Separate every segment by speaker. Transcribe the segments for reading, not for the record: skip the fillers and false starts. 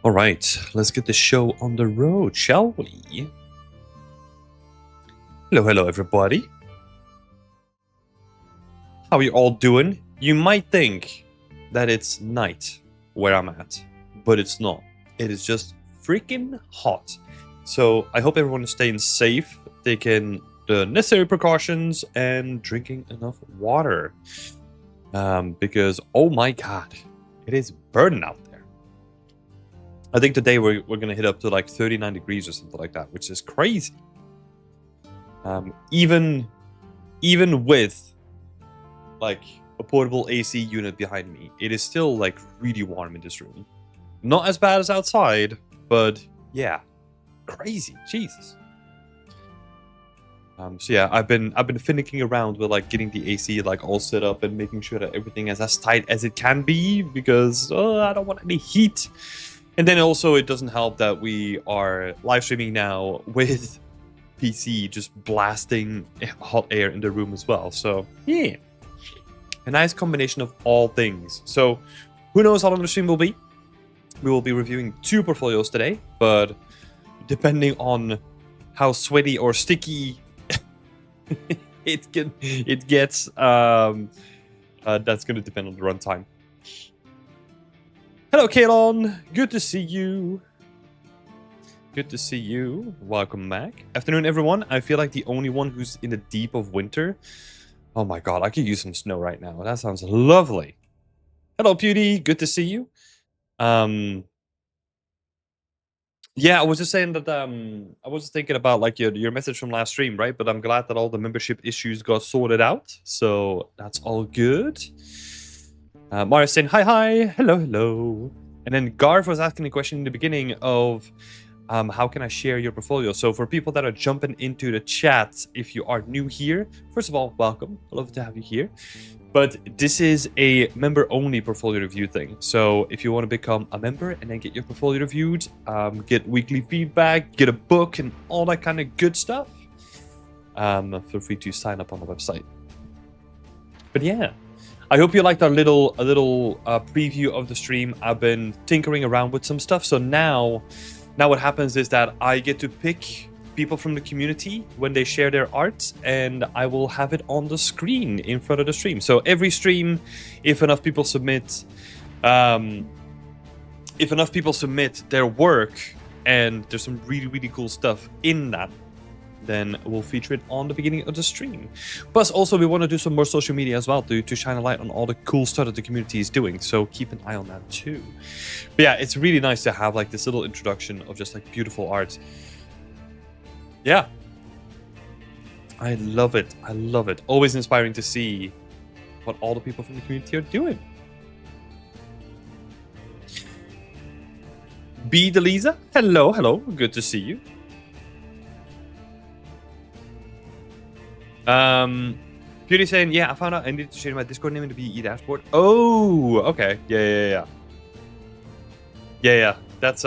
Speaker 1: All right, let's get the show on the road, shall we? Hello, everybody. How are you all doing? You might think that it's night where I'm at, but it's not. It is just freaking hot. So I hope everyone is staying safe, taking the necessary precautions, and drinking enough water. Because, oh my god, it is burning out there. I think today we're going to hit up to like 39 degrees or something like that, which is crazy. Even with like a portable AC unit behind me, it is still like really warm in this room. Not as bad as outside, but yeah, crazy, Jesus. So yeah, I've been finicking around with like getting the AC like all set up and making sure that everything is as tight as it can be because I don't want any heat. And then also it doesn't help that we are live streaming now with PC just blasting hot air in the room as well. So yeah, a nice combination of all things. So who knows how long the stream will be? We will be reviewing 2 portfolios today, but depending on how sweaty or sticky it gets, that's going to depend on the runtime. Hello, Kalon. Good to see you. Good to see you. Welcome back. Afternoon, everyone. I feel like the only one who's in the deep of winter. Oh my god, I could use some snow right now. That sounds lovely. Hello, Pewdie. Good to see you. Yeah, I was just saying that I was thinking about like your message from last stream, right? But I'm glad that all the membership issues got sorted out. So that's all good. Mario saying hi, hello. And then Garv was asking a question in the beginning of how can I share your portfolio? So for people that are jumping into the chat, if you are new here, first of all, welcome. I'd love to have you here. But this is a member-only portfolio review thing. So if you want to become a member and then get your portfolio reviewed, get weekly feedback, get a book, and all that kind of good stuff, feel free to sign up on the website. But yeah, I hope you liked our little preview of the stream. I've been tinkering around with some stuff. So now what happens is that I get to pick people from the community when they share their art, and I will have it on the screen in front of the stream. So every stream, if enough people submit their work, and there's some really cool stuff in that, then we'll feature it on the beginning of the stream. Plus, also we want to do some more social media as well to shine a light on all the cool stuff that the community is doing. So keep an eye on that too. But yeah, it's really nice to have like this little introduction of just like beautiful art. Yeah, I love it. Always inspiring to see what all the people from the community are doing. B. Delisa, hello. Good to see you. Beauty saying, yeah, I found out I need to change my Discord name into BE Dashboard. Oh, okay. Yeah. That's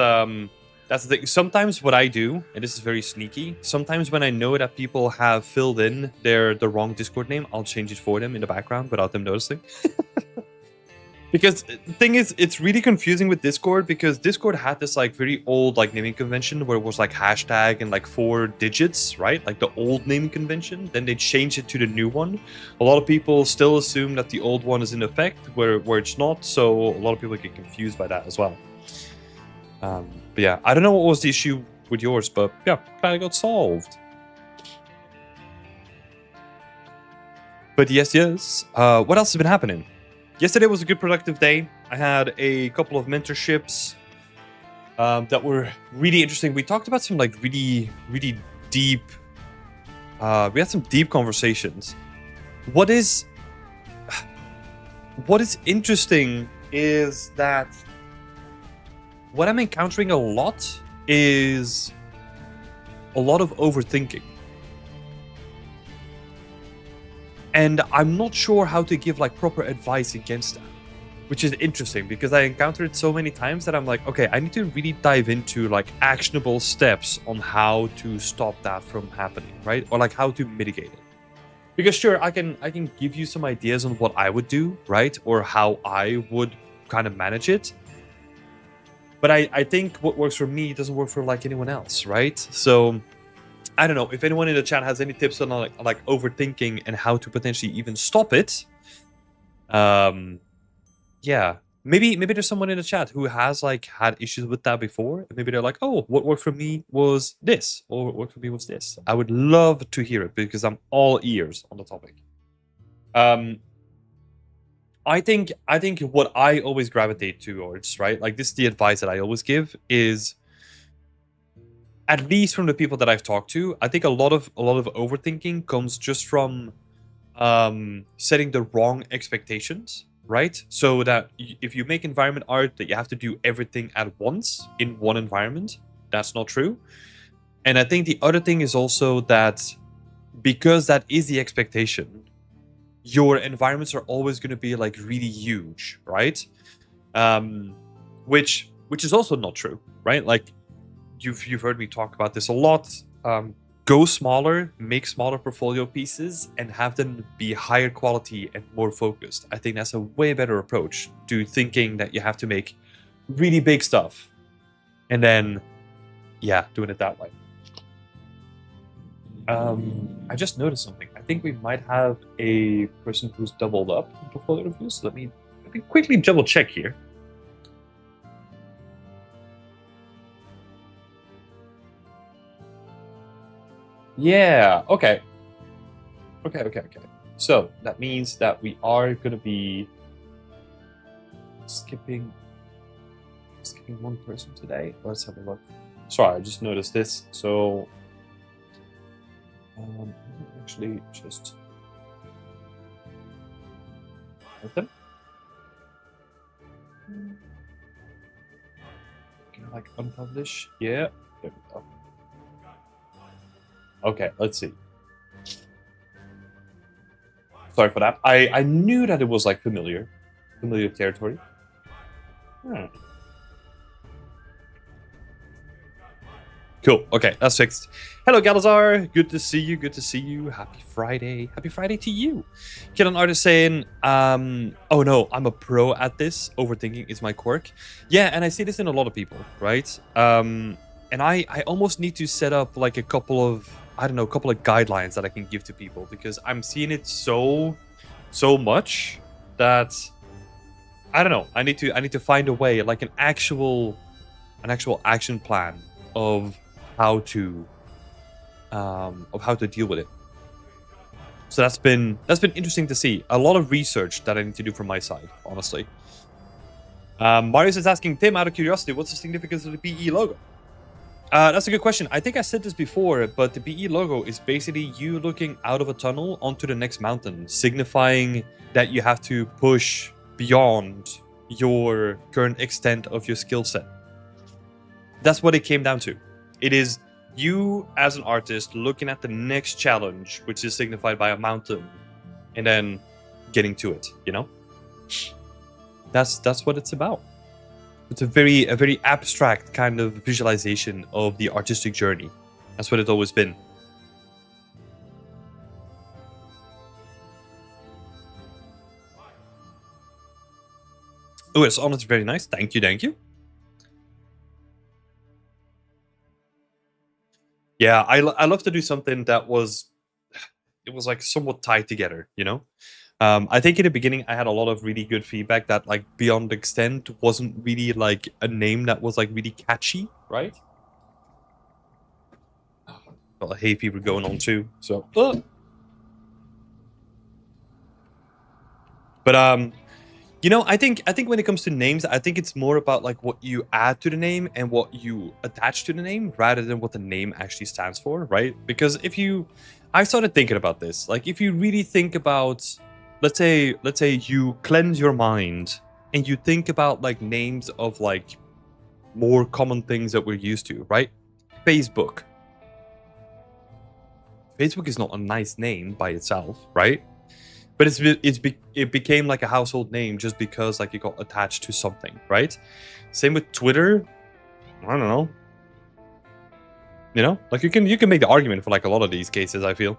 Speaker 1: the thing. Sometimes what I do, and this is very sneaky, sometimes when I know that people have filled in the wrong Discord name, I'll change it for them in the background without them noticing. Because the thing is, it's really confusing with Discord, because Discord had this like very old like naming convention where it was like hashtag and like 4 digits, right? Like the old naming convention. Then they changed it to the new one. A lot of people still assume that the old one is in effect where it's not. So a lot of people get confused by that as well. But yeah, I don't know what was the issue with yours, but yeah, glad it got solved. But yes. What else has been happening? Yesterday was a good productive day. I had a couple of mentorships that were really interesting. We talked about some like really deep. We had some deep conversations. What is interesting is that what I'm encountering a lot is a lot of overthinking. And I'm not sure how to give like proper advice against that, which is interesting because I encounter it so many times that I'm like, okay, I need to really dive into like actionable steps on how to stop that from happening, right? Or like how to mitigate it. Because sure, I can give you some ideas on what I would do, right? Or how I would kind of manage it. But I think what works for me doesn't work for like anyone else, right? So I don't know if anyone in the chat has any tips on like overthinking and how to potentially even stop it. Yeah, maybe there's someone in the chat who has like had issues with that before, and maybe they're like, oh, what worked for me was this, or what worked for me was this. I would love to hear it because I'm all ears on the topic. I think what I always gravitate towards, right? Like this is the advice that I always give is, at least from the people that I've talked to, I think a lot of overthinking comes just from setting the wrong expectations, right? So that if you make environment art that you have to do everything at once in one environment, that's not true. And I think the other thing is also that because that is the expectation, your environments are always going to be like really huge, right? Which is also not true, right? Like you've heard me talk about this a lot. Go smaller, make smaller portfolio pieces, and have them be higher quality and more focused. I think that's a way better approach to thinking that you have to make really big stuff and then, yeah, doing it that way. I just noticed something. I think we might have a person who's doubled up in portfolio reviews. Let me quickly double check here. Yeah, okay. Okay. So that means that we are gonna be skipping one person today. Let's have a look. Sorry, I just noticed this. So actually just them. Can I like unpublish? Yeah. There we go. Okay, let's see. Sorry for that. I knew that it was like familiar territory. Cool. Okay, that's fixed. Hello, Galazar. Good to see you. Happy Friday. Happy Friday to you. Killen Art is saying, oh no, I'm a pro at this. Overthinking is my quirk. Yeah, and I see this in a lot of people, right? And I almost need to set up like a couple of guidelines that I can give to people because I'm seeing it so much that I don't know. I need to find a way, like an actual action plan of how to deal with it. So that's been interesting to see. A lot of research that I need to do from my side, honestly. Marius is asking Tim, out of curiosity, what's the significance of the BE logo? That's a good question. I think I said this before, but the BE logo is basically you looking out of a tunnel onto the next mountain, signifying that you have to push beyond your current extent of your skill set. That's what it came down to. It is you as an artist looking at the next challenge, which is signified by a mountain, and then getting to it, you know? That's what it's about. It's a very abstract kind of visualization of the artistic journey. That's what it's always been. Oh, it's honestly very nice. Thank you. Yeah, I love to do something that was like somewhat tied together, you know? I think in the beginning I had a lot of really good feedback that like Beyond Extent wasn't really like a name that was like really catchy, right? Got a hay fever going on too, so. But you know, I think when it comes to names, I think it's more about like what you add to the name and what you attach to the name rather than what the name actually stands for, right? Because I started thinking about this. Like if you really think about, let's say you cleanse your mind and you think about like names of like more common things that we're used to, right? Facebook. Facebook is not a nice name by itself, right? But it became like a household name just because like it got attached to something, right? Same with Twitter. I don't know. You know, like you can make the argument for like a lot of these cases, I feel.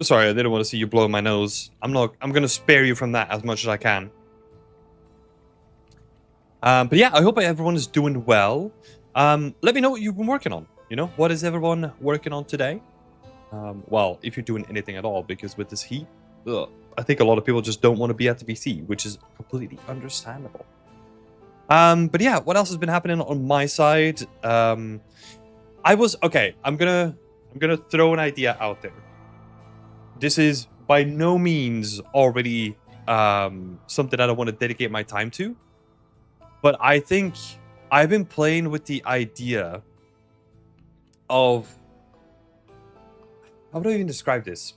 Speaker 1: Sorry, I didn't want to see you blow my nose. I'm gonna spare you from that as much as I can. But yeah, I hope everyone is doing well. Let me know what you've been working on. You know, what is everyone working on today? Well, if you're doing anything at all, because with this heat, I think a lot of people just don't want to be at the PC, which is completely understandable. But yeah, what else has been happening on my side? I'm gonna throw an idea out there. This is by no means already something that I want to dedicate my time to, but I think I've been playing with the idea of, how would I even describe this?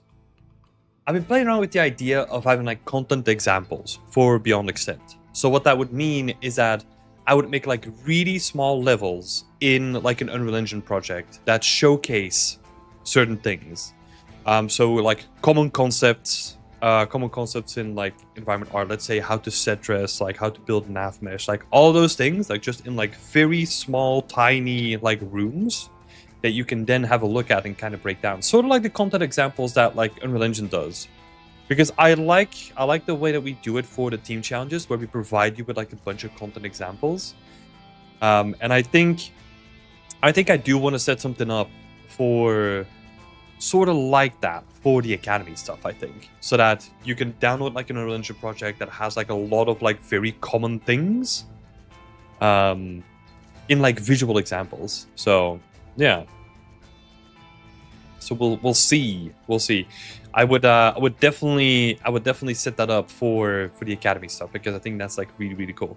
Speaker 1: I've been playing around with the idea of having like content examples for Beyond Extent. So what that would mean is that I would make like really small levels in like an Unreal Engine project that showcase certain things. So like common concepts in like environment art. Let's say how to set dress, like how to build nav mesh, like all those things, like just in like very small, tiny like rooms that you can then have a look at and kind of break down. Sort of like the content examples that like Unreal Engine does. Because I like the way that we do it for the team challenges, where we provide you with like a bunch of content examples. And I think I do want to set something up for sort of like that for the Academy stuff, I think. So that you can download like an Unreal Engine project that has like a lot of like very common things in like visual examples. So yeah. So we'll see. I would definitely set that up for the Academy stuff, because I think that's like really cool.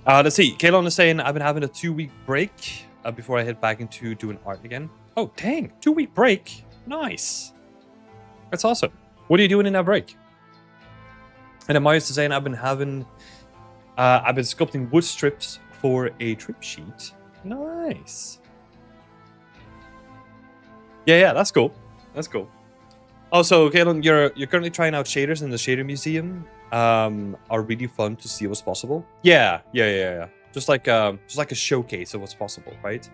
Speaker 1: Let's see. Kalon is saying I've been having a 2-week break before I head back into doing art again. Oh dang, 2-week break. Nice. That's awesome. What are you doing in that break? And then Marius is saying I've been sculpting wood strips for a trip sheet. Nice. Yeah, that's cool. That's cool. Also, Kalen, you're currently trying out shaders in the Shader Museum. Are really fun to see what's possible. Yeah. Just like a showcase of what's possible, right?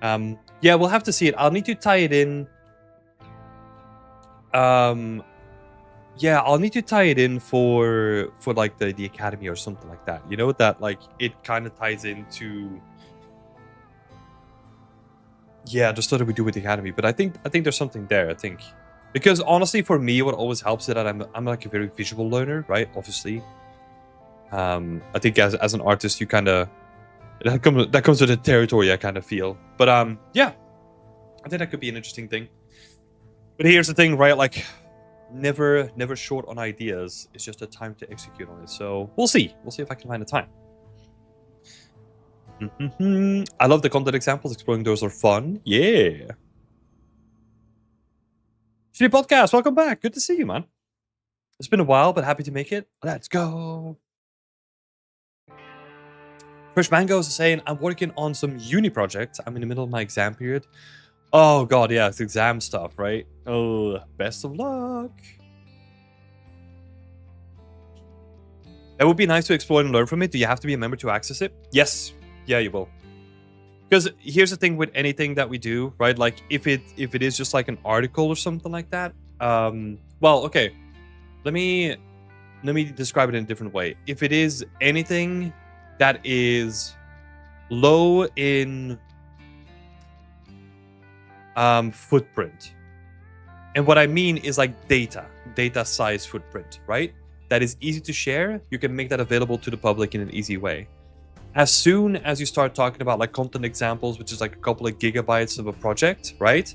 Speaker 1: Yeah, we'll have to see it. I'll need to tie it in. Yeah, I'll need to tie it in for like the Academy or something like that. You know, that like it kind of ties into. Yeah, just what we do with the Academy. But I think there's something there. I think, because honestly, for me, what always helps is that I'm like a very visual learner, right? Obviously, I think as an artist, you kind of that comes with the territory. I kind of feel, but yeah, I think that could be an interesting thing. But here's the thing, right? Like, never short on ideas. It's just a time to execute on it. So we'll see. We'll see if I can find the time. I love the content examples. Exploring those are fun. Yeah. Shitty Podcast, welcome back. Good to see you, man. It's been a while, but happy to make it. Let's go. Fresh Mangoes is saying, I'm working on some uni project. I'm in the middle of my exam period. Oh, God, yeah, it's exam stuff, right? Oh, best of luck. It would be nice to explore and learn from it. Do you have to be a member to access it? Yes. Yeah, you will. Because here's the thing with anything that we do, right? Like, if it is just like an article or something like that. Well, okay. Let me describe it in a different way. If it is anything that is low in footprint, and what I mean is like data size footprint, right? That is easy to share. You can make that available to the public in an easy way. As soon as you start talking about like content examples, which is like a couple of gigabytes of a project, right?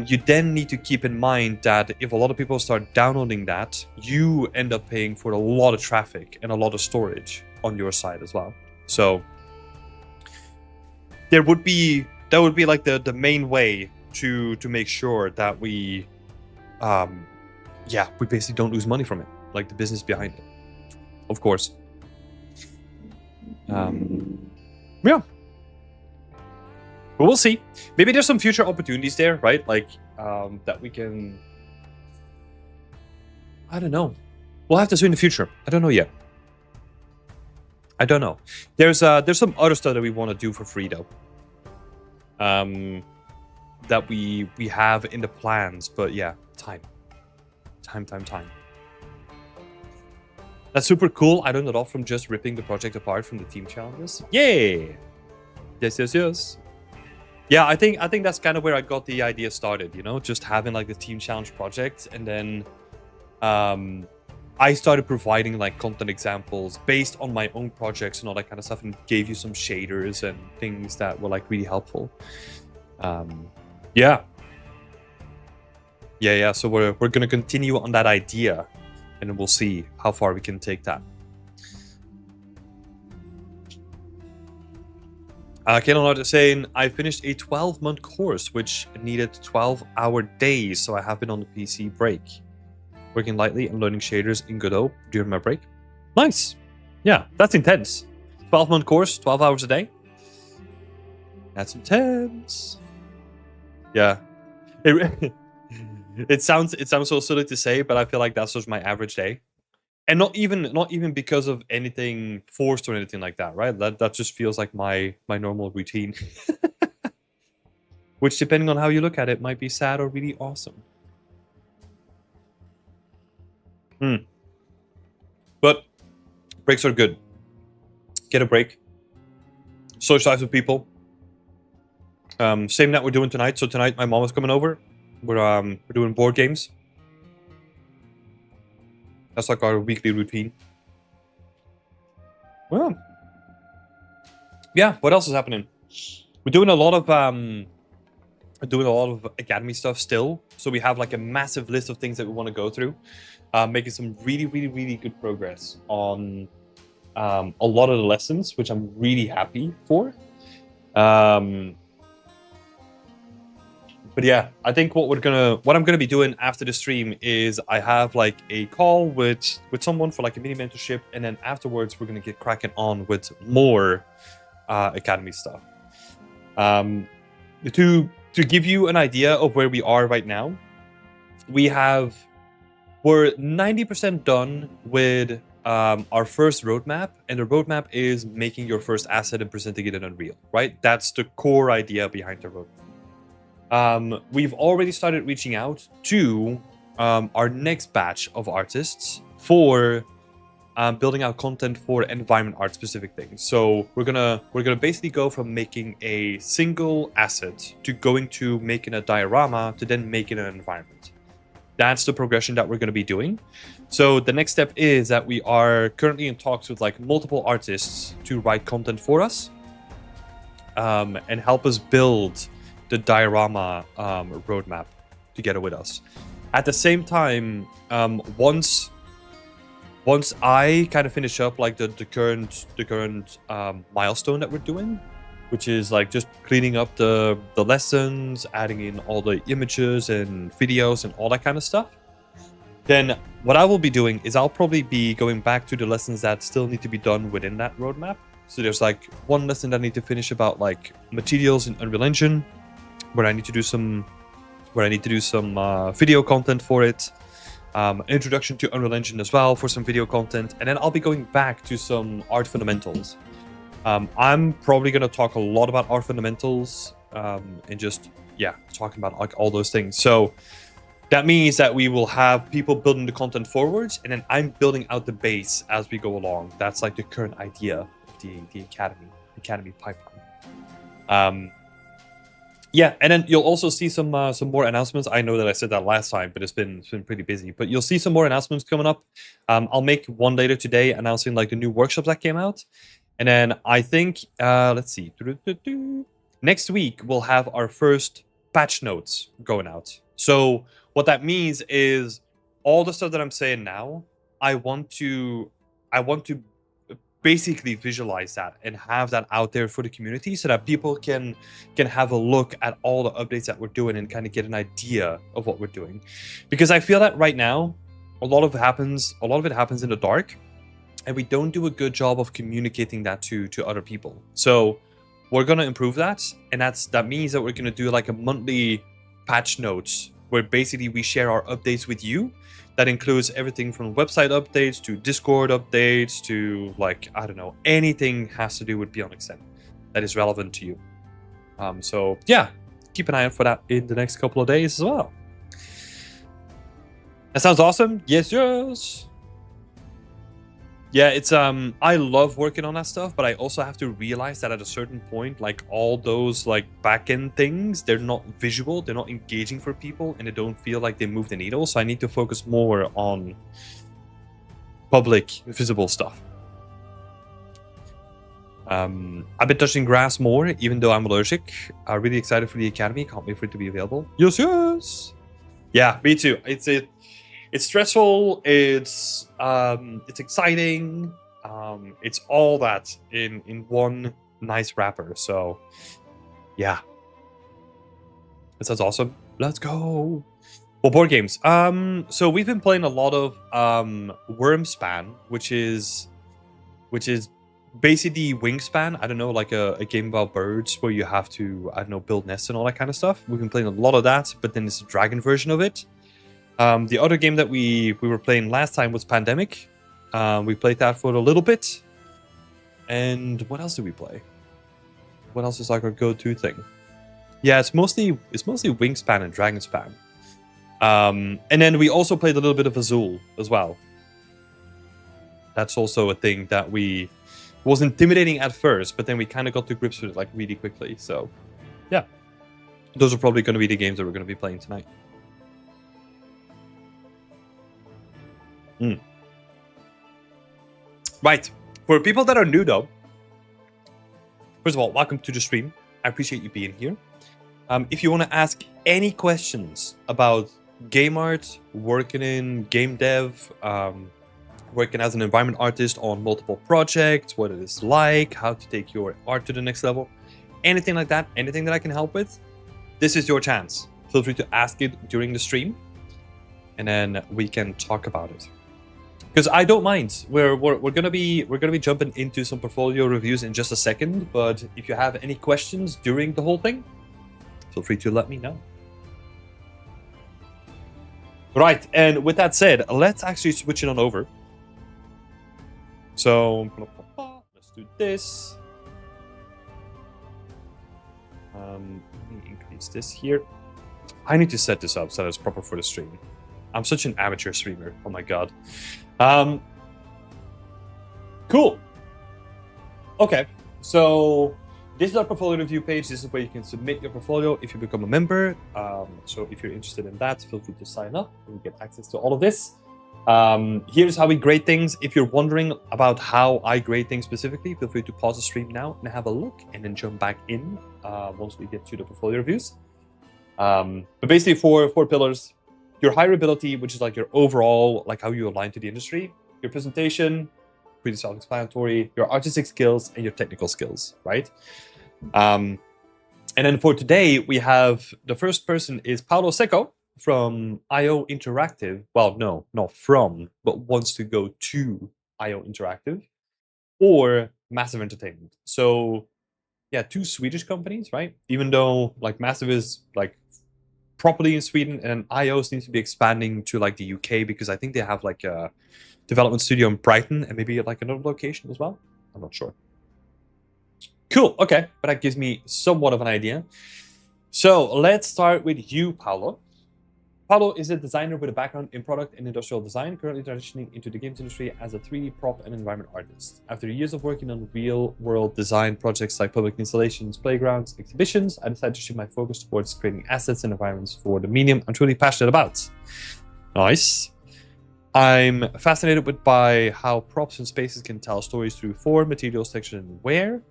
Speaker 1: You then need to keep in mind that if a lot of people start downloading that, you end up paying for a lot of traffic and a lot of storage on your side as well. So that would be like the main way to make sure that we basically don't lose money from it, like the business behind it, of course. Yeah, but we'll see. Maybe there's some future opportunities there, right? Like that we can, I don't know, we'll have to see in the future. I don't know yet. I don't know. There's some other stuff that we want to do for free though. that we have in the plans. But yeah, time. That's super cool. I learned a lot from just ripping the project apart from the team challenges. Yay! Yes. Yeah, I think that's kind of where I got the idea started, you know, just having like the team challenge project, and then I started providing like content examples based on my own projects and all that kind of stuff, and gave you some shaders and things that were like really helpful. Yeah. So we're gonna continue on that idea, and then we'll see how far we can take that. Kaylon is saying, I finished a 12-month course, which needed 12-hour days, so I have been on the PC break. Working lightly and learning shaders in Godot during my break. Nice. Yeah, that's intense. 12-month course, 12 hours a day. That's intense. Yeah. It sounds so silly to say, but I feel like that's just my average day. And not even because of anything forced or anything like that, right? That just feels like my normal routine. Which, depending on how you look at it, might be sad or really awesome. But breaks are good. Get a break. Socialize with people. Same that we're doing tonight. So tonight my mom is coming over. We're doing board games. That's like our weekly routine. Well, yeah. What else is happening? We're doing a lot of academy stuff still. So we have like a massive list of things that we want to go through. Making some really good progress on a lot of the lessons, which I'm really happy for. But yeah, I think what I'm gonna be doing after the stream is I have like a call with someone for like a mini mentorship, and then afterwards we're gonna get cracking on with more academy stuff. To give you an idea of where we are right now, we're 90% done with our first roadmap, and the roadmap is making your first asset and presenting it in Unreal, right? That's the core idea behind the roadmap. We've already started reaching out to our next batch of artists for building out content for environment art specific things. So we're gonna basically go from making a single asset to going to making a diorama to then making an environment. That's the progression that we're going to be doing. So the next step is that we are currently in talks with like multiple artists to write content for us and help us build the diorama roadmap together with us. At the same time, once I kind of finish up like the current milestone that we're doing, which is like just cleaning up the lessons, adding in all the images and videos and all that kind of stuff, then what I will be doing is I'll probably be going back to the lessons that still need to be done within that roadmap. So there's like one lesson that I need to finish about like materials in Unreal Engine, where I need to do some video content for it, an introduction to Unreal Engine as well for some video content, and then I'll be going back to some art fundamentals. I'm probably going to talk a lot about art fundamentals and just talking about like all those things. So that means that we will have people building the content forwards, and then I'm building out the base as we go along. That's like the current idea of the academy pipeline. And then you'll also see some more announcements. I know that I said that last time, but it's been pretty busy. But you'll see some more announcements coming up. I'll make one later today announcing like the new workshops that came out, and then I think let's see, next week we'll have our first patch notes going out. So what that means is all the stuff that I'm saying now, I want to basically visualize that and have that out there for the community so that people can have a look at all the updates that we're doing and kind of get an idea of what we're doing. Because I feel that right now a lot of it happens in the dark, and we don't do a good job of communicating that to other people. So we're going to improve that, and that means that we're going to do like a monthly patch notes where basically we share our updates with you. That includes everything from website updates to Discord updates to like, I don't know, anything has to do with Beyond Extend that is relevant to you. So yeah, keep an eye out for that in the next couple of days as well. That sounds awesome. Yes. Yeah, it's I love working on that stuff, but I also have to realize that at a certain point, like all those like back-end things, they're not visual, they're not engaging for people, and they don't feel like they move the needle. So I need to focus more on public, visible stuff. I've been touching grass more, even though I'm allergic. I'm really excited for the Academy. Can't wait for it to be available. Yes. Yeah, me too. It's stressful. It's exciting. It's all that in one nice wrapper. So, yeah, that sounds awesome. Let's go. Well, board games. So we've been playing a lot of Wormspan, which is basically Wingspan. I don't know, like a game about birds where you have to, I don't know, build nests and all that kind of stuff. We've been playing a lot of that, but then it's a dragon version of it. The other game that we were playing last time was Pandemic. We played that for a little bit. And what else did we play? What else is like our go-to thing? Yeah, it's mostly Wingspan and Dragonspan. And then we also played a little bit of Azul as well. That's also a thing that was intimidating at first, but then we kind of got to grips with it like really quickly. So, yeah, those are probably going to be the games that we're going to be playing tonight. Right. For people that are new, though, first of all, welcome to the stream. I appreciate you being here. If you want to ask any questions about game art, working in game dev, working as an environment artist on multiple projects, what it is like, how to take your art to the next level, anything like that, anything that I can help with, this is your chance. Feel free to ask it during the stream, and then we can talk about it. Because I don't mind. We're gonna be jumping into some portfolio reviews in just a second, but if you have any questions during the whole thing, feel free to let me know. Right, and with that said, let's actually switch it on over. So let's do this. Let me increase this here. I need to set this up so that it's proper for the stream. I'm such an amateur streamer. Oh my god. Cool. Okay, so this is our portfolio review page. This is where you can submit your portfolio if you become a member. So if you're interested in that, feel free to sign up and get access to all of this. Here's how we grade things. If you're wondering about how I grade things specifically, feel free to pause the stream now and have a look, and then jump back in once we get to the portfolio reviews. But basically, four pillars. Your hireability, which is like your overall, like how you align to the industry. Your presentation, pretty self-explanatory. Your artistic skills and your technical skills, right? And then for today, we have the first person is Paulo Secco from IO Interactive. Well, no, not from, but wants to go to IO Interactive or Massive Entertainment. So yeah, two Swedish companies, right? Even though like Massive is like properly in Sweden, and IO seems to be expanding to like the UK, because I think they have like a development studio in Brighton and maybe like another location as well. I'm not sure. Cool. Okay, but that gives me somewhat of an idea. So let's start with you, Paulo. Paulo is a designer with a background in product and industrial design, currently transitioning into the games industry as a 3D prop and environment artist. After years of working on real-world design projects like public installations, playgrounds, exhibitions, I decided to shift my focus towards creating assets and environments for the medium I'm truly passionate about. Nice. I'm fascinated by how props and spaces can tell stories through form, materials, texture, and wear.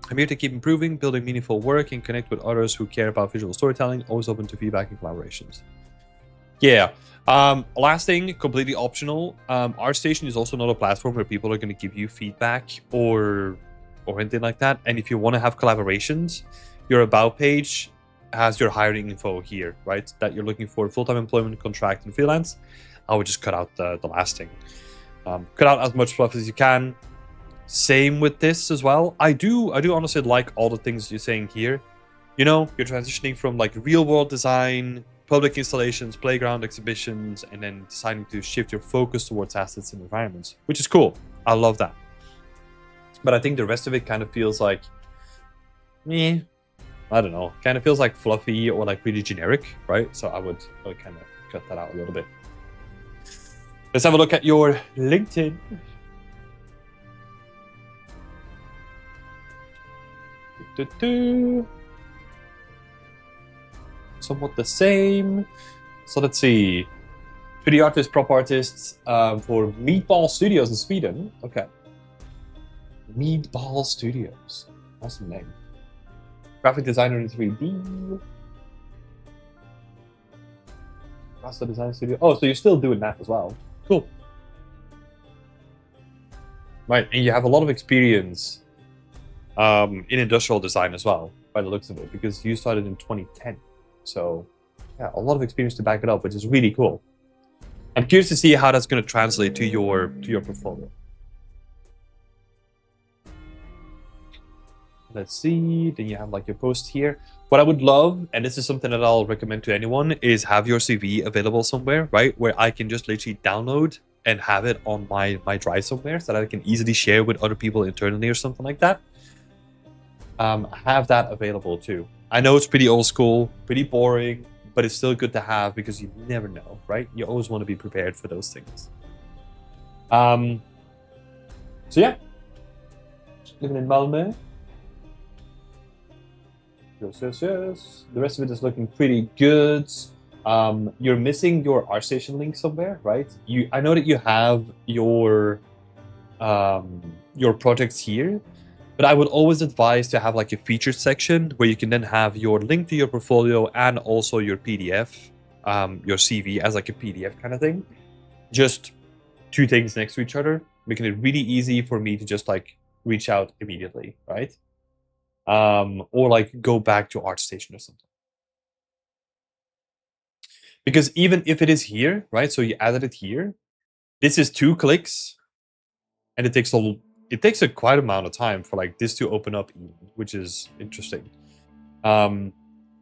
Speaker 1: I'm here to keep improving, building meaningful work, and connect with others who care about visual storytelling, always open to feedback and collaborations. Yeah. Last thing, completely optional. ArtStation is also not a platform where people are going to give you feedback or anything like that. And if you want to have collaborations, your About page has your hiring info here, right? That you're looking for full-time employment, contract, and freelance. I would just cut out the last thing. Cut out as much fluff as you can. Same with this as well. I do honestly like all the things you're saying here. You know, you're transitioning from like real world design, public installations, playground exhibitions, and then deciding to shift your focus towards assets and environments, which is cool. I love that. But I think the rest of it kind of feels like, meh. I don't know, kind of feels like fluffy or like really generic, right? So I would kind of cut that out a little bit. Let's have a look at your LinkedIn. Somewhat the same. So let's see. 3D artists, prop artists for Meatball Studios in Sweden. Okay. Meatball Studios. Awesome name. Graphic designer in 3D. Master design studio. Oh, so you're still doing that as well. Cool. Right, and you have a lot of experience in industrial design as well, by the looks of it, because you started in 2010. So, yeah, a lot of experience to back it up, which is really cool. I'm curious to see how that's going to translate to your portfolio. Let's see. Then you have like your post here. What I would love, and this is something that I'll recommend to anyone, is have your CV available somewhere, right? Where I can just literally download and have it on my drive somewhere so that I can easily share with other people internally or something like that. Have that available too. I know it's pretty old school, pretty boring, but it's still good to have because you never know, right? You always want to be prepared for those things. So yeah, living in Malmö. Yes. The rest of it is looking pretty good. You're missing your ArtStation link somewhere, right? I know that you have your projects here, but I would always advise to have like a featured section where you can then have your link to your portfolio and also your PDF, your CV as like a PDF kind of thing. Just two things next to each other, making it really easy for me to just like reach out immediately, right? Or like go back to ArtStation or something. Because even if it is here, right? So you added it here. This is 2 clicks, and it takes a quite amount of time for like this to open up, which is interesting.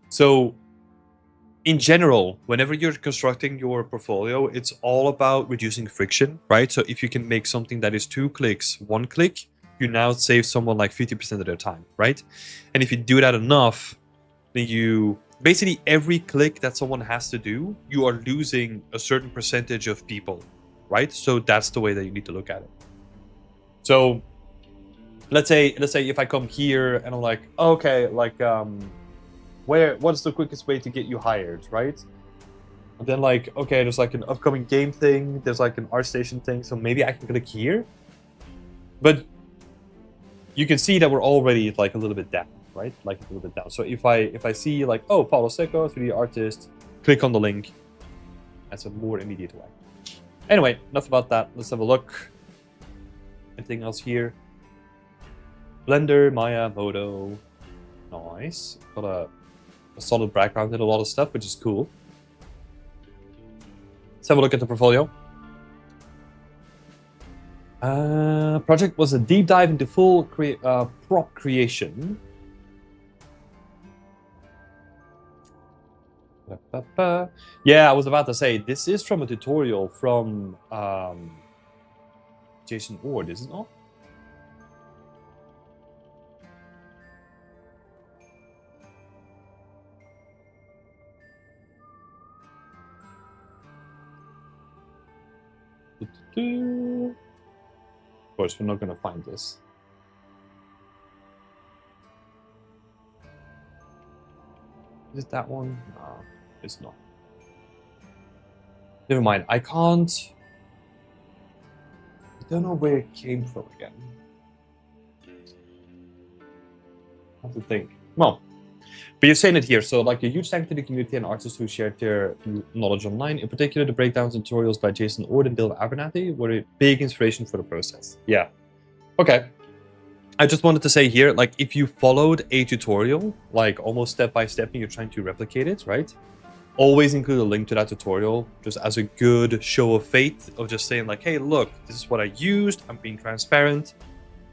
Speaker 1: So in general, whenever you're constructing your portfolio, it's all about reducing friction, right? So if you can make something that is 2 clicks, 1 click, you now save someone like 50% of their time, right? And if you do that enough, then you basically every click that someone has to do, you are losing a certain percentage of people, right? So that's the way that you need to look at it. So let's say if I come here and I'm like, okay, like what's the quickest way to get you hired, right? And then like, okay, there's like an upcoming game thing, there's like an ArtStation thing, so maybe I can click here. But you can see that we're already like a little bit down, right? Like a little bit down. So if I see like, oh, Paulo Secco, 3D artist, click on the link. That's a more immediate way. Anyway, enough about that. Let's have a look. Anything else here? Blender, Maya, Modo. Nice. Got a solid background in a lot of stuff, which is cool. Let's have a look at the portfolio. Project was a deep dive into full prop creation. Yeah, I was about to say, this is from a tutorial from Jason Ward, is it not? Of course, we're not going to find this. Is it that one? No, it's not. Never mind. I don't know where it came from again. I have to think. Well, but you're saying it here. So, like, a huge thank to the community and artists who shared their knowledge online. In particular, the breakdowns and tutorials by Jason Ord and Dylan Abernathy were a big inspiration for the process. Yeah. Okay. I just wanted to say here, like, if you followed a tutorial, like, almost step by step, and you're trying to replicate it, right? Always include a link to that tutorial, just as a good show of faith of just saying, like, hey, look, this is what I used. I'm being transparent.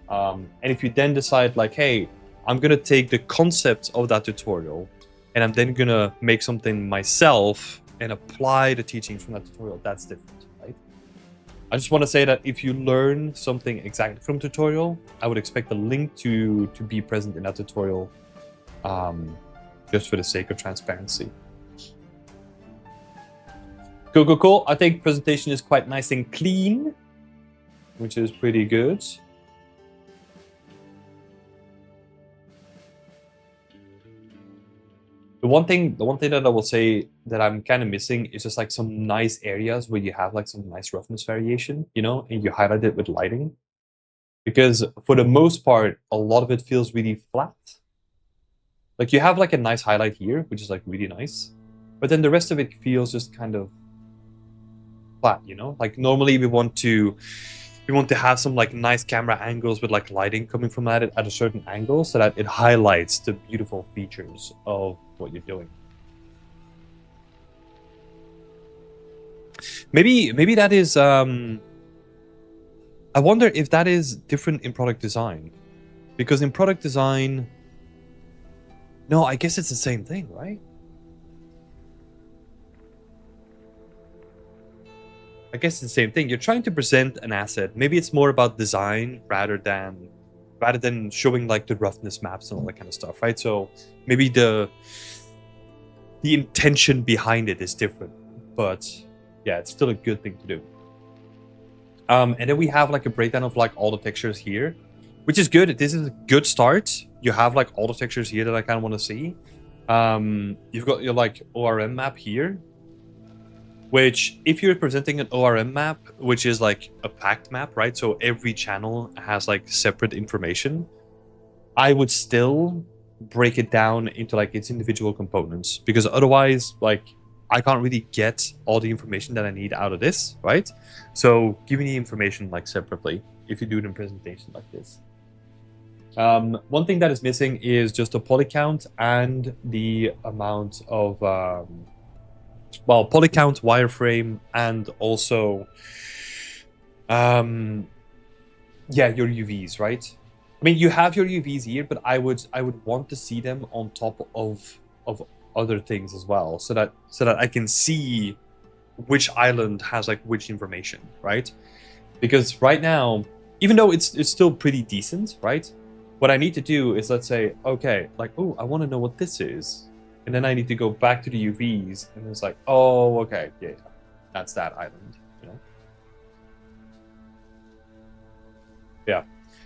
Speaker 1: And if you then decide, like, hey, I'm going to take the concept of that tutorial and I'm then going to make something myself and apply the teachings from that tutorial, that's different, right? I just want to say that if you learn something exactly from tutorial, I would expect the link to be present in that tutorial just for the sake of transparency. Cool. I think presentation is quite nice and clean, which is pretty good. The one thing that I will say that I'm kind of missing is just like some nice areas where you have like some nice roughness variation, you know, and you highlight it with lighting. Because for the most part, a lot of it feels really flat. Like you have like a nice highlight here, which is like really nice, but then the rest of it feels just kind of flat, you know? Like normally we want to have some like nice camera angles with like lighting coming from at a certain angle so that it highlights the beautiful features of what you're doing. Maybe that is I wonder if that is different in product design. Because in product design, no, I guess it's the same thing, right? I guess it's the same thing. You're trying to present an asset. Maybe it's more about design rather than showing like the roughness maps and all that kind of stuff, right? So maybe the intention behind it is different, but yeah, it's still a good thing to do. And then we have like a breakdown of like all the textures here, which is good. This is a good start. You have like all the textures here that I kind of want to see. You've got your like ORM map here, which if you're presenting an ORM map, which is like a packed map, right? So every channel has like separate information. I would still break it down into like its individual components, because otherwise like I can't really get all the information that I need out of this, right? So give me the information like separately if you do it in presentation like this. One thing that is missing is just a poly count and the amount of poly count, wireframe, and also your UVs, right? I mean, you have your UVs here, but I would want to see them on top of other things as well, so that I can see which island has like which information, right? Because right now, even though it's still pretty decent, right? What I need to do is, let's say, okay, like, oh, I want to know what this is, and then I need to go back to the UVs, and it's like, oh, okay, yeah, that's that island, you know? Yeah,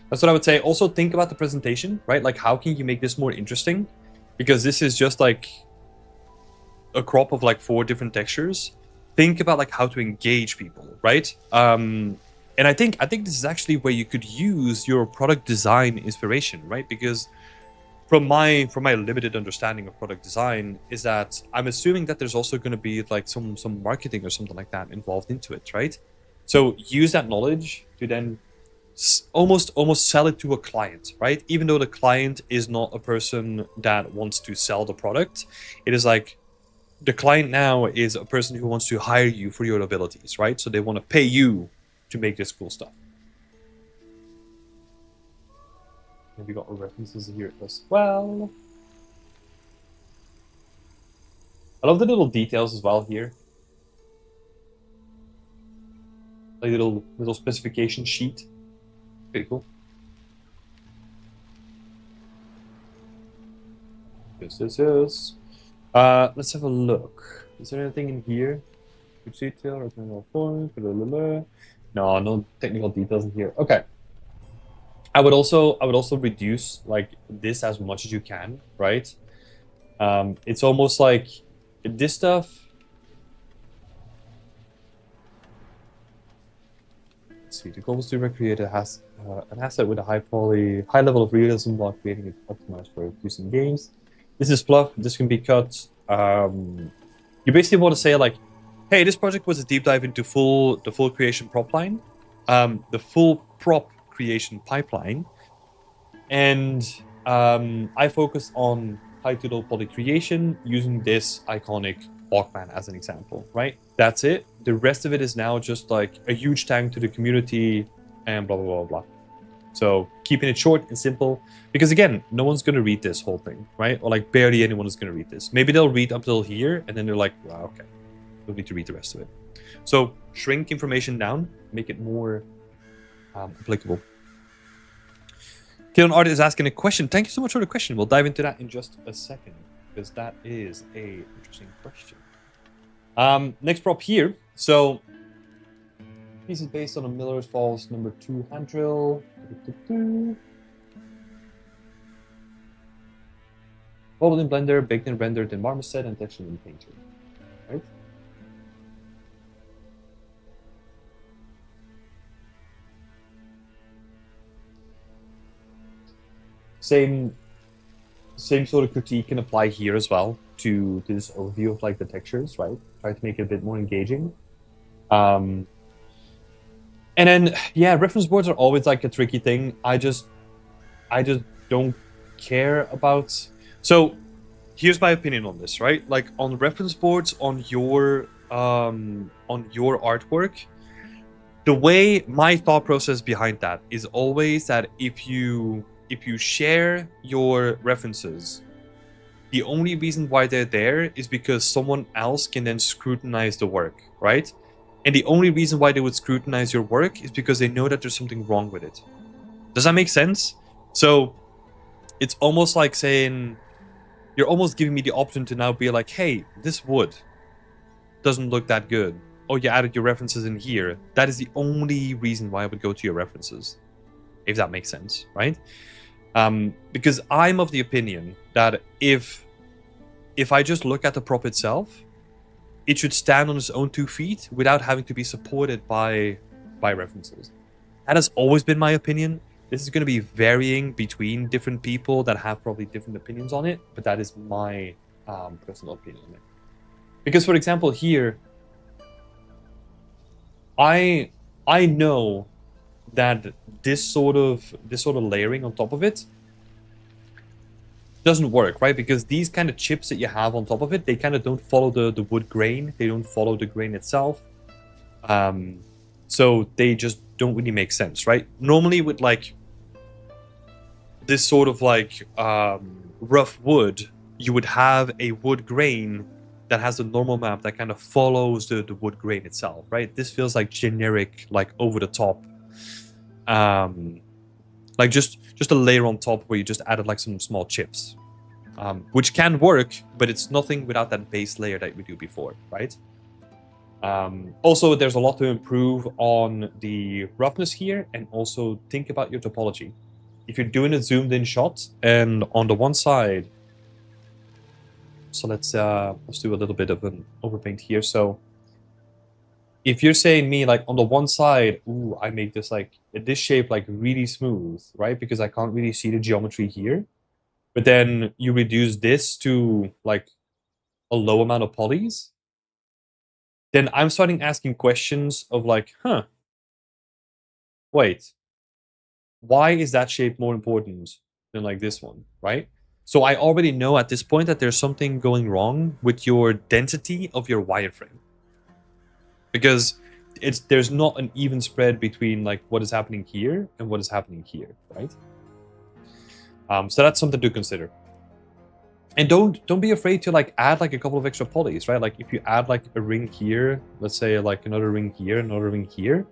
Speaker 1: that's what I would say. Also, think about the presentation, right? Like, how can you make this more interesting? Because this is just like a crop of like 4 different textures. Think about like how to engage people, right? And I think this is actually where you could use your product design inspiration, right? Because from my limited understanding of product design is that I'm assuming that there's also going to be like some marketing or something like that involved into it, right? So use that knowledge to then almost sell it to a client, right? Even though the client is not a person that wants to sell the product, it is like the client now is a person who wants to hire you for your abilities, right? So they want to pay you to make this cool stuff. And we got references here as well. I love the little details as well here. Like little specification sheet. Pretty cool. Yes. Let's have a look. Is there anything in here? Detail or technical point? No technical details in here. Okay. I would also reduce like this as much as you can, right? It's almost like this stuff. Let's see. The goal is to recreate an asset with a high level of realism while creating it optimized for use in games. This is fluff. This can be cut. You basically want to say like, hey, this project was a deep dive into the full creation prop line, the full prop creation pipeline, and I focused on high to low poly creation using this iconic Walkman as an example, right? That's it. The rest of it is now just like a huge thank to the community and blah, blah, blah, blah. So keeping it short and simple, because again, no one's going to read this whole thing, right? Or like barely anyone is going to read this. Maybe they'll read up till here and then they're like, wow, okay, don't need to read the rest of it. So shrink information down, make it more applicable. Killen Art is asking a question. Thank you so much for the question. We'll dive into that in just a second, because that is a interesting question. Next prop here. So piece is based on a Miller's Falls number 2 hand drill. Molded in Blender, baked and rendered in Marmoset, and textured in Painter. Right? Same sort of critique can apply here as well to this overview of like the textures, right? Try to make it a bit more engaging. And then yeah, reference boards are always like a tricky thing. I just don't care about. So here's my opinion on this, right? Like on reference boards on your artwork, the way my thought process behind that is always that if you share your references, the only reason why they're there is because someone else can then scrutinize the work, right? And the only reason why they would scrutinize your work is because they know that there's something wrong with it. Does that make sense? So it's almost like saying, you're almost giving me the option to now be like, hey, this wood doesn't look that good. Oh, you added your references in here. That is the only reason why I would go to your references. If that makes sense, right? Because I'm of the opinion that if I just look at the prop itself, it should stand on its own 2 feet without having to be supported by references. That has always been my opinion. This is going to be varying between different people that have probably different opinions on it, but that is my personal opinion on it. Because, for example, here, I know that this sort of layering on top of it doesn't work, right? Because these kind of chips that you have on top of it, they kind of don't follow the wood grain. They don't follow the grain itself. So they just don't really make sense, right? Normally with like this sort of like rough wood, you would have a wood grain that has a normal map that kind of follows the wood grain itself, right? This feels like generic, like over the top. Like just a layer on top where you just added like some small chips, which can work, but it's nothing without that base layer that we do before, right? Also, there's a lot to improve on the roughness here, and also think about your topology. If you're doing a zoomed in shot, and on the one side, so let's do a little bit of an overpaint here. So if you're saying me like on the one side, ooh, I make this like this shape like really smooth, right? Because I can't really see the geometry here. But then you reduce this to like a low amount of polys. Then I'm starting asking questions of like, wait, why is that shape more important than like this one, right? So I already know at this point that there's something going wrong with your density of your wireframe. Because there's not an even spread between like what is happening here and what is happening here, right? So that's something to consider. And don't be afraid to like add like a couple of extra polys, right? Like if you add like a ring here, let's say like another ring here, another ring here,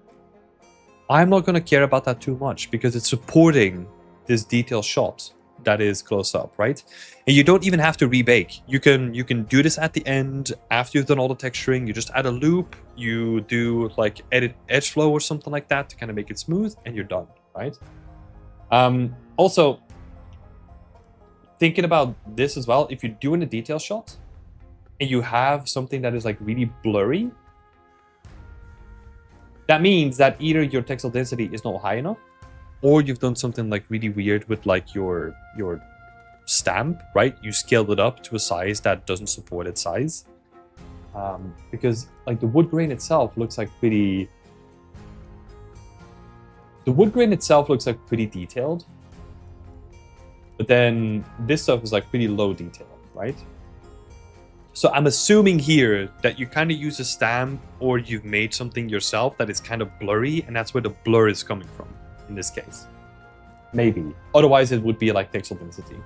Speaker 1: I'm not going to care about that too much because it's supporting this detail shot that is close up, right? And you don't even have to rebake. You can do this at the end after you've done all the texturing. You just add a loop, you do like edit edge flow or something like that to kind of make it smooth, and you're done, right? Also, thinking about this as well, if you're doing a detail shot and you have something that is like really blurry, that means that either your textile density is not high enough, or you've done something like really weird with like your stamp, right? You scaled it up to a size that doesn't support its size. Because like the wood grain itself looks like pretty... The wood grain itself looks like pretty detailed. But then this stuff is like pretty low detail, right? So I'm assuming here that you kind of use a stamp or you've made something yourself that is kind of blurry, and that's where the blur is coming from in this case. Maybe. Otherwise it would be like textile density.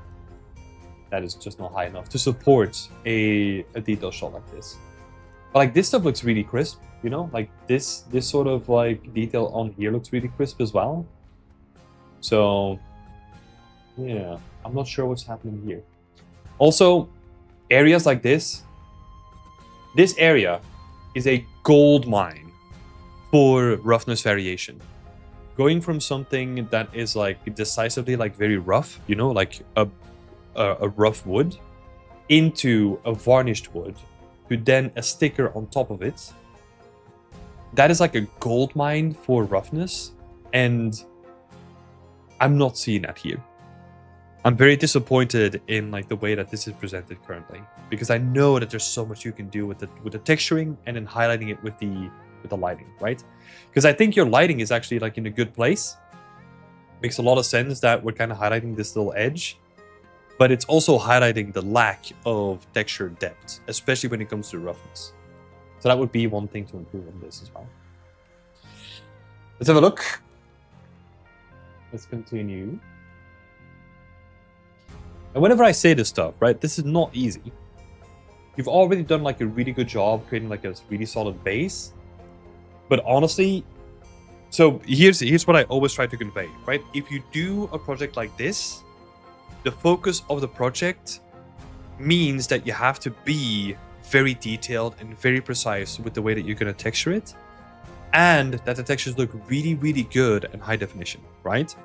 Speaker 1: That is just not high enough to support a detail shot like this. But like this stuff looks really crisp, you know? Like this sort of like detail on here looks really crisp as well. So Yeah, I'm not sure what's happening here. Also, areas like this area is a gold mine for roughness variation. Going from something that is like decisively like very rough, you know, like a rough wood, into a varnished wood, to then a sticker on top of it. That is like a gold mine for roughness, and I'm not seeing that here. I'm very disappointed in like the way that this is presented currently, because I know that there's so much you can do with the texturing and then highlighting it with the lighting, right? Because I think your lighting is actually like in a good place. Makes a lot of sense that we're kind of highlighting this little edge, but it's also highlighting the lack of texture depth, especially when it comes to roughness. So that would be one thing to improve on this as well. Let's have a look. Let's continue. And whenever I say this stuff, right, this is not easy. You've already done like a really good job creating like a really solid base. But honestly, so here's what I always try to convey, right? If you do a project like this, the focus of the project means that you have to be very detailed and very precise with the way that you're going to texture it, and that the textures look really, really good and high definition, right?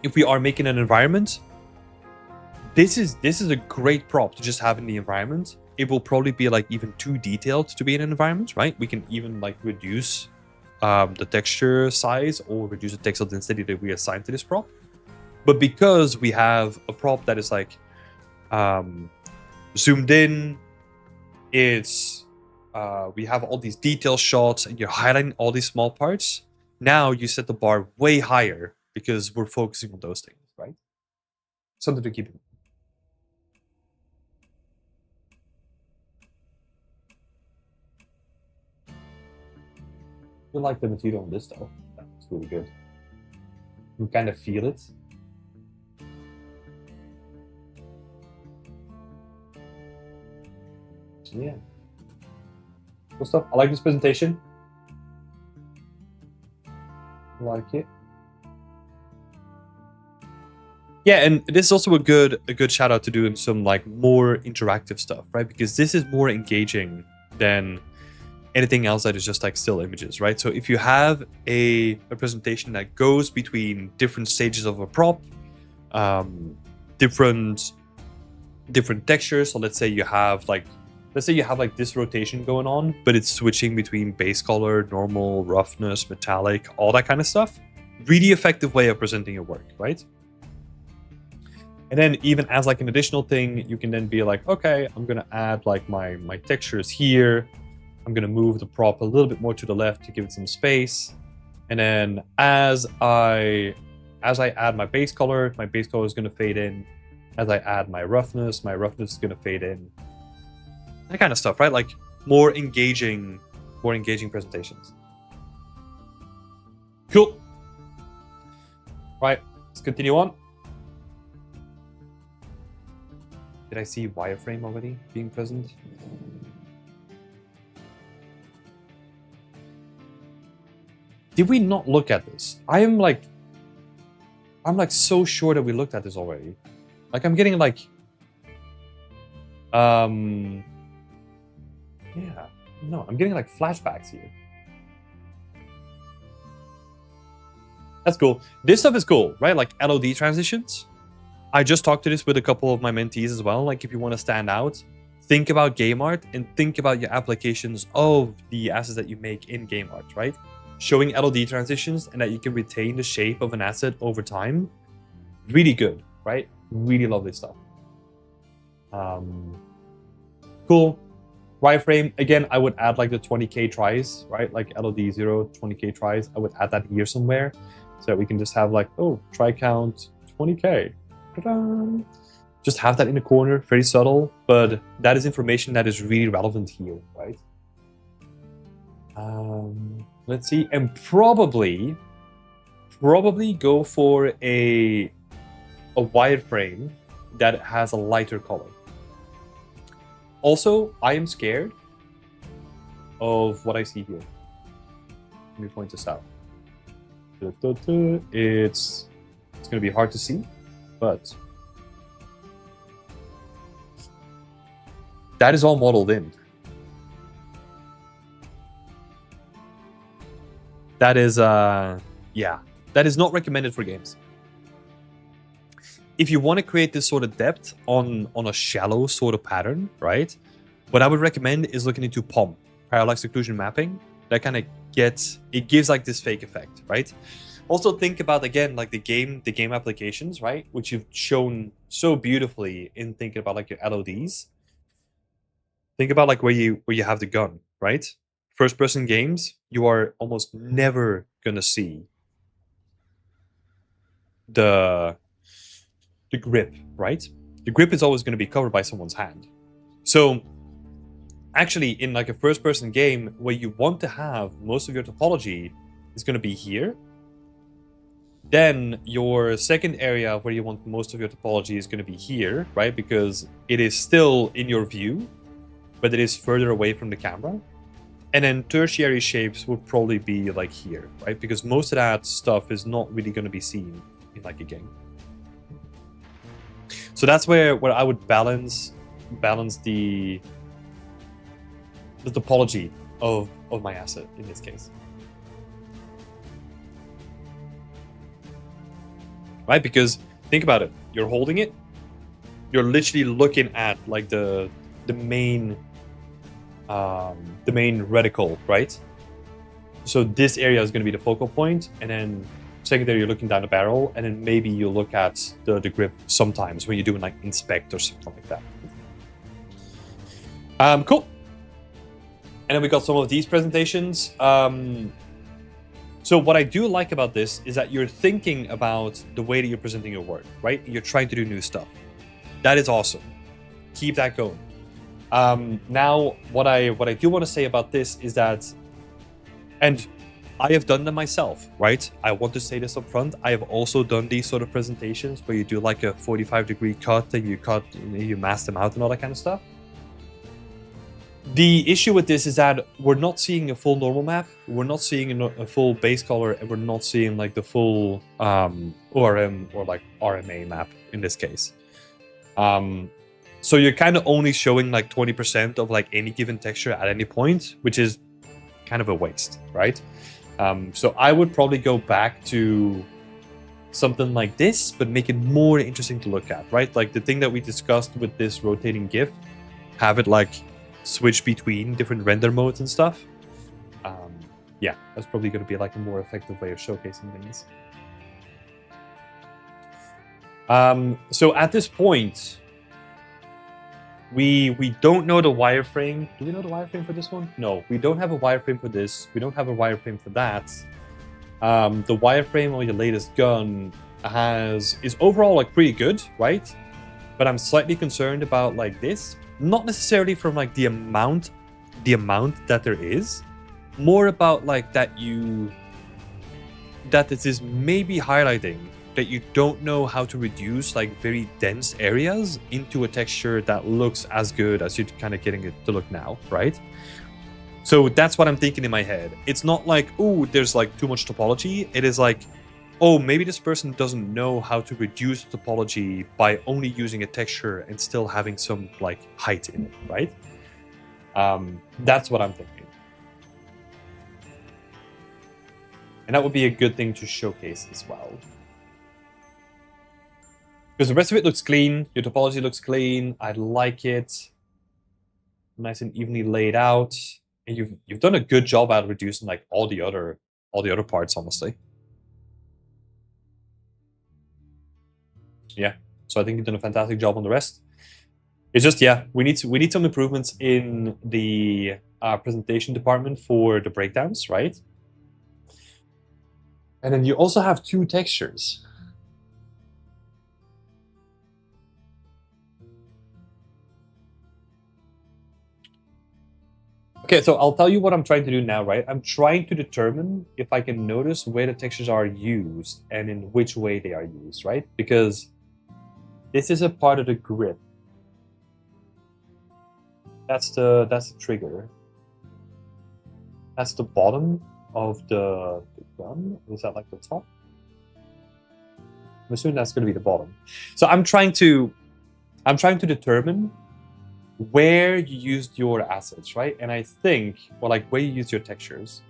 Speaker 1: If we are making an environment, this is a great prop to just have in the environment. It will probably be like even too detailed to be in an environment, right? We can even like reduce the texture size or reduce the textile density that we assign to this prop. But because we have a prop that is like zoomed in, it's we have all these detail shots and you're highlighting all these small parts. Now you set the bar way higher because we're focusing on those things, right? Something to keep in mind. I like the material on this though. That's really good. You kind of feel it. Yeah. Cool stuff. I like this presentation. I like it. Yeah, and this is also a good shout out to doing some like more interactive stuff, right? Because this is more engaging than anything else that is just like still images, right? So if you have a presentation that goes between different stages of a prop, different textures. So let's say you have like this rotation going on, but it's switching between base color, normal, roughness, metallic, all that kind of stuff. Really effective way of presenting your work, right? And then even as like an additional thing, you can then be like, okay, I'm gonna add like my textures here. I'm gonna move the prop a little bit more to the left to give it some space. And then as I add my base color is gonna fade in. As I add my roughness is gonna fade in. That kind of stuff, right? Like more engaging presentations. Cool. Right, let's continue on. Did I see wireframe already being present? Did we not look at this? I'm like so sure that we looked at this already. Like I'm getting like yeah, no, I'm getting like flashbacks here. That's cool. This stuff is cool, right? Like LOD transitions. I just talked to this with a couple of my mentees as well. Like if you want to stand out, think about game art and think about your applications of the assets that you make in game art, right? Showing LOD transitions and that you can retain the shape of an asset over time. Really good, right? Really love this stuff. Cool. Wireframe, again, I would add like the 20k tries, right? Like LOD 0, 20k tries. I would add that here somewhere so that we can just have like, oh, try count 20k. Ta-da! Just have that in the corner, very subtle, but that is information that is really relevant here, right? Let's see, and probably go for a wireframe that has a lighter color. Also, I am scared of what I see here. Let me point this out. It's It's going to be hard to see, but that is all modeled in. That is, yeah, that is not recommended for games. If you want to create this sort of depth on a shallow sort of pattern, right? What I would recommend is looking into POM, parallax occlusion mapping. That kind of gives like this fake effect, right? Also think about, again, like the game applications, right? Which you've shown so beautifully in thinking about like your LODs. Think about like where you have the gun, right? First person games, you are almost never gonna see the grip, right? The grip is always going to be covered by someone's hand. So actually in like a first person game where you want to have most of your topology is going to be here, then your second area where you want most of your topology is going to be here, right? Because it is still in your view, but it is further away from the camera. And then tertiary shapes would probably be like here, right? Because most of that stuff is not really going to be seen in like a game. So that's where I would balance the topology of my asset in this case. Right? Because think about it. You're holding it. You're literally looking at like the main reticle, right? So this area is going to be the focal point, and then secondary you're looking down the barrel, and then maybe you look at the grip sometimes when you're doing like inspect or something like that. Cool. And then we got some of these presentations. So what I do like about this is that you're thinking about the way that you're presenting your work, right? You're trying to do new stuff. That is awesome. Keep that going. Now, what I do want to say about this is that, and I have done them myself, right? I want to say this up front. I have also done these sort of presentations where you do like a 45-degree cut and you mask them out and all that kind of stuff. The issue with this is that we're not seeing a full normal map, we're not seeing a full base color, and we're not seeing like the full ORM or like RMA map in this case. So you're kind of only showing like 20% of like any given texture at any point, which is kind of a waste, right? So I would probably go back to something like this, but make it more interesting to look at, right? Like the thing that we discussed with this rotating GIF, have it like switch between different render modes and stuff. Yeah, that's probably going to be like a more effective way of showcasing things. So at this point, we don't know the wireframe. Do we know the wireframe for this one? No, we don't have a wireframe for this. We don't have a wireframe for that. The wireframe on your latest gun is overall like pretty good, right? But I'm slightly concerned about like this. Not necessarily from like the amount that there is, more about like that this is maybe highlighting that you don't know how to reduce like very dense areas into a texture that looks as good as you're kind of getting it to look now, right? So that's what I'm thinking in my head. It's not like, oh, there's like too much topology. It is like, oh, maybe this person doesn't know how to reduce topology by only using a texture and still having some like height in it, right? That's what I'm thinking. And that would be a good thing to showcase as well. Because the rest of it looks clean, your topology looks clean, I like it. Nice and evenly laid out. And you've done a good job at reducing like all the other parts, honestly. Yeah, so I think you've done a fantastic job on the rest. It's just, yeah, we need some improvements in the presentation department for the breakdowns, right? And then you also have two textures. Okay, so I'll tell you what I'm trying to do now, right? I'm trying to determine if I can notice where the textures are used and in which way they are used, right? Because this is a part of the grip. That's the trigger. That's the bottom of the gun. Is that like the top? I'm assuming that's going to be the bottom. So I'm trying to determine where you used your assets, right? And I think, well, like where you use your textures.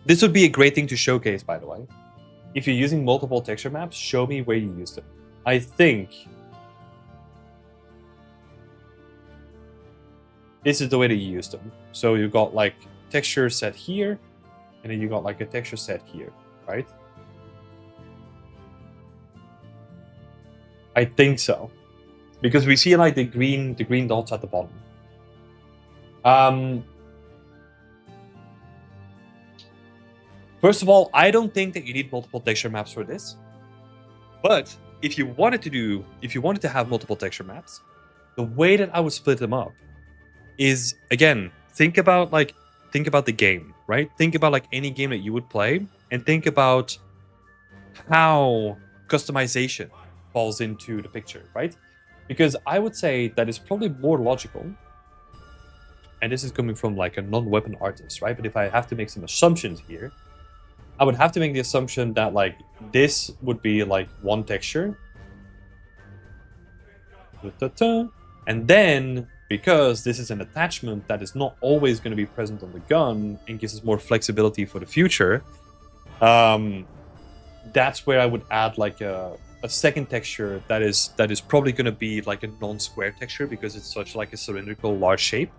Speaker 1: This would be a great thing to showcase, by the way. If you're using multiple texture maps, show me where you used them. I think this is the way that you use them. So you got like texture set here, and then you got like a texture set here, right? I think so, because we see like the green dots at the bottom. First of all, I don't think that you need multiple texture maps for this. But if you wanted to have multiple texture maps, the way that I would split them up is, again, think about the game, right? Think about like any game that you would play, and think about how customization falls into the picture, right? Because I would say that is probably more logical, and this is coming from like a non-weapon artist, right? But if I have to make some assumptions here, I would have to make the assumption that like this would be like one texture. And then, because this is an attachment that is not always going to be present on the gun and gives us more flexibility for the future, that's where I would add like a second texture that is probably going to be like a non-square texture, because it's such like a cylindrical large shape.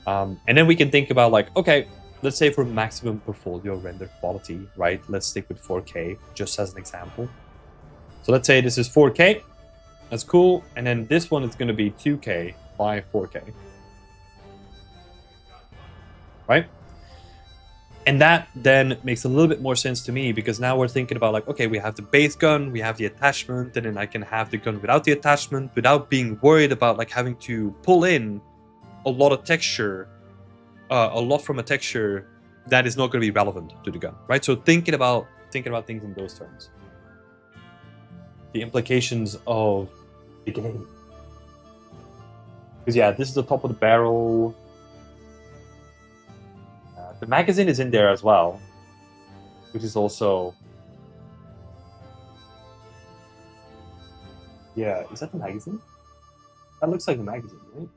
Speaker 1: And then we can think about like, okay, let's say for maximum portfolio render quality, right? Let's stick with 4K just as an example. So let's say this is 4K. That's cool. And then this one is going to be 2K by 4K. Right? And that then makes a little bit more sense to me, because now we're thinking about like, okay, we have the base gun, we have the attachment, and then I can have the gun without the attachment without being worried about like having to pull in a lot of texture, a lot from a texture that is not going to be relevant to the gun, right? So thinking about things in those terms, the implications of the game. Because yeah, this is the top of the barrel. The magazine is in there as well, which is also, yeah. Is that the magazine? That looks like the magazine, right?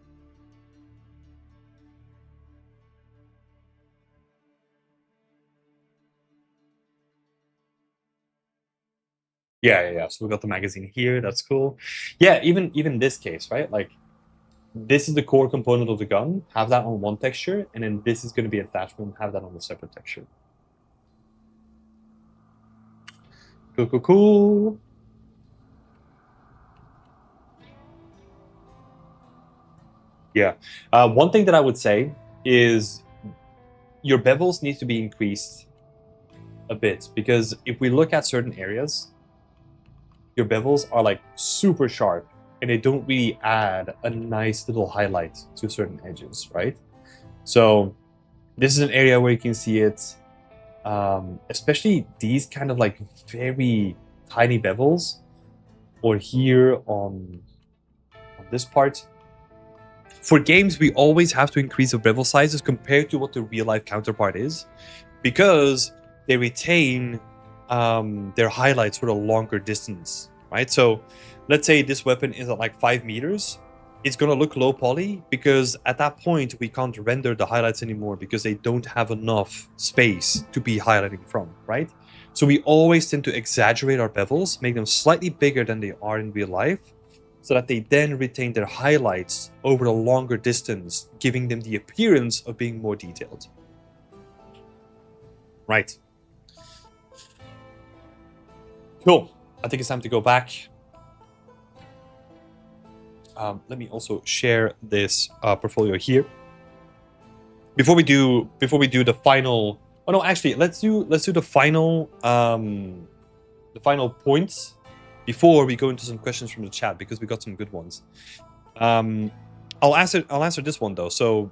Speaker 1: Yeah. So we got the magazine here. That's cool. Yeah, even this case, right? Like, this is the core component of the gun. Have that on one texture, and then this is going to be attachment. Have that on a separate texture. Cool. Yeah. One thing that I would say is your bevels need to be increased a bit, because if we look at certain areas, your bevels are like super sharp, and they don't really add a nice little highlight to certain edges, right? So this is an area where you can see it, especially these kind of like very tiny bevels, or here on this part. For games, we always have to increase the bevel sizes compared to what the real-life counterpart is, because they retain their highlights for a longer distance, right? So let's say this weapon is at like 5 meters. It's going to look low poly, because at that point we can't render the highlights anymore, because they don't have enough space to be highlighting from, right? So we always tend to exaggerate our bevels, make them slightly bigger than they are in real life, so that they then retain their highlights over a longer distance, giving them the appearance of being more detailed. Right. Cool. I think it's time to go back. Let me also share this portfolio here. Before we do the final. Oh no, actually, let's do the final points before we go into some questions from the chat, because we got some good ones. I'll answer this one though. So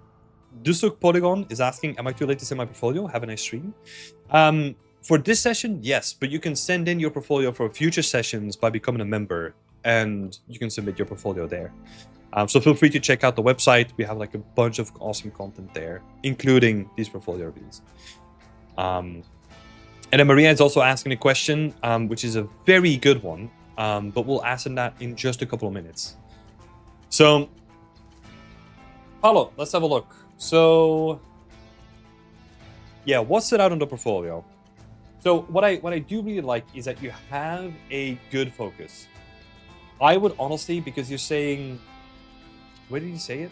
Speaker 1: Dusuk Polygon is asking, am I too late to send my portfolio? Have a nice stream. For this session, yes, but you can send in your portfolio for future sessions by becoming a member, and you can submit your portfolio there. So feel free to check out the website. We have like a bunch of awesome content there, including these portfolio reviews. And And then Maria is also asking a question, which is a very good one, but we'll answer that in just a couple of minutes. So, Paulo, let's have a look. So, yeah, what's it out on the portfolio? So what I do really like is that you have a good focus. I would honestly, because you're saying, where did you say it?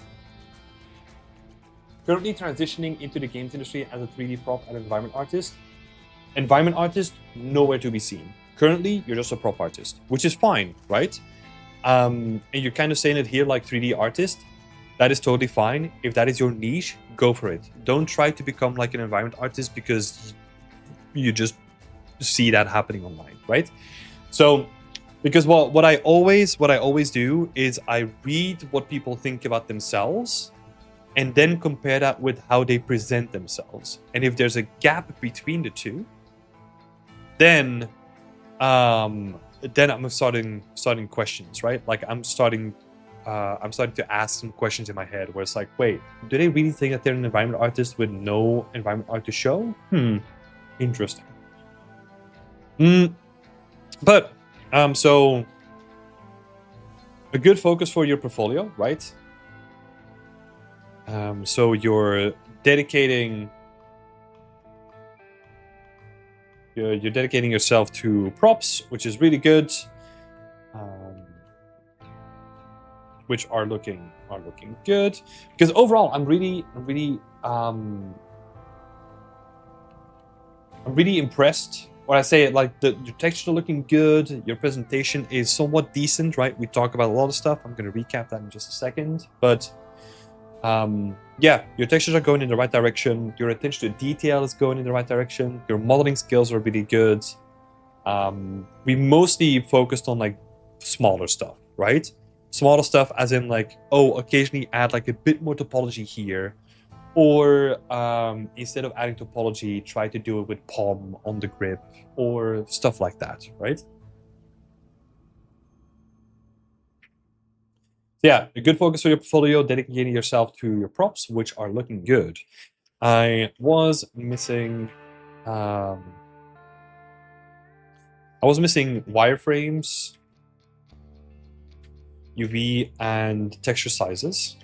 Speaker 1: Currently transitioning into the games industry as a 3D prop and environment artist. Environment artist, nowhere to be seen. Currently, you're just a prop artist, which is fine, right? And you're kind of saying it here like 3D artist. That is totally fine. If that is your niche, go for it. Don't try to become like an environment artist because you just see that happening online, right? So, because what I always do is I read what people think about themselves and then compare that with how they present themselves. And if there's a gap between the two, then I'm starting questions, right? Like I'm starting to ask some questions in my head where it's like, wait, do they really think that they're an environment artist with no environment art to show? Interesting. But so a good focus for your portfolio, right? So you're dedicating yourself to props, which is really good. Which are looking good, because overall I'm really impressed. When I say it, like your textures are looking good, your presentation is somewhat decent, right? We talk about a lot of stuff. I'm going to recap that in just a second, but yeah, your textures are going in the right direction. Your attention to detail is going in the right direction. Your modeling skills are really good. We mostly focused on like smaller stuff, right? Smaller stuff as in like, oh, occasionally add like a bit more topology here. Or instead of adding topology, try to do it with POM on the grip or stuff like that, right? Yeah, a good focus for your portfolio, dedicating yourself to your props, which are looking good. I was missing wireframes, UV, and texture sizes.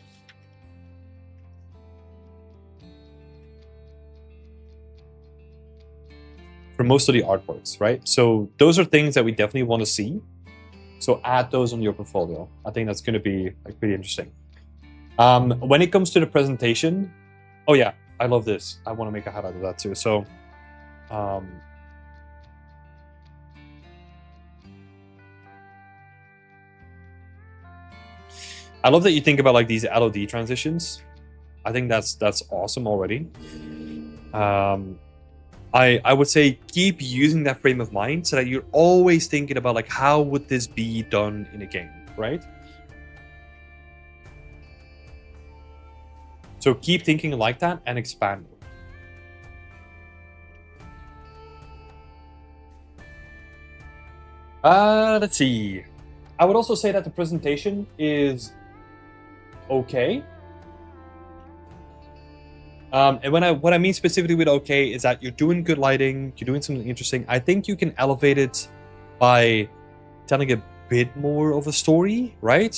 Speaker 1: For most of the artworks, right? So those are things that we definitely want to see. So add those on your portfolio. I think that's going to be like pretty interesting. When it comes to the presentation, oh yeah, I love this. I want to make a highlight of that too. So I love that you think about like these LOD transitions. I think that's awesome already. I would say keep using that frame of mind so that you're always thinking about like how would this be done in a game, right? So keep thinking like that and expand it. Let's see. I would also say that the presentation is okay. And what I mean specifically with okay is that you're doing good lighting, you're doing something interesting. I think you can elevate it by telling a bit more of a story, right?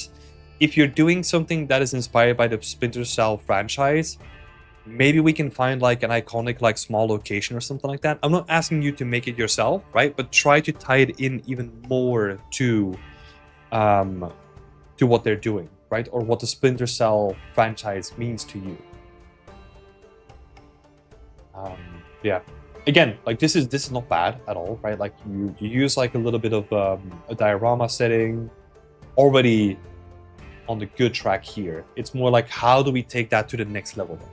Speaker 1: If you're doing something that is inspired by the Splinter Cell franchise, maybe we can find like an iconic like small location or something like that. I'm not asking you to make it yourself, right? But try to tie it in even more to what they're doing, right? Or what the Splinter Cell franchise means to you. Yeah, again, like this is not bad at all, right? Like you use like a little bit of a diorama setting, already on the good track here. It's more like how do we take that to the next level then?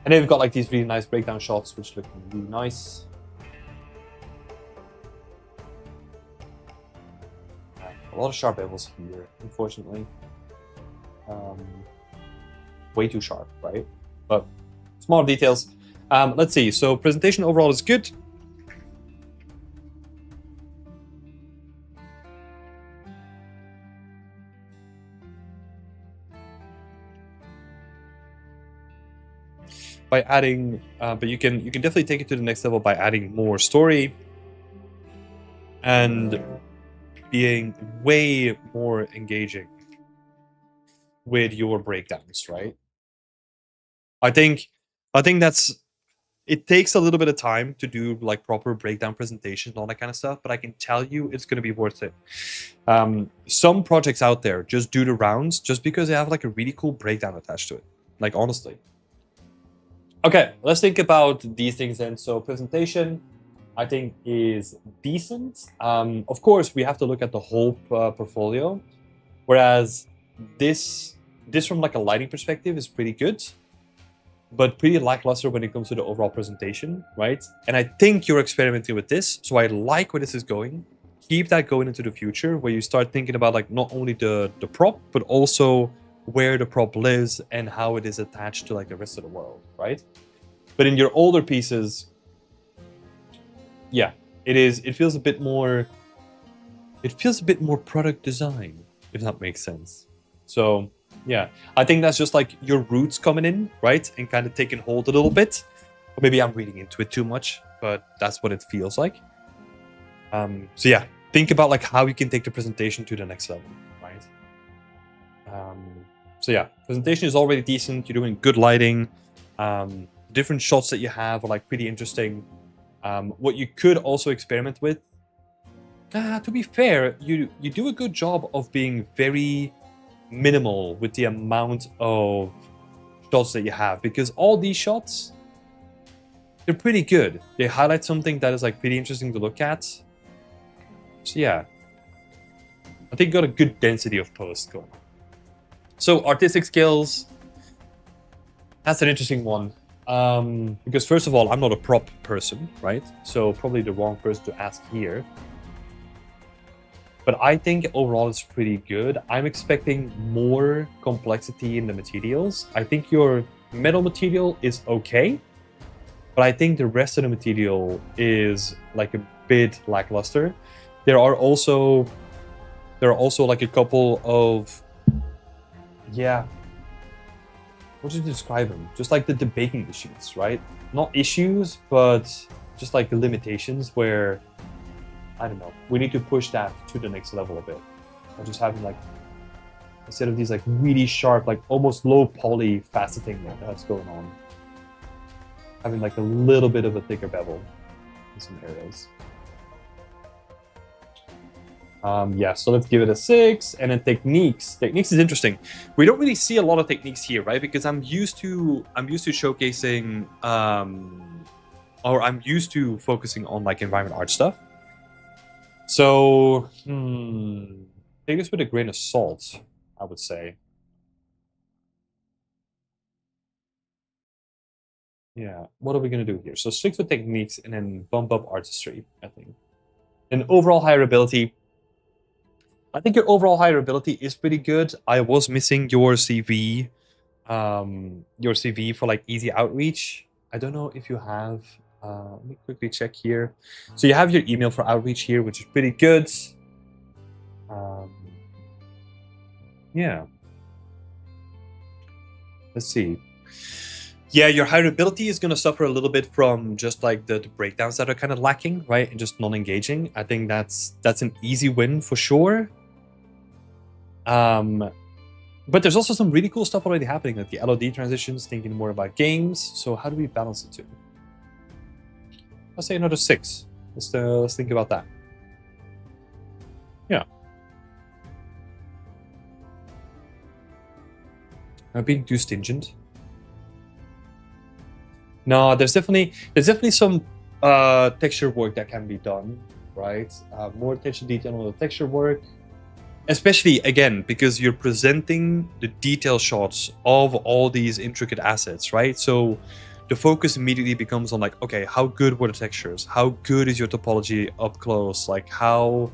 Speaker 1: And then we've got like these really nice breakdown shots, which look really nice. A lot of sharp levels here, unfortunately. Way too sharp, right? But small details. Let's see. So presentation overall is good. by adding, but you can definitely take it to the next level by adding more story and being way more engaging with your breakdowns, right? I think that's, it takes a little bit of time to do like proper breakdown presentations and all that kind of stuff, but I can tell you it's going to be worth it. Some projects out there just do the rounds just because they have like a really cool breakdown attached to it. Like, honestly. Okay, let's think about these things then. So presentation, I think, is decent. Of course, we have to look at the whole portfolio, whereas this from like a lighting perspective is pretty good, but pretty lackluster when it comes to the overall presentation, right? And I think you're experimenting with this, so I like where this is going. Keep that going into the future, where you start thinking about like not only the prop, but also where the prop lives and how it is attached to like the rest of the world, right? But in your older pieces, yeah, it feels a bit more product design, if that makes sense. So yeah, I think that's just like your roots coming in, right? And kind of taking hold a little bit. Or maybe I'm reading into it too much, but that's what it feels like. So yeah, think about like how you can take the presentation to the next level, right? So yeah, presentation is already decent. You're doing good lighting. Different shots that you have are like pretty interesting. What you could also experiment with, to be fair, you do a good job of being very minimal with the amount of shots that you have, because all these shots, they're pretty good. They highlight something that is like pretty interesting to look at. So yeah, I think you got a good density of post going. So artistic skills, that's an interesting one. Because first of all, I'm not a prop person, right? So probably the wrong person to ask here. But I think overall it's pretty good. I'm expecting more complexity in the materials. I think your metal material is okay, but I think the rest of the material is like a bit lackluster. There are also like a couple of, yeah, what should you describe them? Just like the baking issues, right? Not issues, but just like the limitations where, I don't know, we need to push that to the next level a bit. Or just having like, instead of these like really sharp, like almost low poly faceting that's going on, having like a little bit of a thicker bevel in some areas. Yeah, so let's give it a 6. And then techniques. Techniques is interesting. We don't really see a lot of techniques here, right? Because I'm used to showcasing, or I'm used to focusing on like environment art stuff. So, take this with a grain of salt, I would say. Yeah, what are we gonna do here? So 6 with techniques and then bump up artistry, I think. And overall hireability. I think your overall hireability is pretty good. I was missing your CV for like easy outreach. I don't know if you have, let me quickly check here. So you have your email for outreach here, which is pretty good. Yeah. Let's see. Yeah, your hireability is going to suffer a little bit from just like the breakdowns that are kind of lacking, right? And just non-engaging. I think that's an easy win for sure. But there's also some really cool stuff already happening, like the LOD transitions, thinking more about games. So how do we balance the two? I'll say another 6. Let's think about that. Yeah. Am I being too stingent? No, there's definitely some texture work that can be done, right? More attention to detail on the texture work. Especially, again, because you're presenting the detail shots of all these intricate assets, right? So the focus immediately becomes on like, okay, how good were the textures? How good is your topology up close? Like how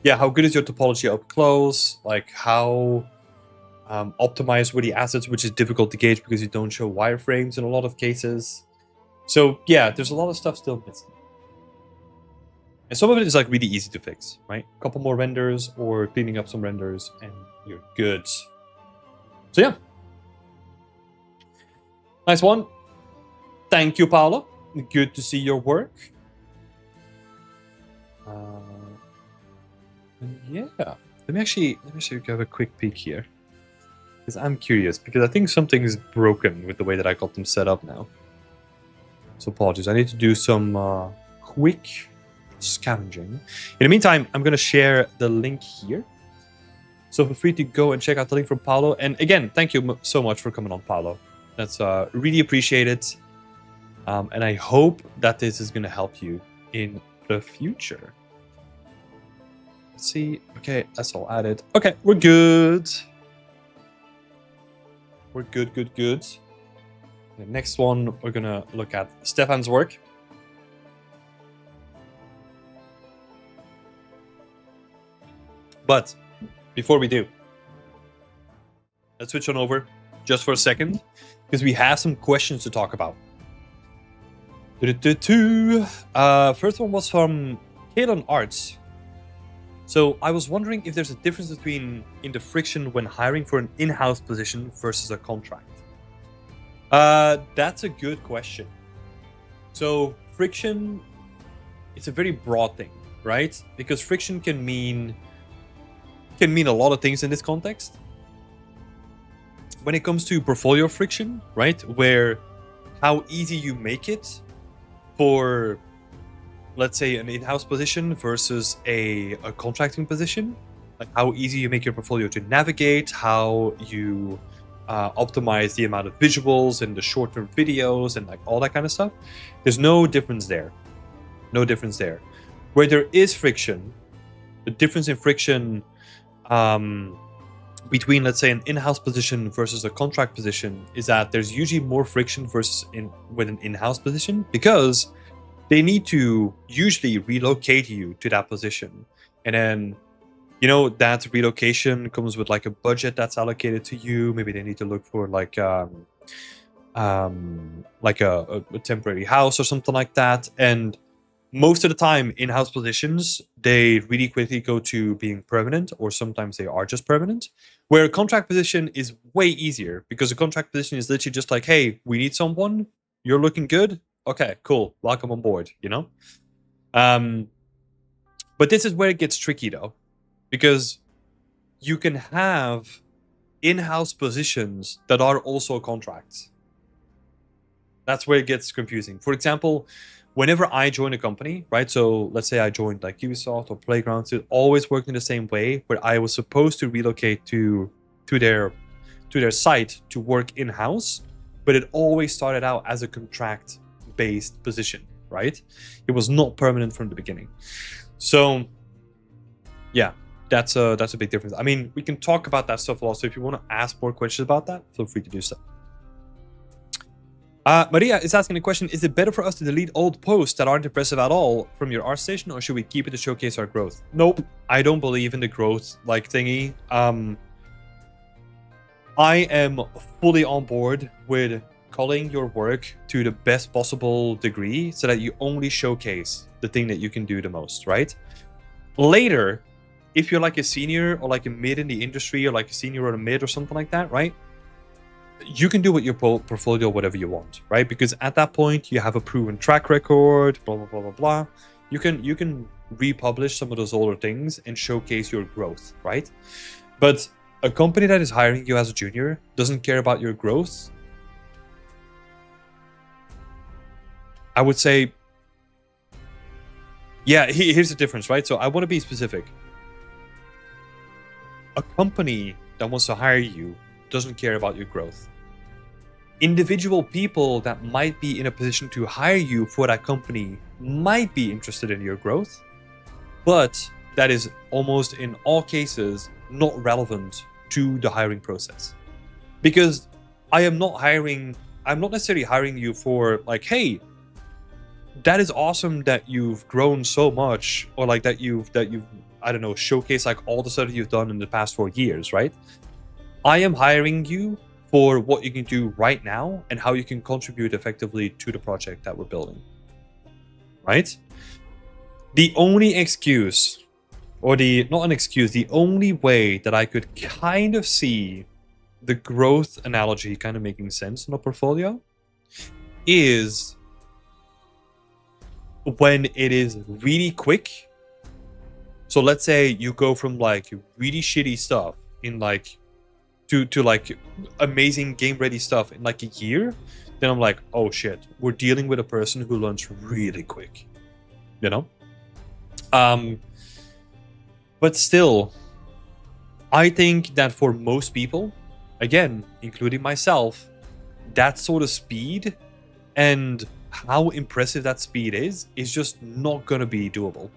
Speaker 1: good is your topology up close? Like how optimized were the assets, which is difficult to gauge because you don't show wireframes in a lot of cases. So yeah, there's a lot of stuff still missing. And some of it is like really easy to fix, right? A couple more renders or cleaning up some renders and you're good. So yeah, Nice one. Thank you, Paolo. Good to see your work. Yeah. Let me actually have a quick peek here. Because I'm curious, because I think something's broken with the way that I got them set up now. So apologies. I need to do some quick scavenging. In the meantime, I'm going to share the link here. So feel free to go and check out the link from Paolo. And again, thank you so much for coming on, Paolo. That's really appreciated. And I hope that this is going to help you in the future. Let's see. Okay, that's all added. Okay, we're good. We're good. The next one, we're going to look at Stefan's work. But before we do, let's switch on over just for a second, because we have some questions to talk about. First one was from Kalon Arts. So I was wondering if there's a difference in the friction when hiring for an in-house position versus a contract. That's a good question. So friction, it's a very broad thing, right? Because friction can mean a lot of things in this context. When it comes to portfolio friction, right, where how easy you make it for, let's say, an in-house position versus a contracting position, like how easy you make your portfolio to navigate, how you optimize the amount of visuals and the short-term videos and like all that kind of stuff. There's no difference there. No difference there. Where there is friction, the difference in friction between, let's say, an in-house position versus a contract position is that there's usually more friction with an in-house position, because they need to usually relocate you to that position. And then, you know, that relocation comes with like a budget that's allocated to you. Maybe they need to look for like a temporary house or something like that. And most of the time, in-house positions, they really quickly go to being permanent, or sometimes they are just permanent. Where a contract position is way easier, because a contract position is literally just like, hey, we need someone, you're looking good, okay, cool, welcome on board, you know? But this is where it gets tricky though, because you can have in-house positions that are also contracts. That's where it gets confusing. For example, whenever I join a company, right? So let's say I joined like Ubisoft or Playgrounds, it always worked in the same way, where I was supposed to relocate to their site to work in-house, but it always started out as a contract-based position, right? It was not permanent from the beginning. So yeah, that's a big difference. I mean, we can talk about that stuff also. If you want to ask more questions about that, feel free to do so. Maria is asking a question: is it better for us to delete old posts that aren't impressive at all from your art station, or should we keep it to showcase our growth? Nope, I don't believe in the growth like thingy. I am fully on board with culling your work to the best possible degree so that you only showcase the thing that you can do the most, right? Later, if you're like a senior or like a mid in the industry, or like a senior or a mid or something like that, right? You can do with your portfolio whatever you want, right? Because at that point you have a proven track record, blah blah blah blah blah. You can republish some of those older things and showcase your growth, right? But a company that is hiring you as a junior doesn't care about your growth. I would say, yeah, here's the difference, right? So I want to be specific. A company that wants to hire you doesn't care about your growth. Individual people that might be in a position to hire you for that company might be interested in your growth, but that is almost in all cases not relevant to the hiring process. Because I'm not necessarily hiring you for like, hey, that is awesome that you've grown so much, or like that you've I don't know, showcased like all the stuff you've done in the past 4 years, right? I am hiring you for what you can do right now and how you can contribute effectively to the project that we're building, right? The only excuse, or not an excuse, the only way that I could kind of see the growth analogy kind of making sense in a portfolio is when it is really quick. So let's say you go from like really shitty stuff in like to like amazing game ready stuff in like a year, then I'm like, oh shit, we're dealing with a person who learns really quick, you know. But still, I think that for most people, again, including myself, that sort of speed and how impressive that speed is just not gonna be doable.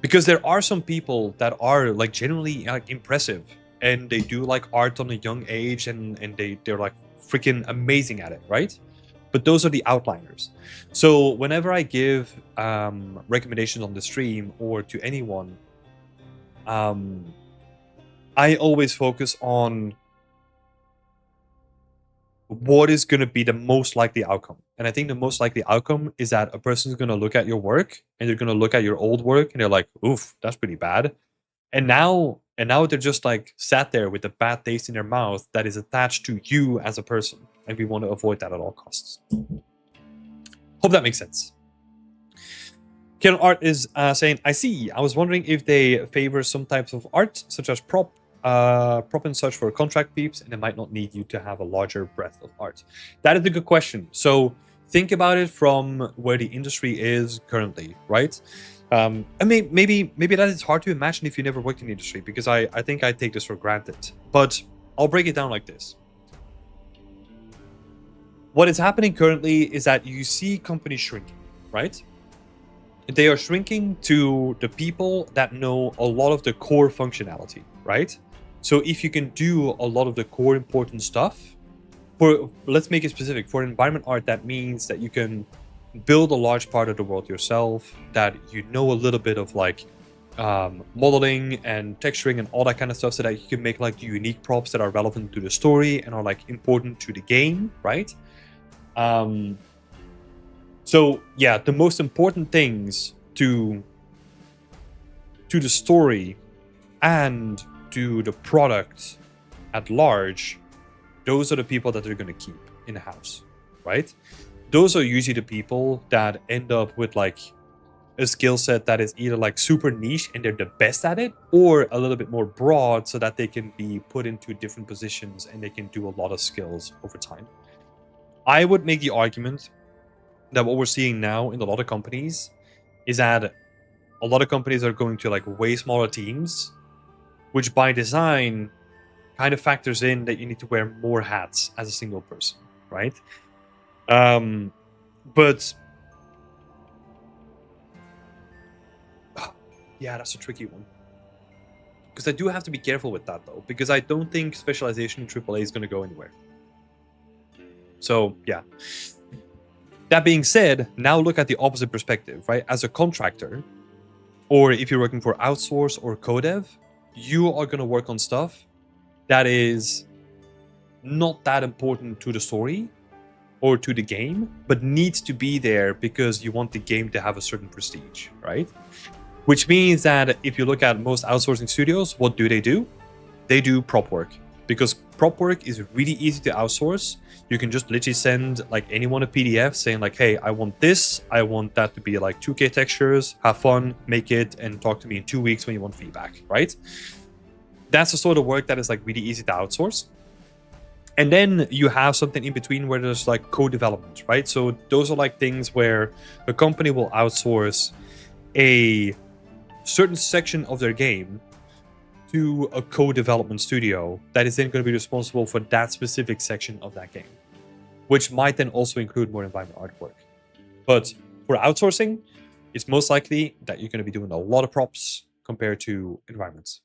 Speaker 1: Because there are some people that are like genuinely like impressive and they do like art on a young age and they're like freaking amazing at it, right? But those are the outliners. So whenever I give recommendations on the stream or to anyone, I always focus on what is going to be the most likely outcome. And I think the most likely outcome is that a person is going to look at your work and they're going to look at your old work and they're like, oof, that's pretty bad. And now they're just like sat there with a bad taste in their mouth that is attached to you as a person. And we want to avoid that at all costs. Hope that makes sense. Canon Art is saying, I see. I was wondering if they favor some types of art, such as prop and such for contract peeps, and they might not need you to have a larger breadth of art. That is a good question. So think about it from where the industry is currently, right? I mean, maybe that is hard to imagine if you never worked in the industry, because I think I take this for granted. But I'll break it down like this. What is happening currently is that you see companies shrinking, right? They are shrinking to the people that know a lot of the core functionality, right? So if you can do a lot of the core important stuff, let's make it specific. For environment art, that means that you can build a large part of the world yourself, that you know a little bit of like modeling and texturing and all that kind of stuff, so that you can make like unique props that are relevant to the story and are like important to the game, right? So yeah, the most important things to the story and to the product at large, those are the people that they're going to keep in the house, right? Those are usually the people that end up with like a skill set that is either like super niche and they're the best at it, or a little bit more broad so that they can be put into different positions and they can do a lot of skills over time. I would make the argument that what we're seeing now in a lot of companies is that a lot of companies are going to like way smaller teams, which by design kind of factors in that you need to wear more hats as a single person, right? But yeah, that's a tricky one. Because I do have to be careful with that though, because I don't think specialization in AAA is going to go anywhere. So yeah. That being said, now look at the opposite perspective, right? As a contractor, or if you're working for outsource or codev, you are going to work on stuff that is not that important to the story or to the game, but needs to be there because you want the game to have a certain prestige, right? Which means that if you look at most outsourcing studios, what do? They do prop work, because prop work is really easy to outsource. You can just literally send like anyone a PDF saying like, hey, I want this, I want that to be like 2K textures, have fun, make it, and talk to me in 2 weeks when you want feedback, right? That's the sort of work that is like really easy to outsource. And then you have something in between where there's like co-development, right? So those are like things where a company will outsource a certain section of their game to a co-development studio that is then going to be responsible for that specific section of that game, which might then also include more environment artwork. But for outsourcing, it's most likely that you're going to be doing a lot of props compared to environments.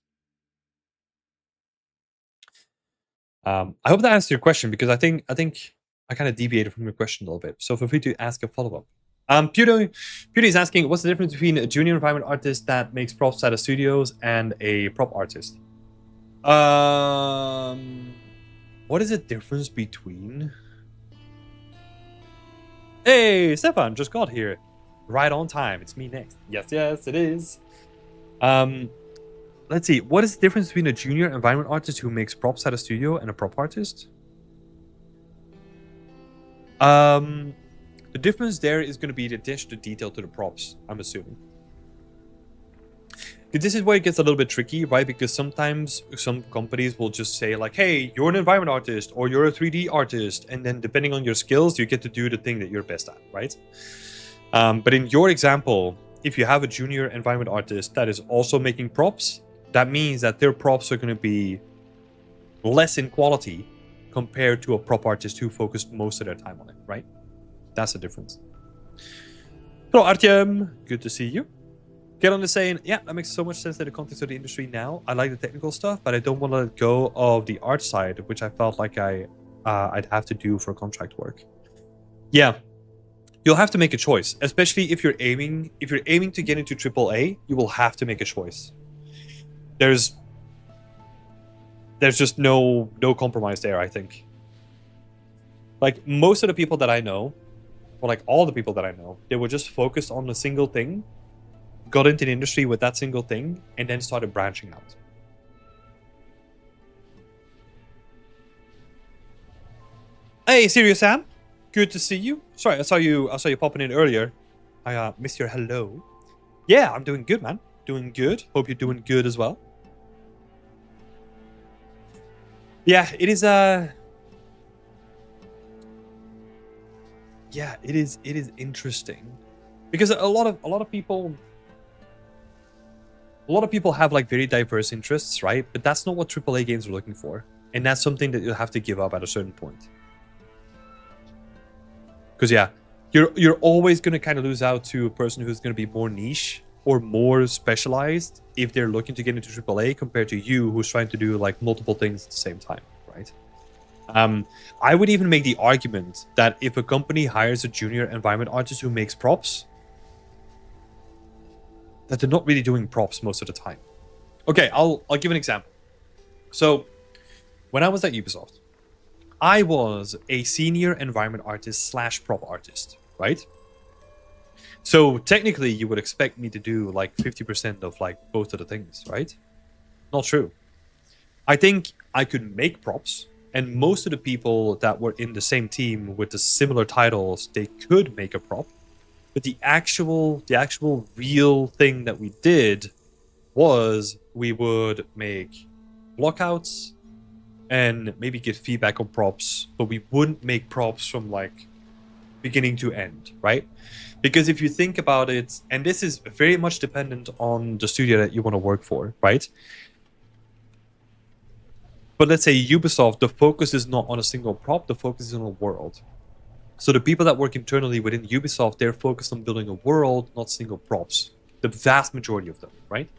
Speaker 1: I hope that answers your question, because I think I kind of deviated from your question a little bit. So feel free to ask a follow-up. Pewdie is asking, what's the difference between a junior environment artist that makes props at a studios and a prop artist? What is the difference between? Hey, Stefan just got here. Right on time. It's me next. Yes, it is. Let's see. What is the difference between a junior environment artist who makes props at a studio and a prop artist? The difference there is going to be the attention to detail to the props, I'm assuming. This is where it gets a little bit tricky, right? Because sometimes some companies will just say like, hey, you're an environment artist or you're a 3D artist. And then depending on your skills, you get to do the thing that you're best at, right? But in your example, if you have a junior environment artist that is also making props, that means that their props are going to be less in quality compared to a prop artist who focused most of their time on it, right? That's the difference. Hello, Artyom. Good to see you. Kellan is saying, yeah, that makes so much sense in the context of the industry now. I like the technical stuff, but I don't want to let go of the art side, which I felt like I'd have to do for contract work. Yeah, you'll have to make a choice, especially if you're aiming to get into AAA. You will have to make a choice. There's just no compromise there, I think. Like most of the people that I know, or like all the people that I know, they were just focused on a single thing, got into the industry with that single thing, and then started branching out. Hey, Serious Sam, good to see you. Sorry, I saw you popping in earlier. I missed your hello. Yeah, I'm doing good, man. Doing good. Hope you're doing good as well. Yeah, it is yeah, it is interesting because a lot of people have like very diverse interests, right? But that's not what AAA games are looking for, and that's something that you'll have to give up at a certain point. Because yeah, you're always going to kind of lose out to a person who's going to be more niche or more specialized if they're looking to get into AAA compared to you who's trying to do like multiple things at the same time, right? I would even make the argument that if a company hires a junior environment artist who makes props, that they're not really doing props most of the time. Okay, I'll give an example. So, when I was at Ubisoft, I was a senior environment artist / prop artist, right? So technically, you would expect me to do like 50% of like both of the things, right? Not true. I think I could make props, and most of the people that were in the same team with the similar titles, they could make a prop. But the actual real thing that we did was we would make blockouts and maybe get feedback on props, but we wouldn't make props from like beginning to end, right? Because if you think about it, and this is very much dependent on the studio that you want to work for, right? But let's say Ubisoft, the focus is not on a single prop, the focus is on a world. So the people that work internally within Ubisoft, they're focused on building a world, not single props. The vast majority of them, right?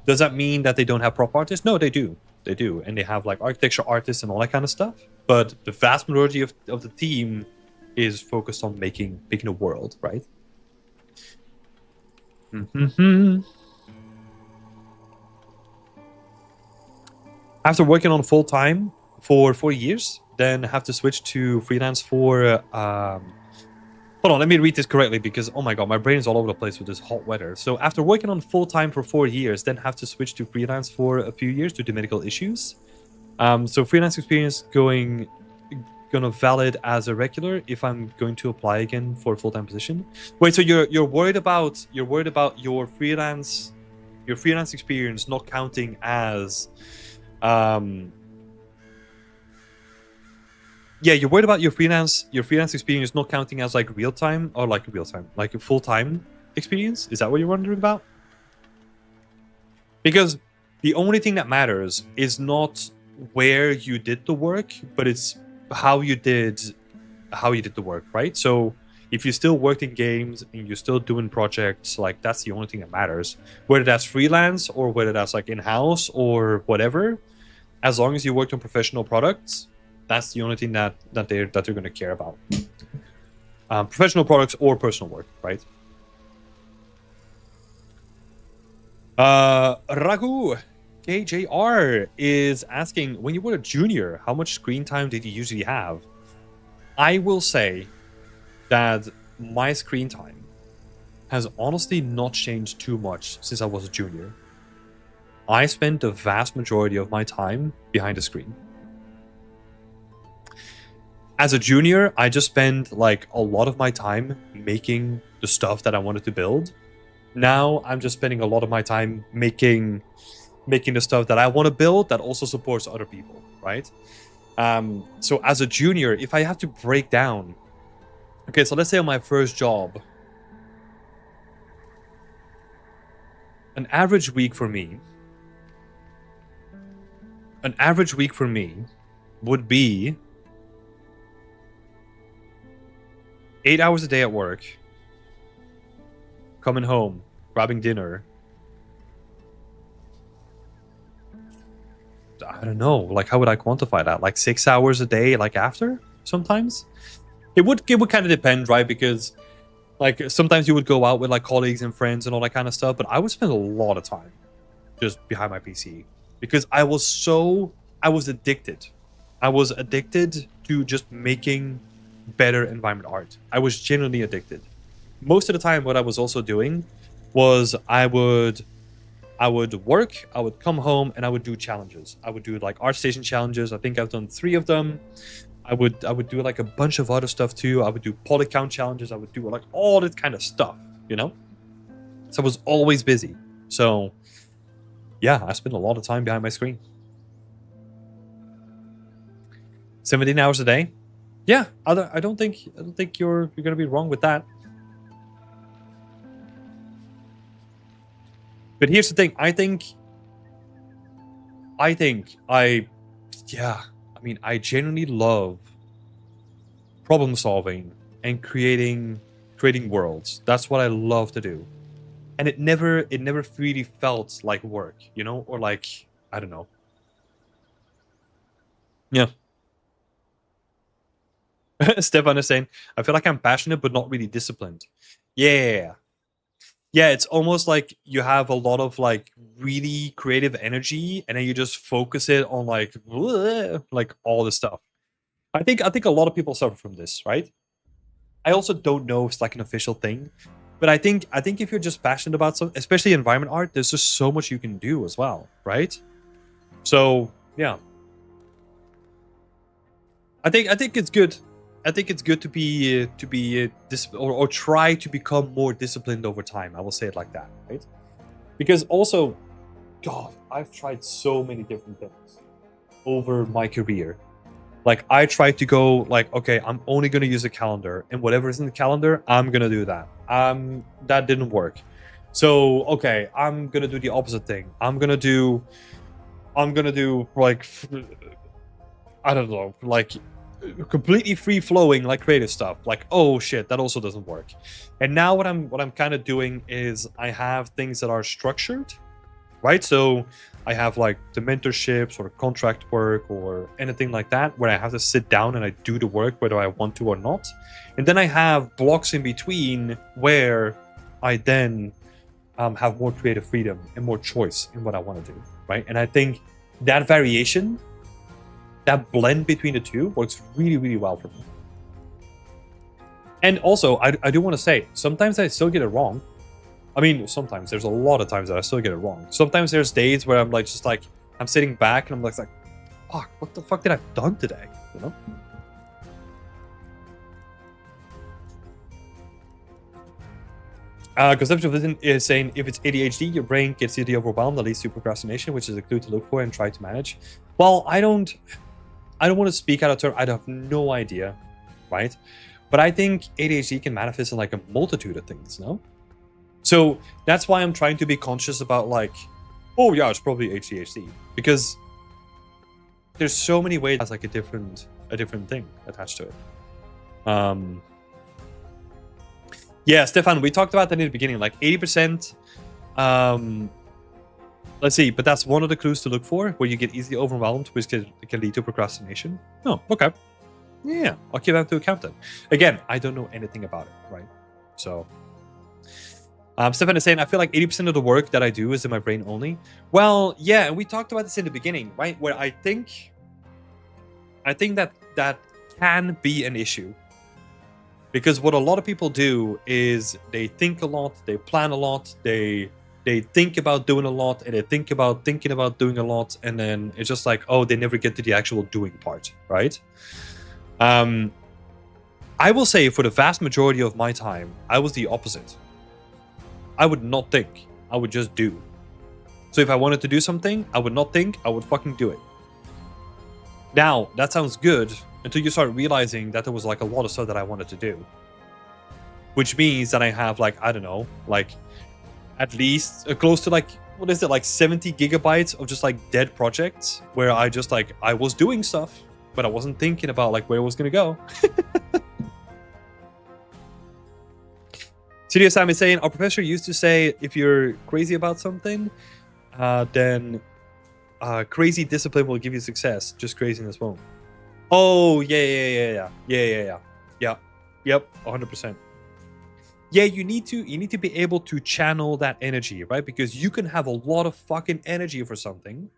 Speaker 1: Does that mean that they don't have prop artists? No, they do. They do. And they have like architecture artists and all that kind of stuff. But the vast majority of the team is focused on making a world, right? After working on full-time for 4 years, then have to switch to freelance for... hold on, let me read this correctly because, oh my god, my brain is all over the place with this hot weather. So after working on full-time for 4 years, then have to switch to freelance for a few years due to medical issues. So freelance experience gonna valid as a regular if I'm going to apply again for a full-time position. Wait, so you're worried about your freelance experience not counting as yeah, you're worried about your freelance experience not counting as like real-time or like a full-time experience? Is that what you're wondering about? Because the only thing that matters is not where you did the work, but it's how you did the work, right? So if you still worked in games and you're still doing projects, like that's the only thing that matters. Whether that's freelance or whether that's like in-house or whatever, as long as you worked on professional products, that's the only thing that they're going to care about. Professional products or personal work, right? Raghu KJR is asking, when you were a junior, how much screen time did you usually have? I will say that my screen time has honestly not changed too much since I was a junior. I spent the vast majority of my time behind the screen. As a junior, I just spent like a lot of my time making the stuff that I wanted to build. Now I'm just spending a lot of my time making the stuff that I want to build that also supports other people, right? So as a junior, if I have to break down, okay, so let's say on my first job, an average week for me would be 8 hours a day at work, coming home, grabbing dinner. I don't know, like how would I quantify that? Like 6 hours a day, like after sometimes? It would kind of depend, right? Because like sometimes you would go out with like colleagues and friends and all that kind of stuff, but I would spend a lot of time just behind my PC because I was addicted. I was addicted to just making better environment art. I was genuinely addicted. Most of the time, what I was also doing was I would work, I would come home, and I would do challenges. I would do like ArtStation challenges. I think I've done 3 of them. I would do like a bunch of other stuff too. I would do poly count challenges. I would do like all this kind of stuff, you know? So I was always busy. So yeah, I spent a lot of time behind my screen. 17 hours a day. Yeah, I don't think you're gonna be wrong with that. But here's the thing. I genuinely love problem solving and creating worlds. That's what I love to do. And it never really felt like work, you know, or like, I don't know. Yeah. Stefan is saying, I feel like I'm passionate but not really disciplined. Yeah. Yeah, it's almost like you have a lot of like really creative energy and then you just focus it on like all the stuff. I think a lot of people suffer from this, right? I also don't know if it's like an official thing, but I think if you're just passionate about something, especially environment art, there's just so much you can do as well, right? So yeah, I think it's good. I think it's good to be or try to become more disciplined over time. I will say it like that, right? Because also, God, I've tried so many different things over my career. Like I tried to go like, okay, I'm only gonna use a calendar, and whatever is in the calendar, I'm gonna do that. That didn't work. So okay, I'm gonna do the opposite thing. I'm gonna do like, I don't know, like completely free flowing like creative stuff. Like, oh shit, that also doesn't work. And now what I'm kind of doing is I have things that are structured, right? So I have like the mentorships or contract work or anything like that where I have to sit down and I do the work whether I want to or not. And then I have blocks in between where I then have more creative freedom and more choice in what I want to do, right? And I think that variation, that blend between the two works really, really well for me. And also, I do want to say, sometimes I still get it wrong. I mean, sometimes. There's a lot of times that I still get it wrong. Sometimes there's days where I'm like, just like, I'm sitting back and I'm like, fuck, what the fuck did I have done today? You know? Conceptual vision is saying if it's ADHD, your brain gets easily overwhelmed, that leads to procrastination, which is a clue to look for and try to manage. Well, I don't want to speak out of turn. I have no idea, right? But I think ADHD can manifest in like a multitude of things, no? So that's why I'm trying to be conscious about like, oh yeah, it's probably ADHD, because there's so many ways that's like a different thing attached to it. Yeah, Stefan, we talked about that in the beginning, like 80%. Let's see, but that's one of the clues to look for, where you get easily overwhelmed, which can lead to procrastination. Oh, okay. Yeah, I'll keep that to account then. Again, I don't know anything about it, right? So, Stefan is saying, I feel like 80% of the work that I do is in my brain only. Well, yeah, and we talked about this in the beginning, right? Where I think that can be an issue. Because what a lot of people do is they think a lot, they plan a lot, they think about doing a lot, and they think about thinking about doing a lot, and then it's just like, oh, they never get to the actual doing part, right? I will say for the vast majority of my time, I was the opposite. I would not think. I would just do. So if I wanted to do something, I would not think. I would fucking do it. Now, that sounds good until you start realizing that there was like a lot of stuff that I wanted to do. Which means that I have like, I don't know, like at least close to like, what is it, like 70 gigabytes of just like dead projects where I just like, I was doing stuff, but I wasn't thinking about like where it was going to go. Studio Sam is saying, our professor used to say, if you're crazy about something, then crazy discipline will give you success. Just craziness won't. Oh, yeah. Yep, 100%. Yeah, you need to be able to channel that energy, right? Because you can have a lot of fucking energy for something,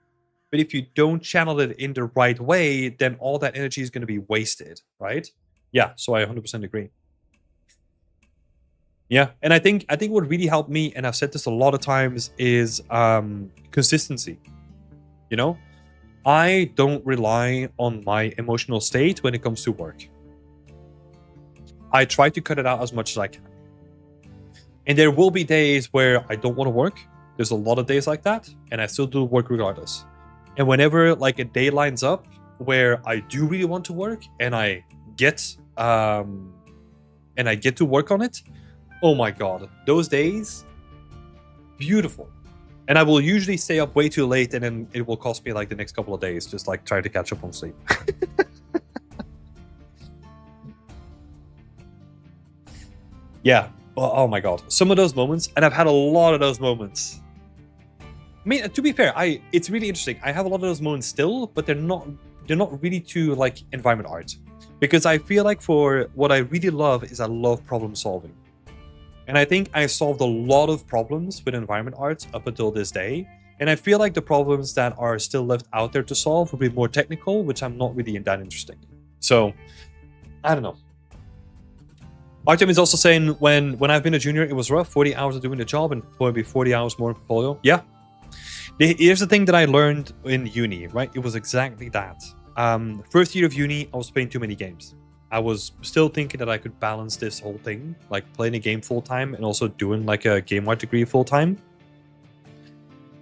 Speaker 1: but if you don't channel it in the right way, then all that energy is going to be wasted, right? Yeah, so I 100% agree. Yeah, and I think what really helped me, and I've said this a lot of times, is consistency. You know, I don't rely on my emotional state when it comes to work. I try to cut it out as much as I can. And there will be days where I don't want to work. There's a lot of days like that, and I still do work regardless. And whenever like a day lines up where I do really want to work and I get to work on it, oh my god, those days, beautiful. And I will usually stay up way too late, and then it will cost me like the next couple of days, just like trying to catch up on sleep. Yeah. Oh my god, some of those moments, and I've had a lot of those moments. I mean, to be fair, it's really interesting. I have a lot of those moments still, but they're not really to like environment art, because I feel like for what I really love is I love problem solving. And I think I solved a lot of problems with environment art up until this day. And I feel like the problems that are still left out there to solve will be more technical, which I'm not really that interested in. So, I don't know. Artem is also saying, when I've been a junior, it was rough. 40 hours of doing the job and probably 40 hours more in portfolio. Yeah. Here's the thing that I learned in uni, right? It was exactly that. First year of uni, I was playing too many games. I was still thinking that I could balance this whole thing, like playing a game full time and also doing like a game art degree full time.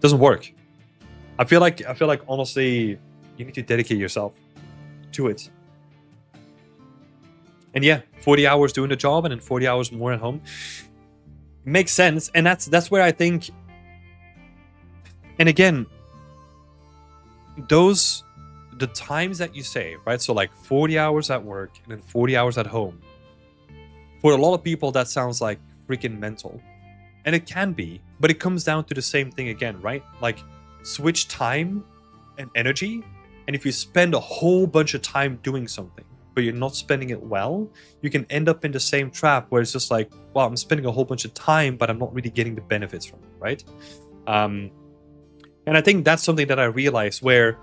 Speaker 1: Doesn't work. I feel like honestly, you need to dedicate yourself to it. And yeah, 40 hours doing the job and then 40 hours more at home makes sense. And that's where I think. And again, the times that you say, right? So like 40 hours at work and then 40 hours at home. For a lot of people, that sounds like freaking mental. And it can be, but it comes down to the same thing again, right? Like switch time and energy. And if you spend a whole bunch of time doing something, but you're not spending it well, you can end up in the same trap where it's just like, well, I'm spending a whole bunch of time, but I'm not really getting the benefits from it, right? And I think that's something that I realized, where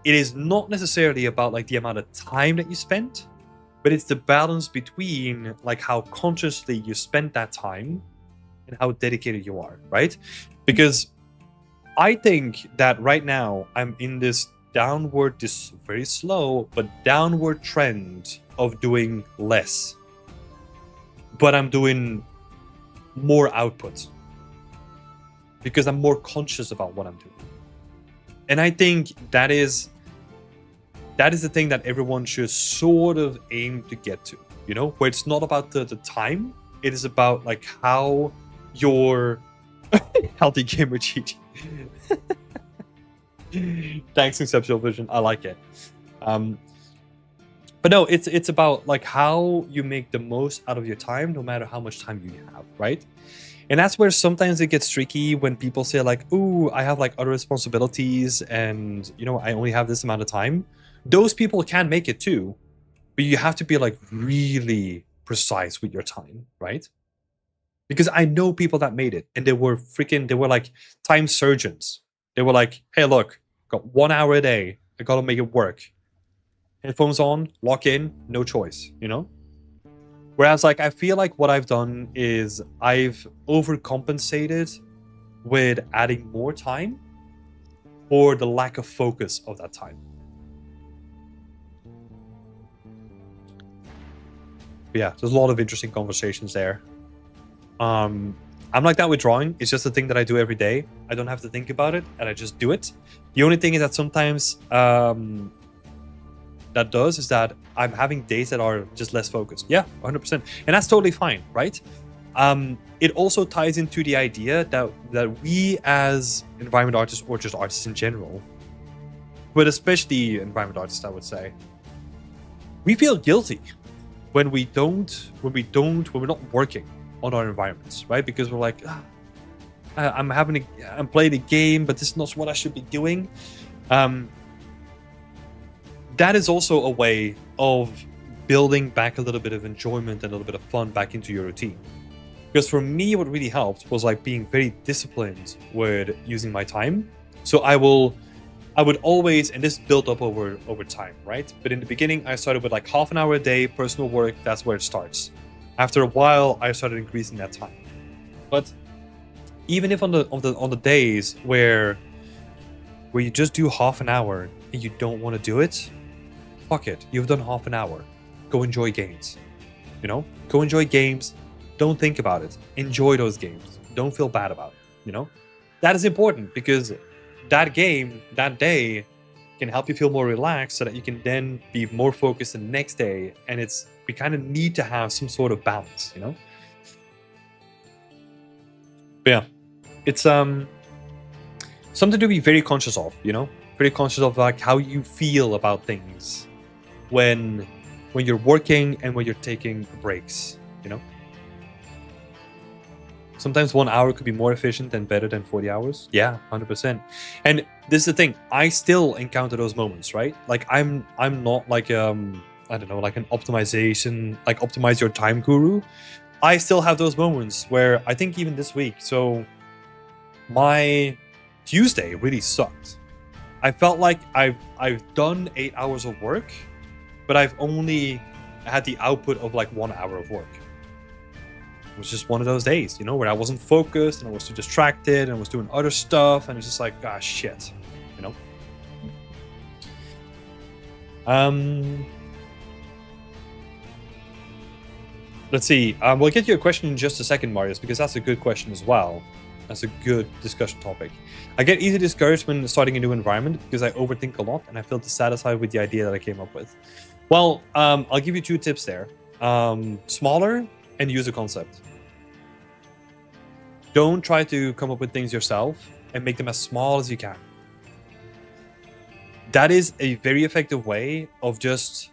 Speaker 1: it is not necessarily about like the amount of time that you spent, but it's the balance between like how consciously you spend that time and how dedicated you are, right? Because I think that right now I'm in this very slow but downward trend of doing less, but I'm doing more output because I'm more conscious about what I'm doing. And I think that is the thing that everyone should sort of aim to get to, you know, where it's not about the time, it is about like how your healthy gamer cheat. Thanks, Conceptual Vision. I like it. But no, it's about like how you make the most out of your time, no matter how much time you have, right? And that's where sometimes it gets tricky when people say like, "Ooh, I have like other responsibilities, and you know, I only have this amount of time." Those people can make it too, but you have to be like really precise with your time, right? Because I know people that made it, and they were like time surgeons. They were like, "Hey, look, got 1 hour a day. I gotta make it work. Headphones on, lock in, no choice, you know?" Whereas like I feel like what I've done is I've overcompensated with adding more time for the lack of focus of that time. yeah, there's a lot of interesting conversations there. I'm like that with drawing. It's just a thing that I do every day. I don't have to think about it, and I just do it. The only thing is that sometimes is that I'm having days that are just less focused. Yeah, 100%, and that's totally fine, right? It also ties into the idea that we as environment artists, or just artists in general, but especially environment artists, I would say, we feel guilty when we're not working on our environments, right? Because we're like, I'm playing a game, but this is not what I should be doing. That is also a way of building back a little bit of enjoyment and a little bit of fun back into your routine. Because for me, what really helped was like being very disciplined with using my time. So I would always, and this built up over time, right? But in the beginning, I started with like half an hour a day, personal work. That's where it starts. After a while, I started increasing that time. But even if on the days where you just do half an hour and you don't want to do it, fuck it. You've done half an hour. Go enjoy games. You know, go enjoy games. Don't think about it. Enjoy those games. Don't feel bad about it. You know, that is important because that game, that day, can help you feel more relaxed so that you can then be more focused the next day. And we kind of need to have some sort of balance, you know? But yeah, it's something to be very conscious of, you know? Very conscious of like how you feel about things when you're working and when you're taking breaks, you know? Sometimes 1 hour could be more efficient and better than 40 hours. Yeah, 100%. And this is the thing. I still encounter those moments, right? Like I'm not like I don't know, like an optimize your time guru. I still have those moments where I think even this week. So my Tuesday really sucked. I felt like I've done 8 hours of work, but I've only had the output of like 1 hour of work. It was just one of those days, you know, where I wasn't focused and I was too distracted and I was doing other stuff, and it's just like, ah, shit, you know. Let's see. We'll get you a question in just a second, Marius, because that's a good question as well. That's a good discussion topic. I get easy discouraged when starting a new environment because I overthink a lot and I feel dissatisfied with the idea that I came up with. Well, I'll give you 2 tips there. Smaller and use a concept. Don't try to come up with things yourself and make them as small as you can. That is a very effective way of just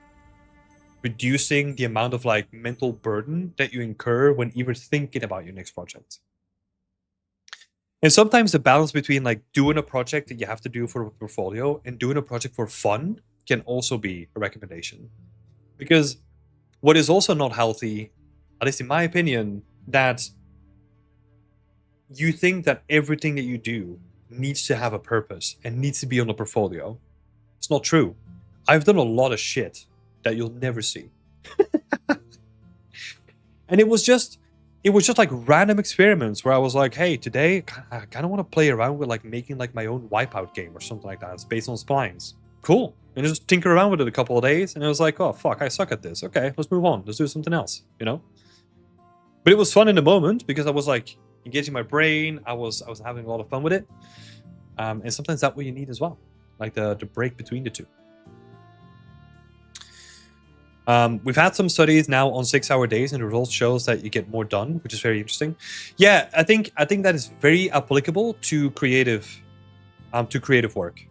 Speaker 1: reducing the amount of like mental burden that you incur when even thinking about your next project. And sometimes the balance between like doing a project that you have to do for a portfolio and doing a project for fun can also be a recommendation. Because what is also not healthy, at least in my opinion, that you think that everything that you do needs to have a purpose and needs to be on a portfolio. It's not true. I've done a lot of shit that you'll never see. And it was just like random experiments where I was like, hey, today I kind of want to play around with like making like my own Wipeout game or something like that. It's based on splines. Cool. And just tinker around with it a couple of days, and it was like, oh fuck, I suck at this. Okay, let's move on. Let's do something else, you know? But it was fun in the moment because I was like engaging my brain. I was having a lot of fun with it. And sometimes that's what you need as well. Like the break between the two. We've had some studies now on 6-hour days, and the results shows that you get more done, which is very interesting. Yeah, I think that is very applicable to creative work.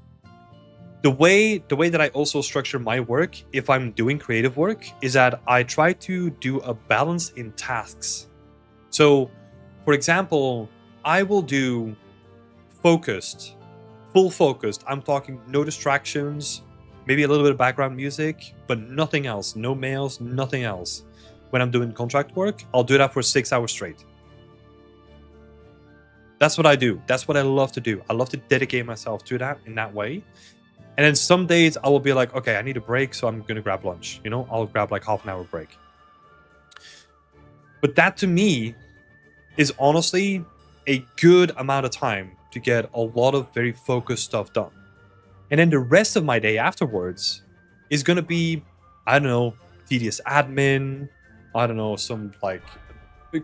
Speaker 1: The way that I also structure my work, if I'm doing creative work, is that I try to do a balance in tasks. So, for example, I will do focused, full focused. I'm talking no distractions, maybe a little bit of background music, but nothing else. No mails, nothing else. When I'm doing contract work, I'll do that for 6 hours straight. That's what I do. That's what I love to do. I love to dedicate myself to that in that way. And then some days I will be like, okay, I need a break, so I'm going to grab lunch. You know, I'll grab like half an hour break. But that to me is honestly a good amount of time to get a lot of very focused stuff done. And then the rest of my day afterwards is going to be, I don't know, tedious admin, I don't know, some like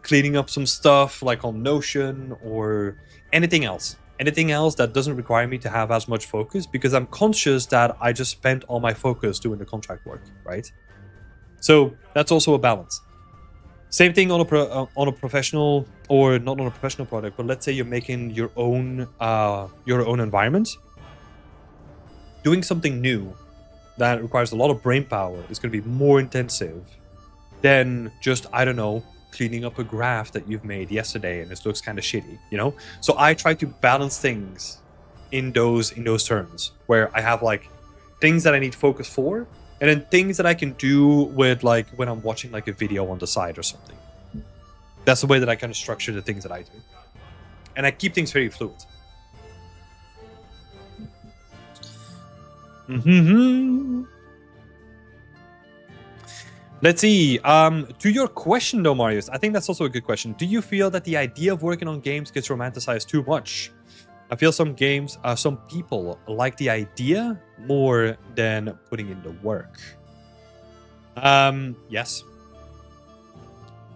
Speaker 1: cleaning up some stuff like on Notion or anything else. Anything else that doesn't require me to have as much focus, because I'm conscious that I just spent all my focus doing the contract work, right? So that's also a balance. Same thing on a professional, or not on a professional product, but let's say you're making your own environment. Doing something new that requires a lot of brain power is going to be more intensive than just, I don't know, cleaning up a graph that you've made yesterday and it looks kind of shitty, you know? So I try to balance things in those terms, where I have like things that I need focus for, and then things that I can do with like when I'm watching like a video on the side or something. That's the way that I kind of structure the things that I do. And I keep things very fluid. Let's see. To your question though, Marius, I think that's also a good question. Do you feel that the idea of working on games gets romanticized too much? I feel some people like the idea more than putting in the work. Yes.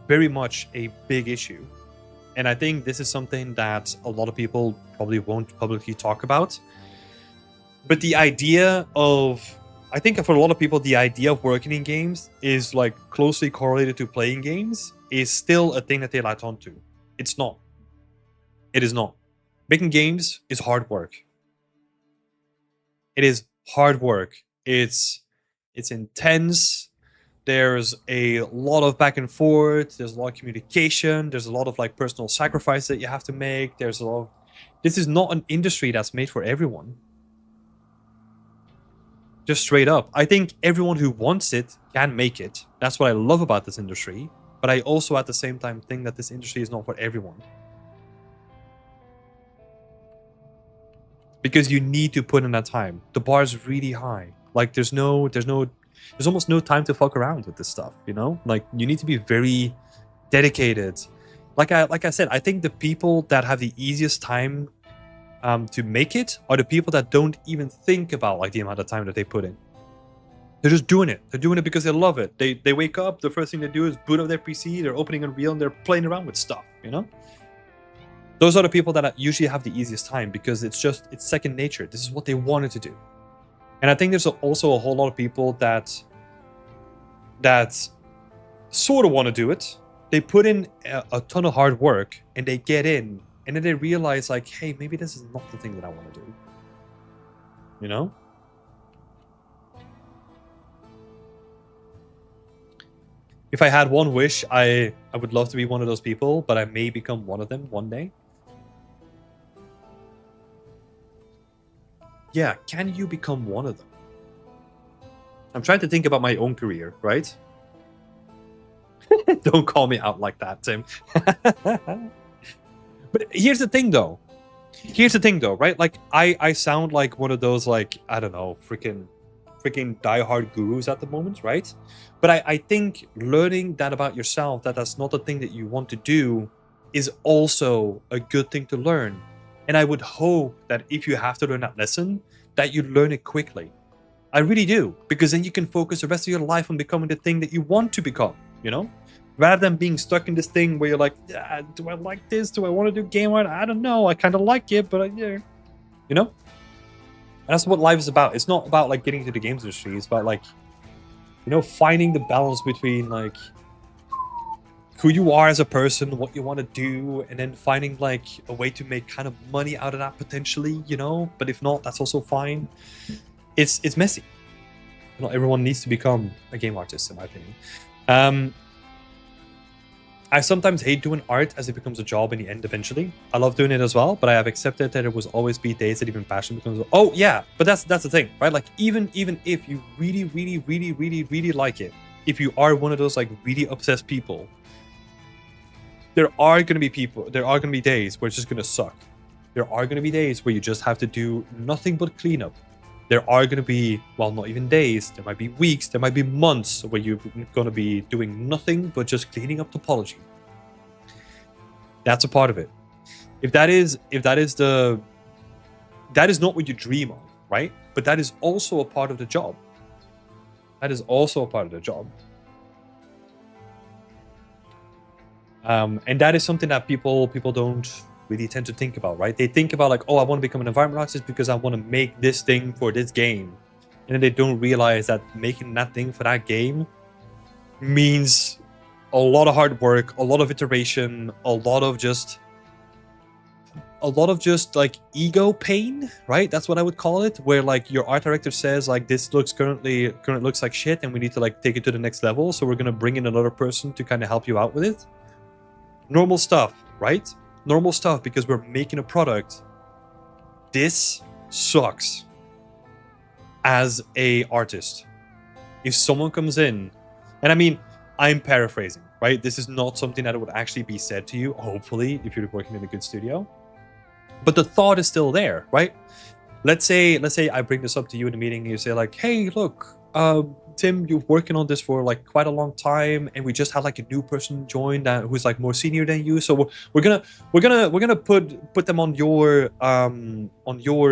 Speaker 1: Very much a big issue. And I think this is something that a lot of people probably won't publicly talk about. But the idea of, I think for a lot of people, the idea of working in games is like closely correlated to playing games is still a thing that they latch onto. It's not. It is not. Making games is hard work. It is hard work. It's intense. There's a lot of back and forth. There's a lot of communication. There's a lot of like personal sacrifice that you have to make. There's a lot of, this is not an industry that's made for everyone. Just straight up. I think everyone who wants it can make it. That's what I love about this industry. But I also at the same time think that this industry is not for everyone. Because you need to put in that time. The bar is really high. Like there's almost no time to fuck around with this stuff, you know? Like you need to be very dedicated. Like I said, I think the people that have the easiest time to make it are the people that don't even think about like the amount of time that they put in. They're just doing it. They're doing it because they love it. They wake up, the first thing they do is boot up their PC, they're opening Unreal and they're playing around with stuff, you know? Those are the people that usually have the easiest time because it's second nature. This is what they wanted to do. And I think there's also a whole lot of people that sort of want to do it. They put in a ton of hard work and they get in, and then they realize like, hey, maybe this is not the thing that I want to do. You know? If I had one wish, I would love to be one of those people, but I may become one of them one day. Yeah, can you become one of them? I'm trying to think about my own career, right? Don't call me out like that, Tim. But here's the thing, though. Right? Like, I sound like one of those, like, I don't know, freaking diehard gurus at the moment, right? But I think learning that about yourself, that's not the thing that you want to do, is also a good thing to learn. And I would hope that if you have to learn that lesson, that you learn it quickly. I really do. Because then you can focus the rest of your life on becoming the thing that you want to become, you know? Rather than being stuck in this thing where you're like, do I like this? Do I want to do game art? I don't know. I kind of like it, but yeah. You know? And that's what life is about. It's not about like getting into the games industry. It's about like, you know, finding the balance between like who you are as a person, what you want to do, and then finding like a way to make kind of money out of that potentially, you know? But if not, that's also fine. It's messy. Not everyone needs to become a game artist, in my opinion. I sometimes hate doing art as it becomes a job in the end eventually. I love doing it as well, but I have accepted that there will always be days that even passion becomes... Oh, yeah, but that's the thing, right? Like, even if you really like it, if you are one of those, like, really obsessed people, there are going to be days where it's just going to suck. There are going to be days where you just have to do nothing but cleanup. There are going to be, well, not even days, there might be weeks, there might be months where you're going to be doing nothing but just cleaning up topology. That's a part of it. If that is not what you dream of, right? But that is also a part of the job. And that is something that people don't really tend to think about, right? They think about like, oh, I want to become an environment artist because I want to make this thing for this game, and then they don't realize that making that thing for that game means a lot of hard work, a lot of iteration, a lot of just like ego pain, right? That's what I would call it, where like your art director says like, this looks currently looks like shit and we need to like take it to the next level, so we're gonna bring in another person to kind of help you out with it. Normal stuff, right? Normal stuff, because we're making a product. This sucks as a artist. If someone comes in, and I mean, I'm paraphrasing, right? This is not something that would actually be said to you, hopefully, if you're working in a good studio. But the thought is still there, right? Let's say I bring this up to you in a meeting and you say like, hey, look, Tim, you're working on this for like quite a long time, and we just had like a new person join that who's like more senior than you. So we're gonna put them on your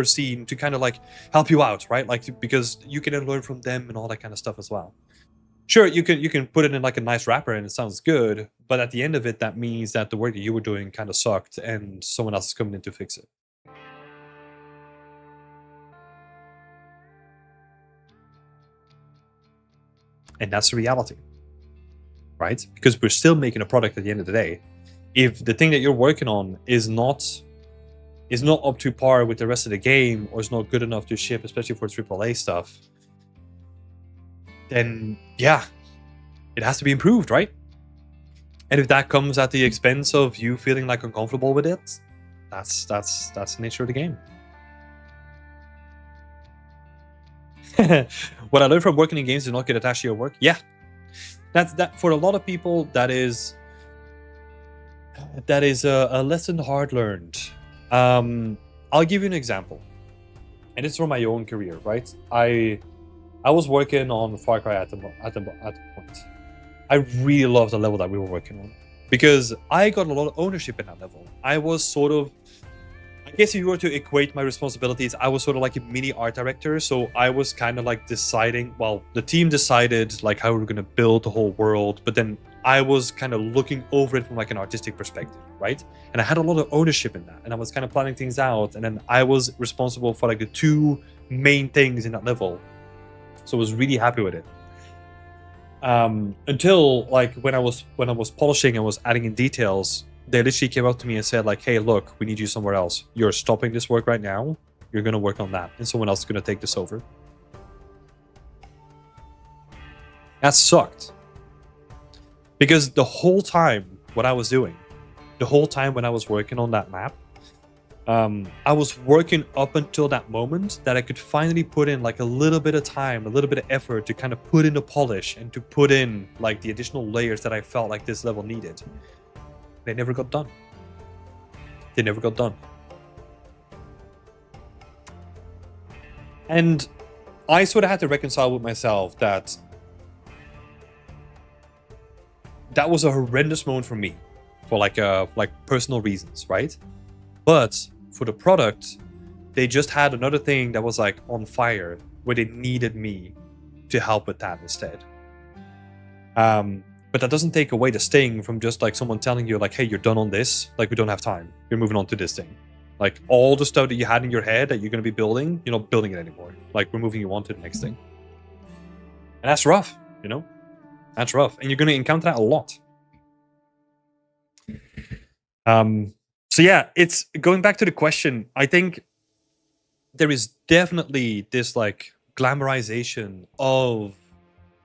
Speaker 1: scene to kind of like help you out, right? Like, because you can learn from them and all that kind of stuff as well. Sure, you can put it in like a nice wrapper and it sounds good, but at the end of it, that means that the work that you were doing kind of sucked and someone else is coming in to fix it. And that's the reality, right? Because we're still making a product at the end of the day. If the thing that you're working on is not up to par with the rest of the game, or is not good enough to ship, especially for AAA stuff, then yeah, it has to be improved, right? And if that comes at the expense of you feeling like uncomfortable with it, that's the nature of the game. What I learned from working in games is not get attached to your work. Yeah, that for a lot of people, that is a lesson hard learned. I'll give you an example, and it's from my own career, right? I was working on Far Cry at the point. I really loved the level that we were working on, because I got a lot of ownership in that level. I was sort of, I guess if you were to equate my responsibilities, I was sort of like a mini art director. So I was kind of like deciding, well, the team decided like how we were going to build the whole world, but then I was kind of looking over it from like an artistic perspective, right? And I had a lot of ownership in that, and I was kind of planning things out, and then I was responsible for like the two main things in that level. So I was really happy with it. Until like when I was polishing and was adding in details, they literally came up to me and said like, hey, look, we need you somewhere else. You're stopping this work right now. You're going to work on that, and someone else is going to take this over. That sucked. Because the whole time what I was doing, the whole time when I was working on that map, I was working up until that moment that I could finally put in like a little bit of time, a little bit of effort to kind of put in the polish and to put in like the additional layers that I felt like this level needed. They never got done. They never got done. And I sort of had to reconcile with myself that that was a horrendous moment for me, for like personal reasons, right? But for the product, they just had another thing that was like on fire, where they needed me to help with that instead. But that doesn't take away the sting from just like someone telling you like, hey, you're done on this, like we don't have time, you're moving on to this thing. Like all the stuff that you had in your head that you're going to be building, you're not building it anymore. Like we're moving you on to the next thing. And that's rough, you know? That's rough. And you're going to encounter that a lot. So yeah, it's going back to the question. I think there is definitely this like glamorization of,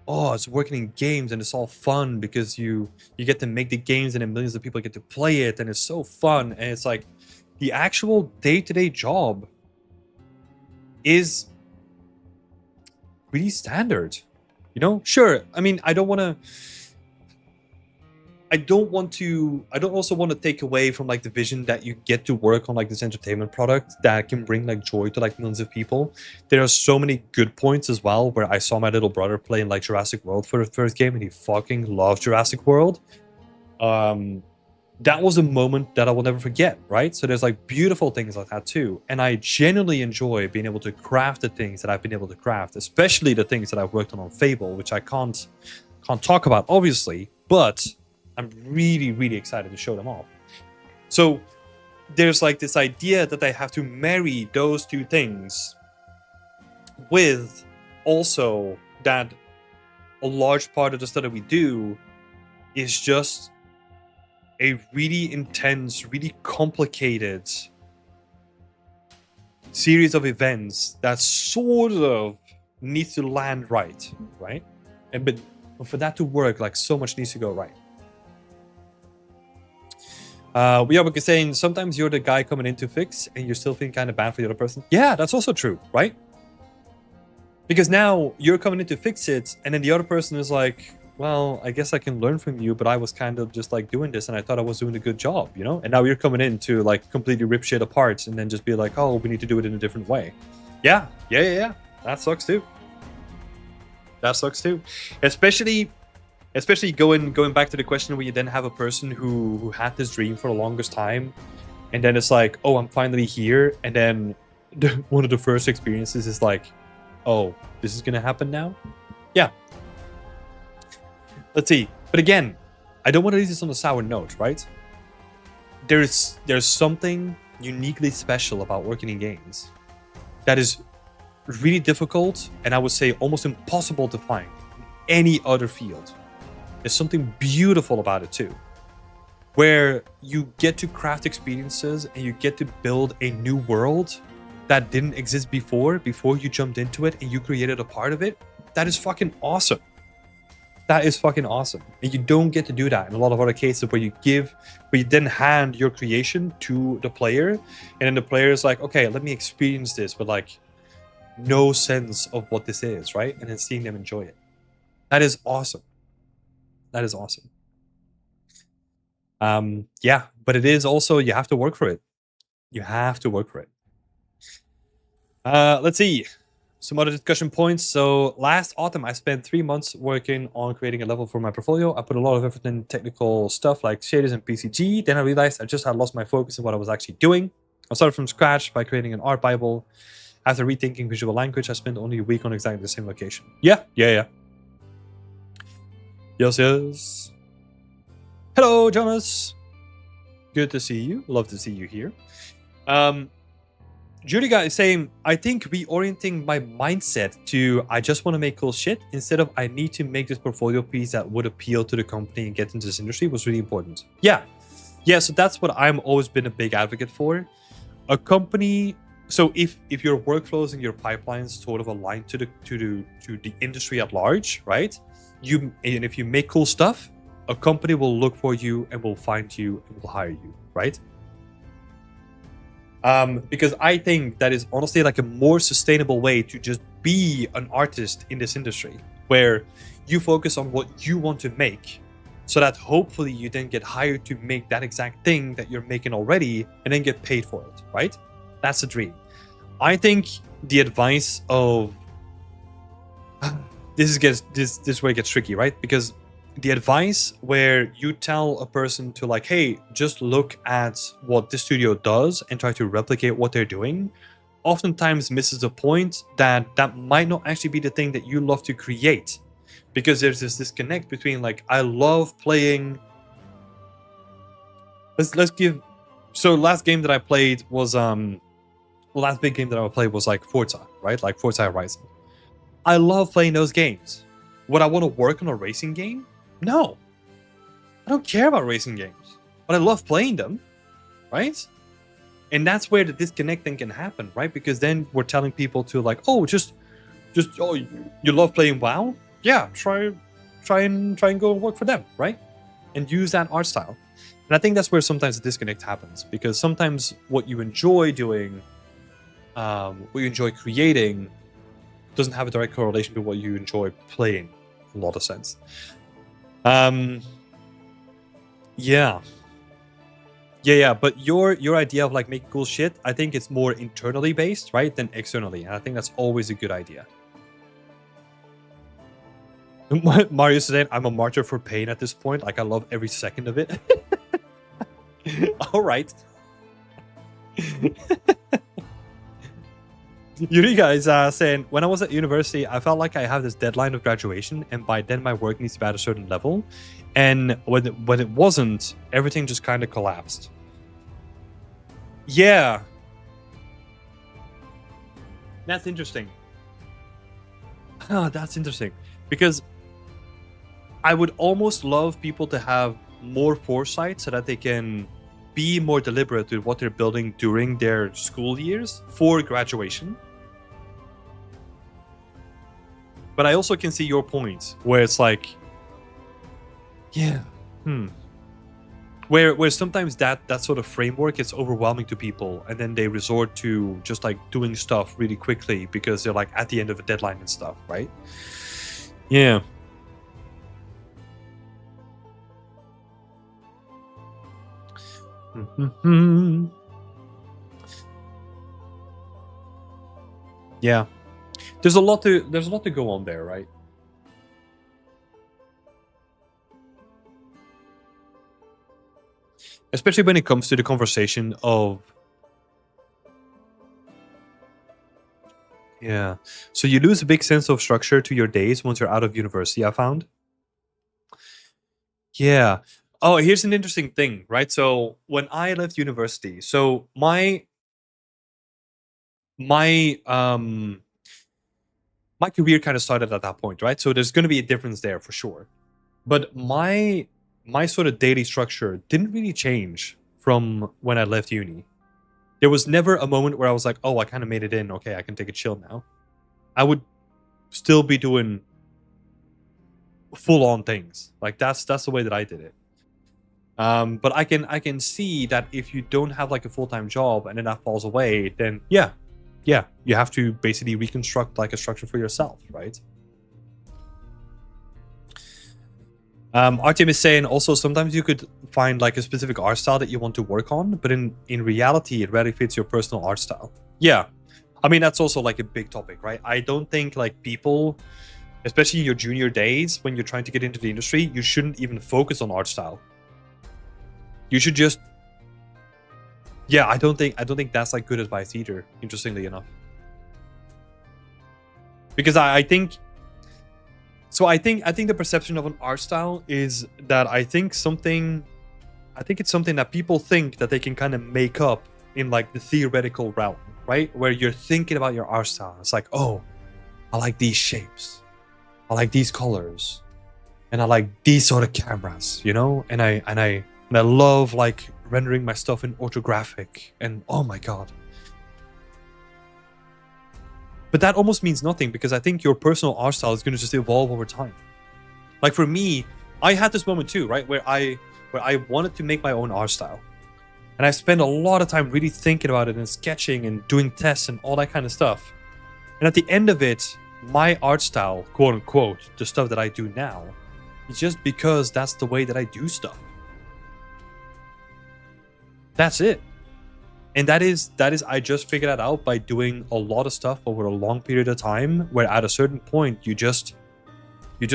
Speaker 1: oh, it's working in games and it's all fun because you get to make the games and then millions of people get to play it and it's so fun. And it's like the actual day-to-day job is really standard, you know? Sure, I mean, I don't also want to take away from like the vision that you get to work on like this entertainment product that can bring like joy to like millions of people. There are so many good points as well, where I saw my little brother playing like Jurassic World for the first game and he fucking loved Jurassic World. That was a moment that I will never forget, right? So there's like beautiful things like that too. And I genuinely enjoy being able to craft the things that I've been able to craft, especially the things that I've worked on Fable, which I can't talk about obviously, but I'm really, really excited to show them off. So there's like this idea that I have to marry those two things with also that a large part of the stuff that we do is just a really intense, really complicated series of events that sort of needs to land right? And but for that to work, like so much needs to go right. We are saying sometimes you're the guy coming in to fix and you're still feeling kind of bad for the other person. Yeah, that's also true, right? Because now you're coming in to fix it, and then the other person is like, well, I guess I can learn from you, but I was kind of just like doing this and I thought I was doing a good job, you know? And now you're coming in to like completely rip shit apart and then just be like, oh, we need to do it in a different way. Yeah. That sucks too. Especially going back to the question where you then have a person who had this dream for the longest time, and then it's like, oh, I'm finally here, and then one of the first experiences is like, oh, this is gonna happen now? Yeah. Let's see. But again, I don't want to leave this on a sour note, right? There's something uniquely special about working in games that is really difficult, and I would say almost impossible to find in any other field. There's something beautiful about it too, where you get to craft experiences and you get to build a new world that didn't exist before you jumped into it and you created a part of it. That is fucking awesome. And you don't get to do that in a lot of other cases where you then hand your creation to the player, and then the player is like, okay, let me experience this with like no sense of what this is, right? And then seeing them enjoy it. That is awesome. Yeah, but it is also, you have to work for it. Let's see. Some other discussion points. So last autumn, I spent 3 months working on creating a level for my portfolio. I put a lot of effort in technical stuff like shaders and PCG. Then I realized I just had lost my focus on what I was actually doing. I started from scratch by creating an art bible. After rethinking visual language, I spent only a week on exactly the same location. Yeah. Yes. Hello, Jonas. Good to see you. Love to see you here. Judiga is saying, I think reorienting my mindset to I just want to make cool shit instead of I need to make this portfolio piece that would appeal to the company and get into this industry was really important. Yeah, so that's what I'm always been a big advocate for. A company, so if your workflows and your pipelines sort of align to the industry at large, right? And if you make cool stuff, a company will look for you and will find you and will hire you, right? Because I think that is honestly like a more sustainable way to just be an artist in this industry, where you focus on what you want to make, so that hopefully you then get hired to make that exact thing that you're making already and then get paid for it, right? That's the dream. I think the advice of this is where it gets tricky, right? Because the advice where you tell a person to like, hey, just look at what this studio does and try to replicate what they're doing, oftentimes misses the point that might not actually be the thing that you love to create. Because there's this disconnect between like, I love playing. So last game that I played was last big game that I played was like Forza, right? Like Forza Horizon. I love playing those games. Would I want to work on a racing game? No. I don't care about racing games, but I love playing them, right? And that's where the disconnect then can happen, right? Because then we're telling people to like, oh, just oh, you love playing WoW? Yeah, try and go and work for them, right? And use that art style. And I think that's where sometimes the disconnect happens, because sometimes what you enjoy doing, what you enjoy creating, doesn't have a direct correlation to what you enjoy playing in a lot of sense. Yeah, but your idea of like making cool shit, I think it's more internally based, right, than externally, and I think that's always a good idea. Mario said, I'm a martyr for pain at this point. Like, I love every second of it. All right. Eureka is saying, when I was at university, I felt like I have this deadline of graduation, and by then my work needs to be at a certain level. And when it wasn't, everything just kind of collapsed. Yeah. That's interesting. That's interesting. Because I would almost love people to have more foresight so that they can be more deliberate with what they're building during their school years for graduation. But I also can see your point where it's like, yeah, where sometimes that sort of framework is overwhelming to people, and then they resort to just like doing stuff really quickly because they're like at the end of a deadline and stuff, right? Yeah. Yeah. There's a lot to go on there, right? Especially when it comes to the conversation of, yeah. So you lose a big sense of structure to your days once you're out of university, I found. Yeah. Oh, here's an interesting thing, right? So when I left university, so my my career kind of started at that point, right? So there's going to be a difference there for sure. But my sort of daily structure didn't really change from when I left uni. There was never a moment where I was like, "Oh, I kind of made it in. Okay, I can take a chill now." I would still be doing full on things. Like that's the way that I did it. But I can see that if you don't have like a full-time job and then that falls away, then yeah, you have to basically reconstruct like a structure for yourself, right? Artem is saying also sometimes you could find like a specific art style that you want to work on, but in reality it rarely fits your personal art style. Yeah, I mean that's also like a big topic, right? I don't think like people, especially your junior days when you're trying to get into the industry, you shouldn't even focus on art style. You should just, yeah, I don't think that's like good advice either, interestingly enough. Because I think, so I think the perception of an art style is that I think it's something that people think that they can kind of make up in like the theoretical realm, right? Where you're thinking about your art style. It's like, oh, I like these shapes. I like these colors. And I like these sort of cameras, you know? And I love like rendering my stuff in orthographic, and oh my god. But that almost means nothing because I think your personal art style is going to just evolve over time. Like for me, I had this moment too, right, where I wanted to make my own art style. And I spent a lot of time really thinking about it and sketching and doing tests and all that kind of stuff. And at the end of it, my art style, quote unquote, the stuff that I do now, is just because that's the way that I do stuff. That's it. And that is I just figured that out by doing a lot of stuff over a long period of time, where at a certain point you just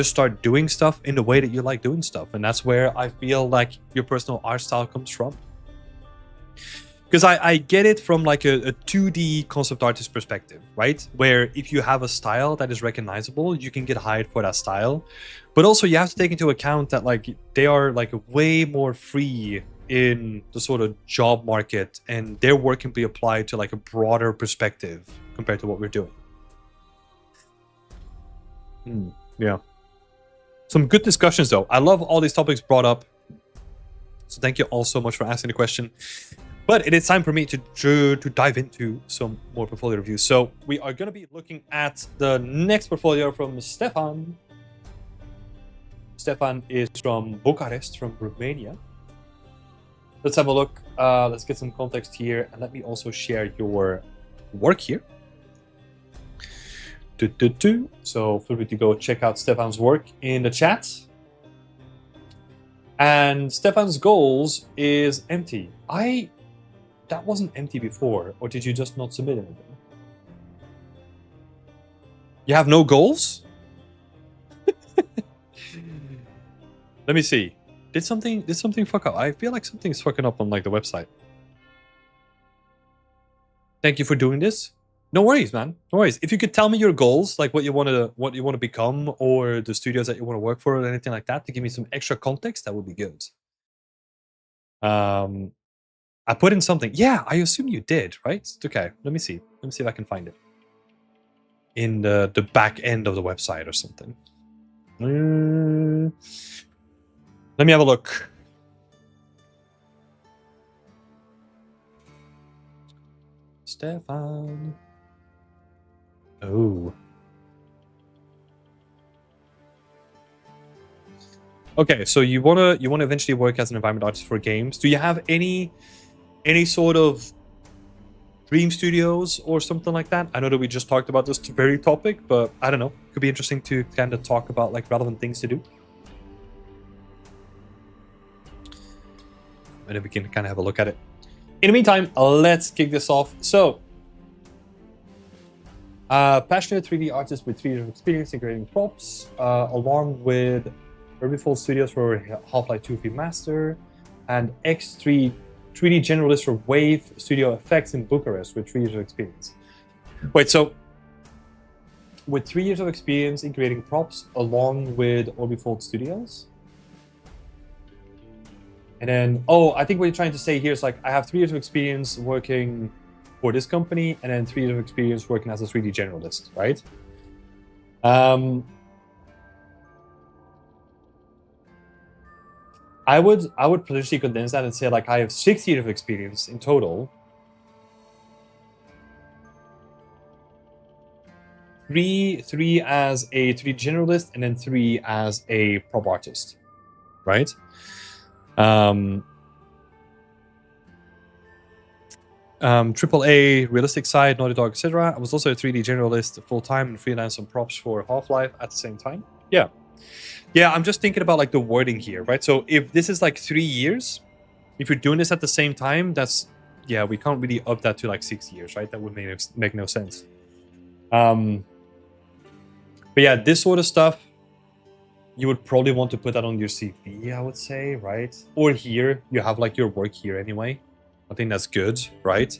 Speaker 1: start doing stuff in the way that you like doing stuff. And that's where I feel like your personal art style comes from. Because I get it from like a 2D concept artist perspective, right? Where if you have a style that is recognizable, you can get hired for that style. But also you have to take into account that like they are like way more free in the sort of job market, and their work can be applied to like a broader perspective compared to what we're doing. Yeah. Some good discussions though. I love all these topics brought up. So thank you all so much for asking the question. But it is time for me to dive into some more portfolio reviews. So we are going to be looking at the next portfolio from Stefan. Stefan is from Bucharest, from Romania. Let's have a look. Let's get some context here. And let me also share your work here. So feel free to go check out Stefan's work in the chat. And Stefan's goals is empty. That wasn't empty before, or did you just not submit anything? You have no goals? Let me see. Did something fuck up? I feel like something's fucking up on like the website. Thank you for doing this. No worries, man. No worries. If you could tell me your goals, like what you want to become, or the studios that you want to work for, or anything like that, to give me some extra context, that would be good. Um, I put in something. Yeah, I assume you did, right? Okay. Let me see. Let me see if I can find it in the back end of the website or something. Let me have a look. Stefan. Oh. Okay, so you wanna eventually work as an environment artist for games. Do you have any sort of dream studios or something like that? I know that we just talked about this very topic, but I don't know. Could be interesting to kind of talk about like relevant things to do. And then we can kind of have a look at it. In the meantime, let's kick this off. So, passionate 3D artist with 3 years of experience in creating props, along with Urbifold Studios for Half-Life 2 Remaster, and X3 3D generalist for Wave Studio Effects in Bucharest with 3 years of experience. Wait, so with 3 years of experience in creating props along with Orbifold Studios? And then, oh, I think what you're trying to say here is like, I have 3 years of experience working for this company, and then 3 years of experience working as a 3D generalist, right? I would potentially condense that and say like I have 6 years of experience in total. Three as a 3D generalist, and then 3 as a prop artist, right? AAA realistic side, Naughty Dog, etc. I was also a 3D generalist full time and freelance on props for Half-Life at the same time. Yeah. Yeah, I'm just thinking about like the wording here, right? So if this is like 3 years, if you're doing this at the same time, that's, yeah, we can't really up that to like 6 years, right? That would make no sense. But yeah, this sort of stuff, you would probably want to put that on your CV, I would say, right? Or here, you have like your work here anyway. I think that's good, right?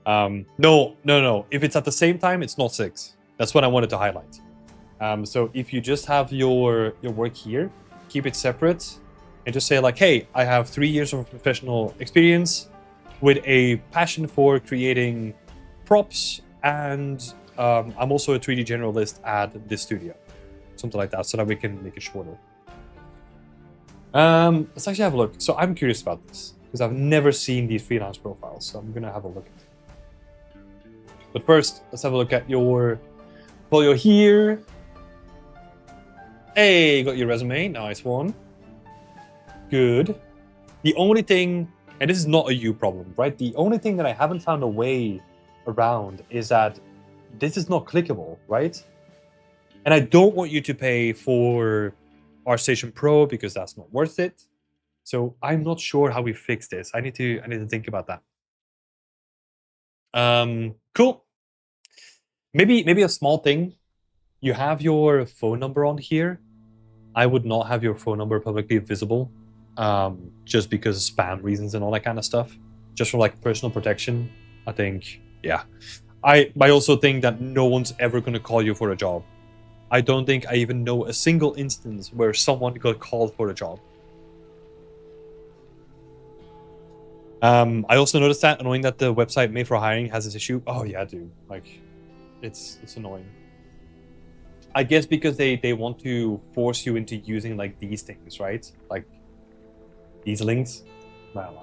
Speaker 1: No. If it's at the same time, it's not 6. That's what I wanted to highlight. So if you just have your work here, keep it separate, and just say like, hey, I have 3 years of professional experience with a passion for creating props, and I'm also a 3D generalist at this studio. Something like that, so that we can make it shorter. Let's actually have a look. So I'm curious about this, because I've never seen these freelance profiles, so I'm gonna have a look at it. But first, let's have a look at your portfolio here. Hey, got your resume. Nice one. Good. The only thing, and this is not a you problem, right? The only thing that I haven't found a way around is that this is not clickable, right? And I don't want you to pay for ArtStation Pro because that's not worth it. So I'm not sure how we fix this. I need to think about that. Cool. Maybe a small thing. You have your phone number on here. I would not have your phone number publicly visible, just because of spam reasons and all that kind of stuff. Just for like personal protection, I think. Yeah, I also think that no one's ever going to call you for a job. I don't think I even know a single instance where someone got called for a job. I also noticed that, knowing that the website Made for Hiring has this issue. Oh yeah, dude, like, it's annoying. I guess because they want to force you into using like these things, right? Like these links. But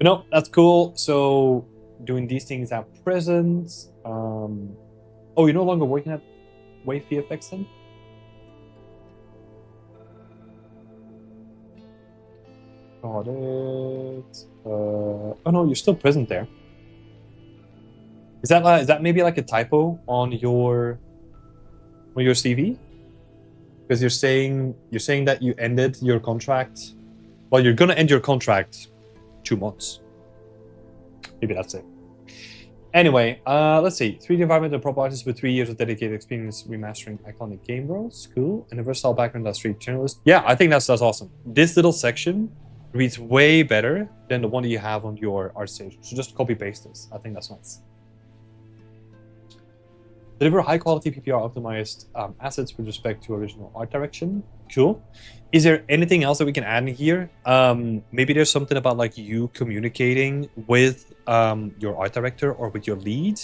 Speaker 1: no, that's cool. So doing these things at present. Oh, you're no longer working at Wave VFX then? Got it. Oh no, you're still present there. Is that maybe like a typo on your CV? Because you're saying that you ended your contract. Well, you're gonna end your contract 2 months. Maybe that's it. Anyway, let's see. 3D environment and prop artist with 3 years of dedicated experience remastering iconic game worlds. Cool. And a versatile background as 3D generalist. Yeah, I think that's awesome. This little section reads way better than the one that you have on your ArtStation. So just copy paste this. I think that's nice. Deliver high quality PPR optimized assets with respect to original art direction. Cool. Is there anything else that we can add in here? Maybe there's something about like you communicating with your art director or with your lead,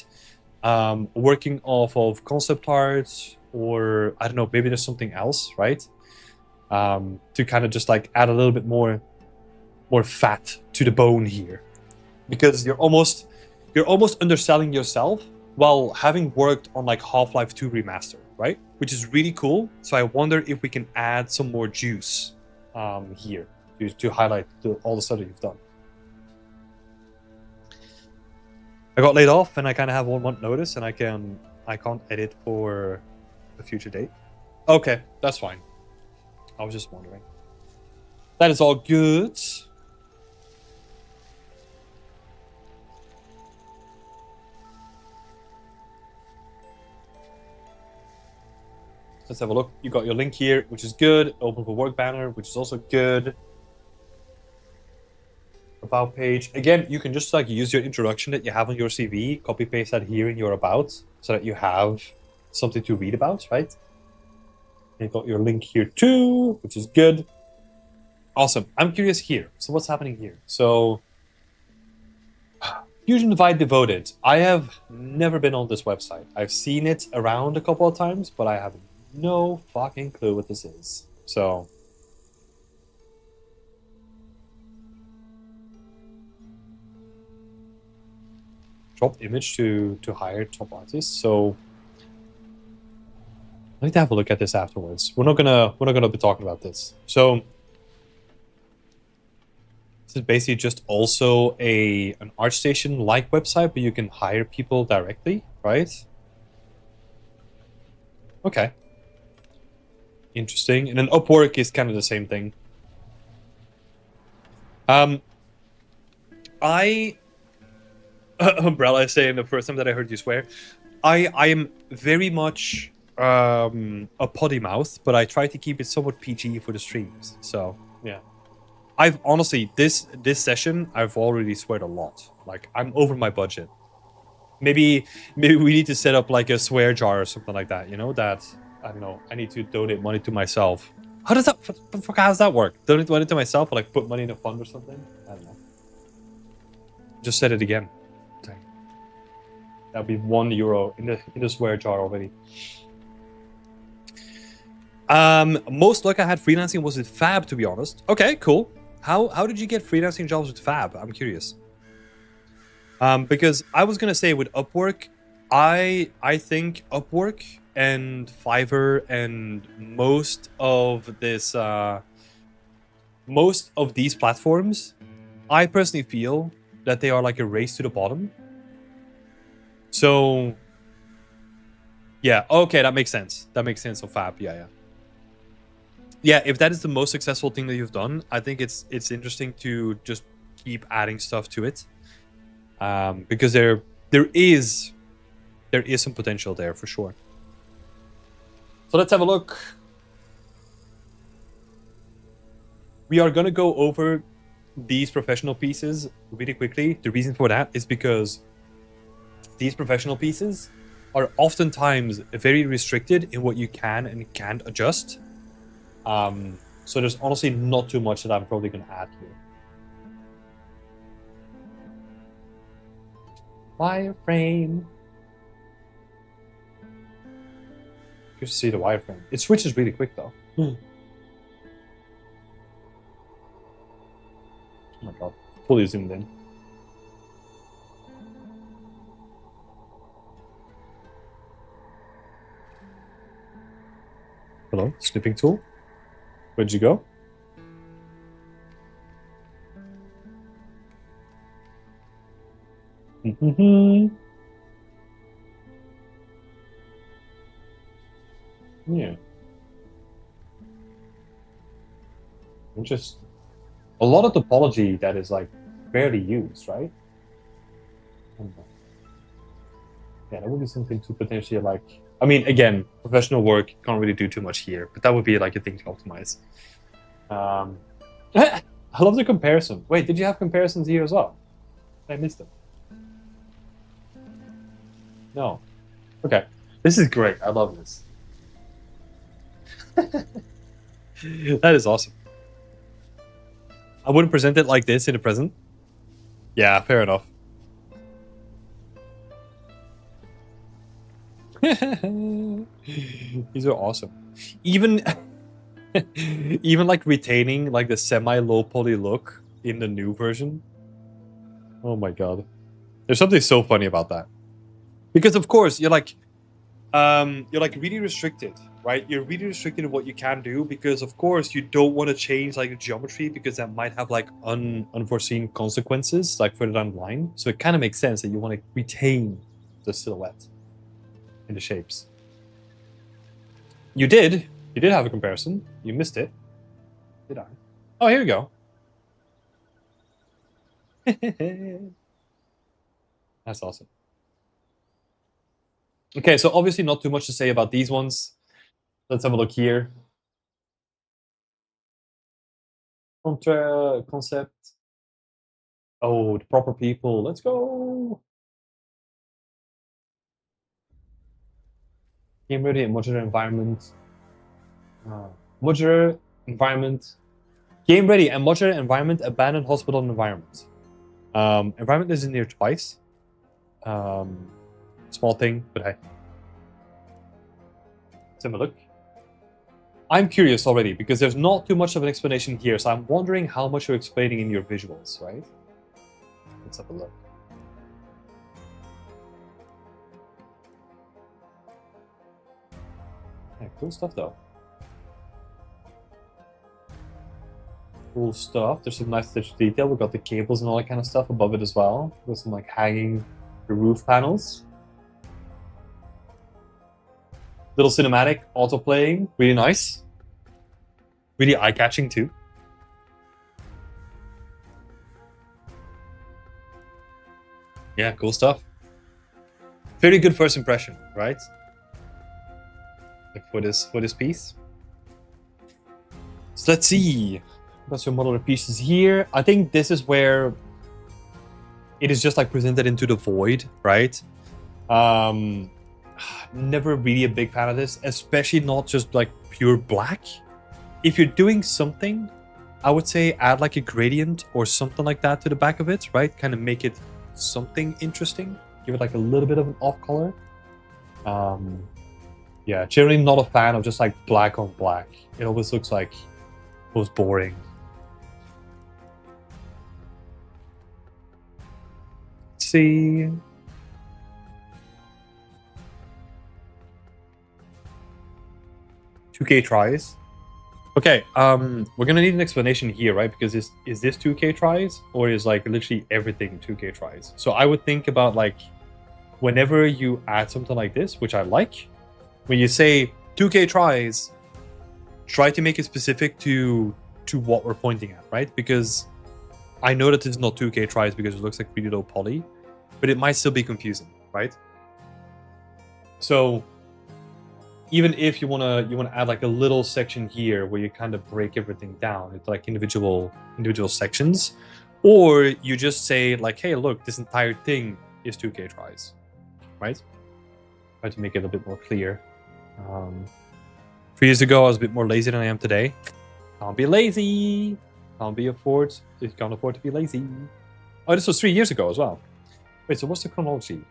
Speaker 1: working off of concept art, or I don't know, maybe there's something else, right? To kind of just like add a little bit more fat to the bone here, because you're almost underselling yourself while having worked on like Half-Life 2 Remaster, right? Which is really cool. So I wonder if we can add some more juice here to highlight all the stuff that you've done. I got laid off and I kind of have 1 month notice, and I can't edit for a future date. Okay, that's fine. I was just wondering. That is all good. Let's have a look. You got your link here, which is good. Open for work banner, which is also good. About page. Again, you can just like use your introduction that you have on your CV, copy paste that here in your about, so that you have something to read about, right? You got your link here too, which is good. Awesome. I'm curious here. So what's happening here? So Fusion Divide Devoted. I have never been on this website. I've seen it around a couple of times, but I have no fucking clue what this is. So drop image to hire top artists. So I need to have a look at this afterwards. We're not gonna be talking about this. So this is basically just also an ArtStation like website, but you can hire people directly, right? Okay. Interesting. And then Upwork is kind of the same thing. Umbrella is saying the first time that I heard you swear. I am very much a potty mouth, but I try to keep it somewhat PG for the streams. So yeah. I've honestly this session I've already sweared a lot. Like I'm over my budget. Maybe we need to set up like a swear jar or something like that, you know, that I don't know, I need to donate money to myself. How does that how does that work? Donate money to myself or like put money in a fund or something? I don't know. Just said it again. Dang. That'll be €1 in the swear jar already. Most luck I had freelancing was with Fab, to be honest. Okay, cool. How did you get freelancing jobs with Fab? I'm curious. Because I was gonna say with Upwork, I think Upwork and Fiverr and most of these platforms, I personally feel that they are like a race to the bottom. So yeah, okay, that makes sense. That makes sense of Fab, yeah. Yeah, if that is the most successful thing that you've done, I think it's interesting to just keep adding stuff to it, because there is some potential there for sure. So let's have a look. We are gonna go over these professional pieces really quickly. The reason for that is because these professional pieces are oftentimes very restricted in what you can and can't adjust. So there's honestly not too much that I'm probably going to add here. Wireframe. Good to see the wireframe. It switches really quick though. Oh my god. Fully zoomed in. Hello, snipping tool. Where'd you go? Yeah. Just a lot of topology that is like barely used, right? Yeah, that would be something to potentially like. I mean, again, professional work can't really do too much here, but that would be like a thing to optimize. I love the comparison. Wait, did you have comparisons here as well? I missed them. No. Okay. This is great. I love this. That is awesome. I wouldn't present it like this in the present. Yeah, fair enough. These are awesome. Even even like retaining like the semi-low poly look in the new version. Oh my god. There's something so funny about that. Because of course you're like really restricted, right? You're really restricted in what you can do because of course you don't want to change like the geometry because that might have like unforeseen consequences like further down the line. So it kind of makes sense that you want to retain the silhouette and the shapes. You did have a comparison. You missed it. Did I? Oh, here we go. That's awesome. Okay, so obviously not too much to say about these ones. Let's have a look here. Contra concept. Oh, the proper people. Let's go. Game ready and modular environment. Modular environment. Game ready and modular environment. Abandoned hospital environment. Environment is in here twice. Small thing, but hey. Let's have a look. I'm curious already because there's not too much of an explanation here, so I'm wondering how much you're explaining in your visuals, right? Let's have a look. Yeah, cool stuff though. Cool stuff. There's some nice touch detail. We've got the cables and all that kind of stuff above it as well. With some like hanging roof panels. Little cinematic, auto playing, really nice. Really eye-catching too. Yeah, cool stuff. Very good first impression, right? Like for this piece. So let's see. Got some modular pieces here. I think this is where it is just like presented into the void, right? Never really a big fan of this, especially not just like pure black. If you're doing something, I would say add like a gradient or something like that to the back of it, right? Kind of make it something interesting. Give it like a little bit of an off color. Yeah, generally not a fan of just like black on black. It always looks like it was boring. Let's see. $2K tries. Okay, we're gonna need an explanation here, right? Because is this 2K tries or is like literally everything 2K tries? So I would think about like whenever you add something like this, which I like, when you say 2K tries, try to make it specific to what we're pointing at, right? Because I know that this is not 2K tries because it looks like really low poly, but it might still be confusing, right? So even if you wanna add like a little section here where you kind of break everything down into like individual sections, or you just say like, hey, look, this entire thing is 2K tries, right? Try to make it a bit more clear. 3 years ago, I was a bit more lazy than I am today. Can't be lazy. Can't afford to be lazy. Oh, this was 3 years ago as well. Wait, so what's the chronology?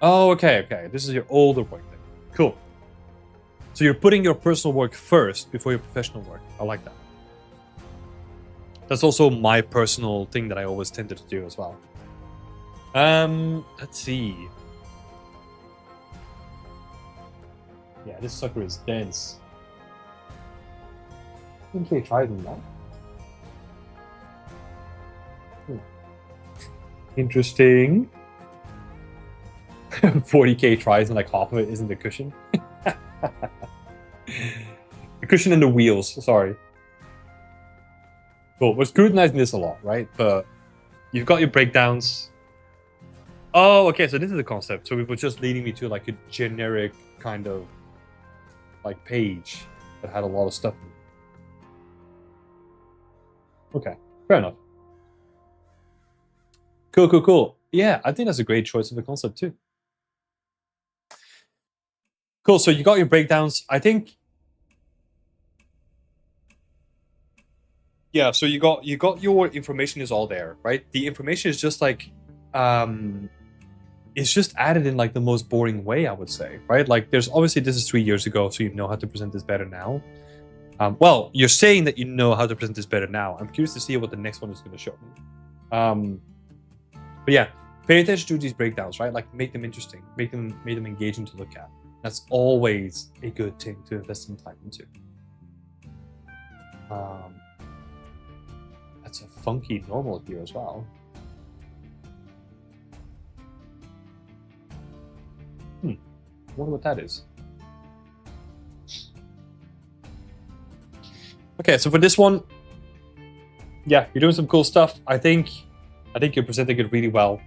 Speaker 1: Oh, okay. This is your older work then. Cool. So you're putting your personal work first before your professional work. I like that. That's also my personal thing that I always tended to do as well. Let's see. Yeah, this sucker is dense. I think they tried on that. Interesting. 40k tries and like half of it isn't the cushion. The cushion and the wheels, sorry. Cool, we're scrutinizing this a lot, right? But you've got your breakdowns. Oh, okay, so this is the concept. So we were just leading me to like a generic kind of like page that had a lot of stuff in it. Okay, fair enough. Cool. Yeah, I think that's a great choice of a concept too. Cool. So you got your breakdowns. I think. Yeah. So you got your information is all there, right? The information is just like, it's just added in like the most boring way, I would say, right? Like, there's obviously this is 3 years ago, so you know how to present this better now. Well, you're saying that you know how to present this better now. I'm curious to see what the next one is going to show me. But yeah, pay attention to these breakdowns, right? Like, make them interesting, make them engaging to look at. That's always a good thing to invest some time into. That's a funky normal here as well. I wonder what that is. Okay, so for this one, yeah, you're doing some cool stuff. I think you're presenting it really well.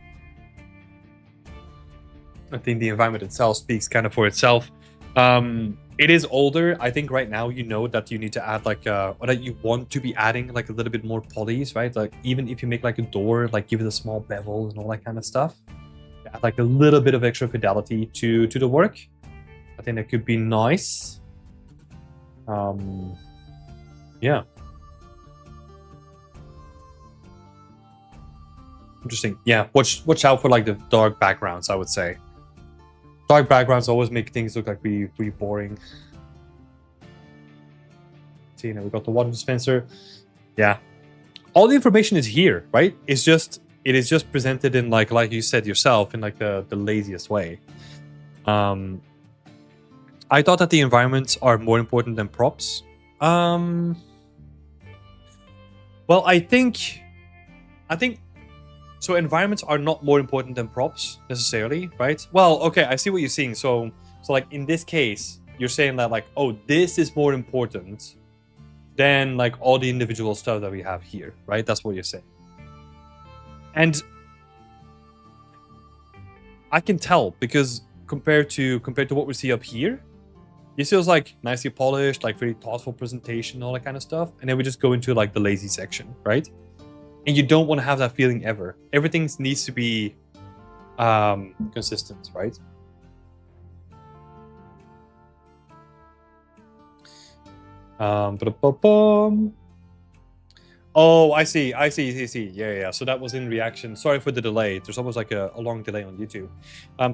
Speaker 1: I think the environment itself speaks kind of for itself. It is older. I think right now you know that you need to add like or that you want to be adding like a little bit more polys, right? Like, even if you make like a door, like give it a small bevel and all that kind of stuff. Add like a little bit of extra fidelity to the work. I think that could be nice. Yeah. Interesting. Yeah, watch out for like the dark backgrounds, I would say. Dark backgrounds always make things look like really boring. See, now we got the water dispenser. Yeah. All the information is here, right? It is just presented in like you said yourself, in like the laziest way. I thought that the environments are more important than props. Well, I think so. Environments are not more important than props necessarily, right? Well, okay, I see what you're saying. So like in this case, you're saying that like, oh, this is more important than like all the individual stuff that we have here, right? That's what you're saying. And I can tell, because compared to what we see up here, this feels like nicely polished, like very thoughtful presentation, all that kind of stuff. And then we just go into like the lazy section, right? And you don't want to have that feeling ever. Everything needs to be consistent, right? Oh, I see. Yeah. So that was in reaction. Sorry for the delay. There's almost like a long delay on YouTube.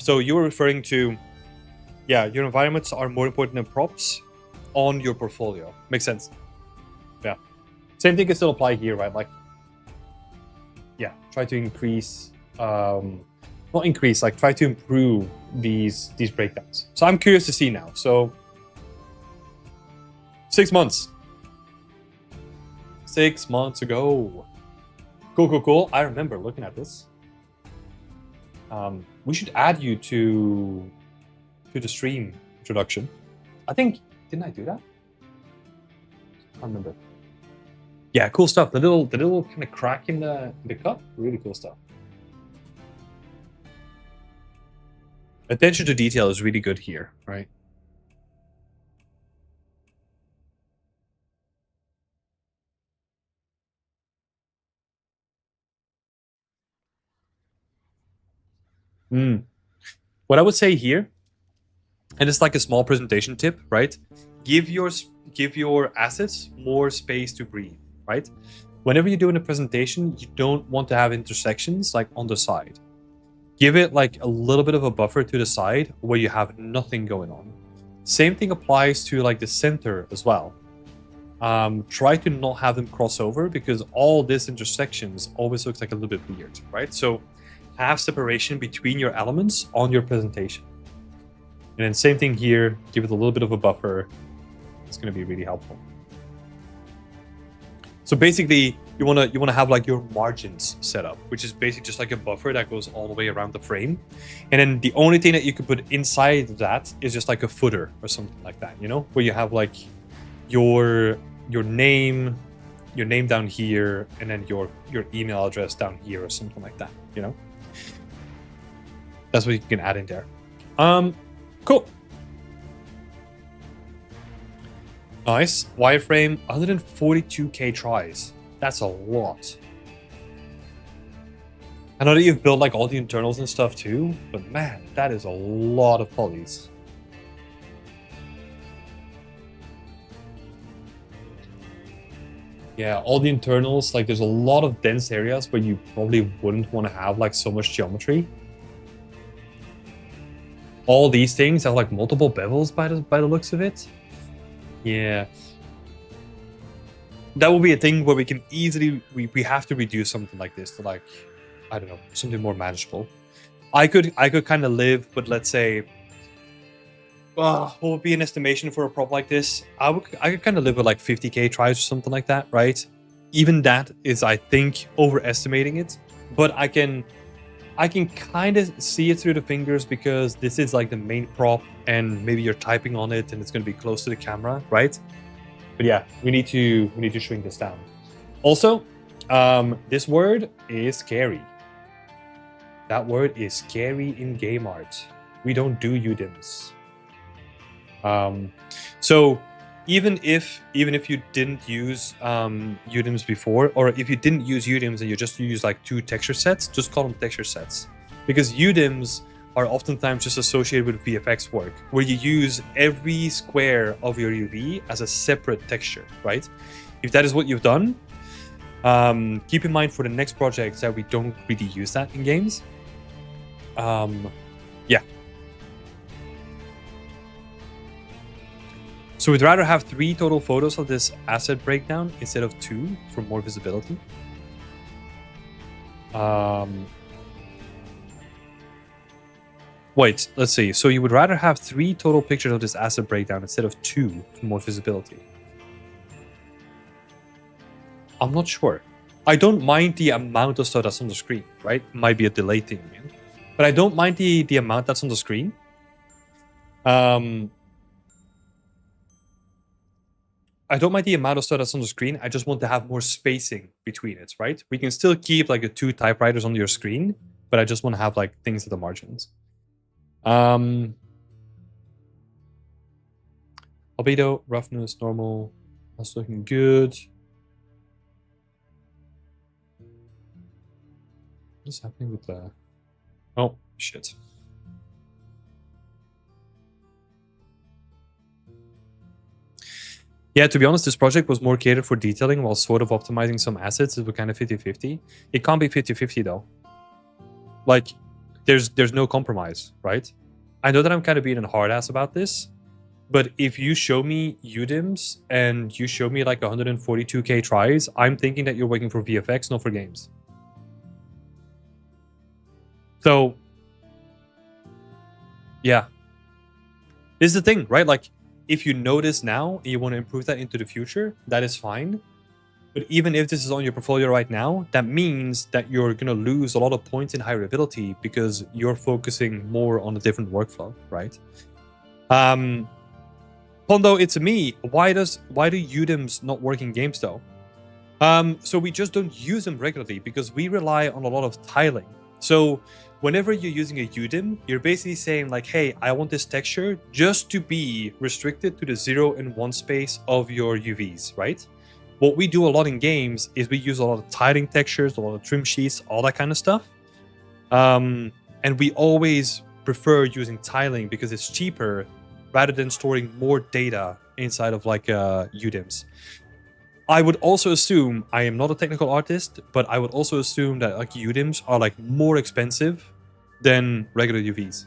Speaker 1: So you were referring to, yeah, your environments are more important than props on your portfolio. Makes sense. Yeah. Same thing can still apply here, right? Like, yeah, try to increase, not increase, like try to improve these breakdowns. So I'm curious to see now. So 6 months. 6 months ago. Cool. I remember looking at this. We should add you to the stream introduction. I think, didn't I do that? I can't remember. Yeah, cool stuff. The little kind of crack in the cup, really cool stuff. Attention to detail is really good here, right? What I would say here, and it's like a small presentation tip, right? Give your assets more space to breathe, right? Whenever you're doing a presentation, you don't want to have intersections like on the side. Give it like a little bit of a buffer to the side where you have nothing going on. Same thing applies to like the center as well. Try to not have them cross over, because all these intersections always looks like a little bit weird, right? So have separation between your elements on your presentation. And then same thing here, give it a little bit of a buffer. It's going to be really helpful. So basically, you want to have like your margins set up, which is basically just like a buffer that goes all the way around the frame. And then the only thing that you could put inside that is just like a footer or something like that, you know, where you have like your name down here, and then your email address down here or something like that, you know. That's what you can add in there. Cool. Nice. Wireframe, 142k tries. That's a lot. I know that you've built like all the internals and stuff too, but man, that is a lot of polys. Yeah, all the internals, like there's a lot of dense areas where you probably wouldn't want to have like so much geometry. All these things have like multiple bevels by the looks of it. Yeah. That will be a thing where we can easily we have to reduce something like this to like, I don't know, something more manageable. I could kind of live with, let's say, what would be an estimation for a prop like this? I could kind of live with like 50k tries or something like that, right? Even that is, I think, overestimating it. But I can kind of see it through the fingers because this is like the main prop, and maybe you're typing on it and it's going to be close to the camera, right? But yeah, we need to shrink this down. Also, this word is scary. That word is scary in game art. We don't do UDIMs. So even if you didn't use UDIMs before, or if you didn't use UDIMs and you just use like 2 texture sets, just call them texture sets, because UDIMs are oftentimes just associated with VFX work, where you use every square of your UV as a separate texture, right? If that is what you've done, keep in mind for the next projects that we don't really use that in games. Yeah. So we'd rather have 3 total photos of this asset breakdown instead of 2 for more visibility. Wait, let's see. So you would rather have 3 total pictures of this asset breakdown instead of 2 for more visibility. I'm not sure. I don't mind the amount of stuff that's on the screen, right? Might be a delay thing, man. But I don't mind the amount that's on the screen. I don't mind the amount of stuff that's on the screen. I just want to have more spacing between it, right? We can still keep like the 2 typewriters on your screen, but I just want to have like things at the margins. Albedo, roughness, normal. That's looking good. What's happening with the... Oh, shit. Yeah, to be honest, this project was more catered for detailing while sort of optimizing some assets. It was kind of 50-50. It can't be 50-50 though. Like, there's no compromise, right? I know that I'm kind of being a hard ass about this, but if you show me UDIMs and you show me like 142k tries, I'm thinking that you're working for VFX, not for games. So, yeah. This is the thing, right? Like, if you notice now and you want to improve that into the future, that is fine. But even if this is on your portfolio right now, that means that you're going to lose a lot of points in hireability because you're focusing more on a different workflow, right? Pondo, it's me. Why do UDIMs not work in games though? So we just don't use them regularly because we rely on a lot of tiling. So whenever you're using a UDIM, you're basically saying like, hey, I want this texture just to be restricted to the 0 and 1 space of your UVs, right? What we do a lot in games is we use a lot of tiling textures, a lot of trim sheets, all that kind of stuff. And we always prefer using tiling because it's cheaper rather than storing more data inside of like UDIMs. I would also assume, I am not a technical artist, but I would also assume that like UDIMs are like more expensive than regular UVs.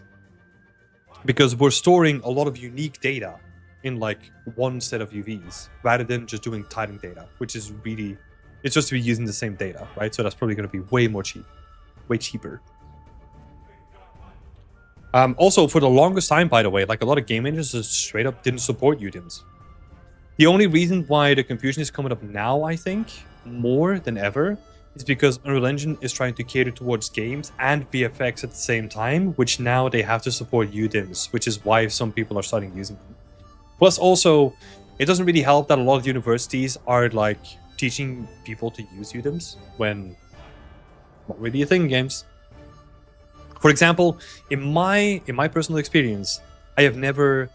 Speaker 1: Because we're storing a lot of unique data in like one set of UVs rather than just doing tiling data, which is really, it's just to be using the same data, right? So that's probably going to be way cheaper. Also, for the longest time, by the way, like a lot of game engines just straight up didn't support UDIMs. The only reason why the confusion is coming up now, I think, more than ever, is because Unreal Engine is trying to cater towards games and VFX at the same time, which now they have to support UDIMs, which is why some people are starting using them. Plus, also, it doesn't really help that a lot of universities are like teaching people to use UDIMs when not really a thing in games. For example, in my personal experience, I've never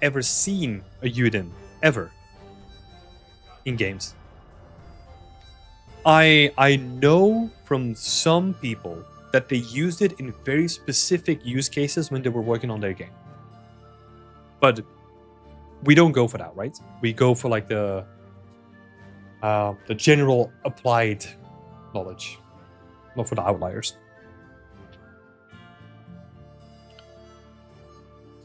Speaker 1: ever seen a UDIM ever in games. I know from some people that they used it in very specific use cases when they were working on their game. But we don't go for that, right? We go for like the The general applied knowledge, not for the outliers.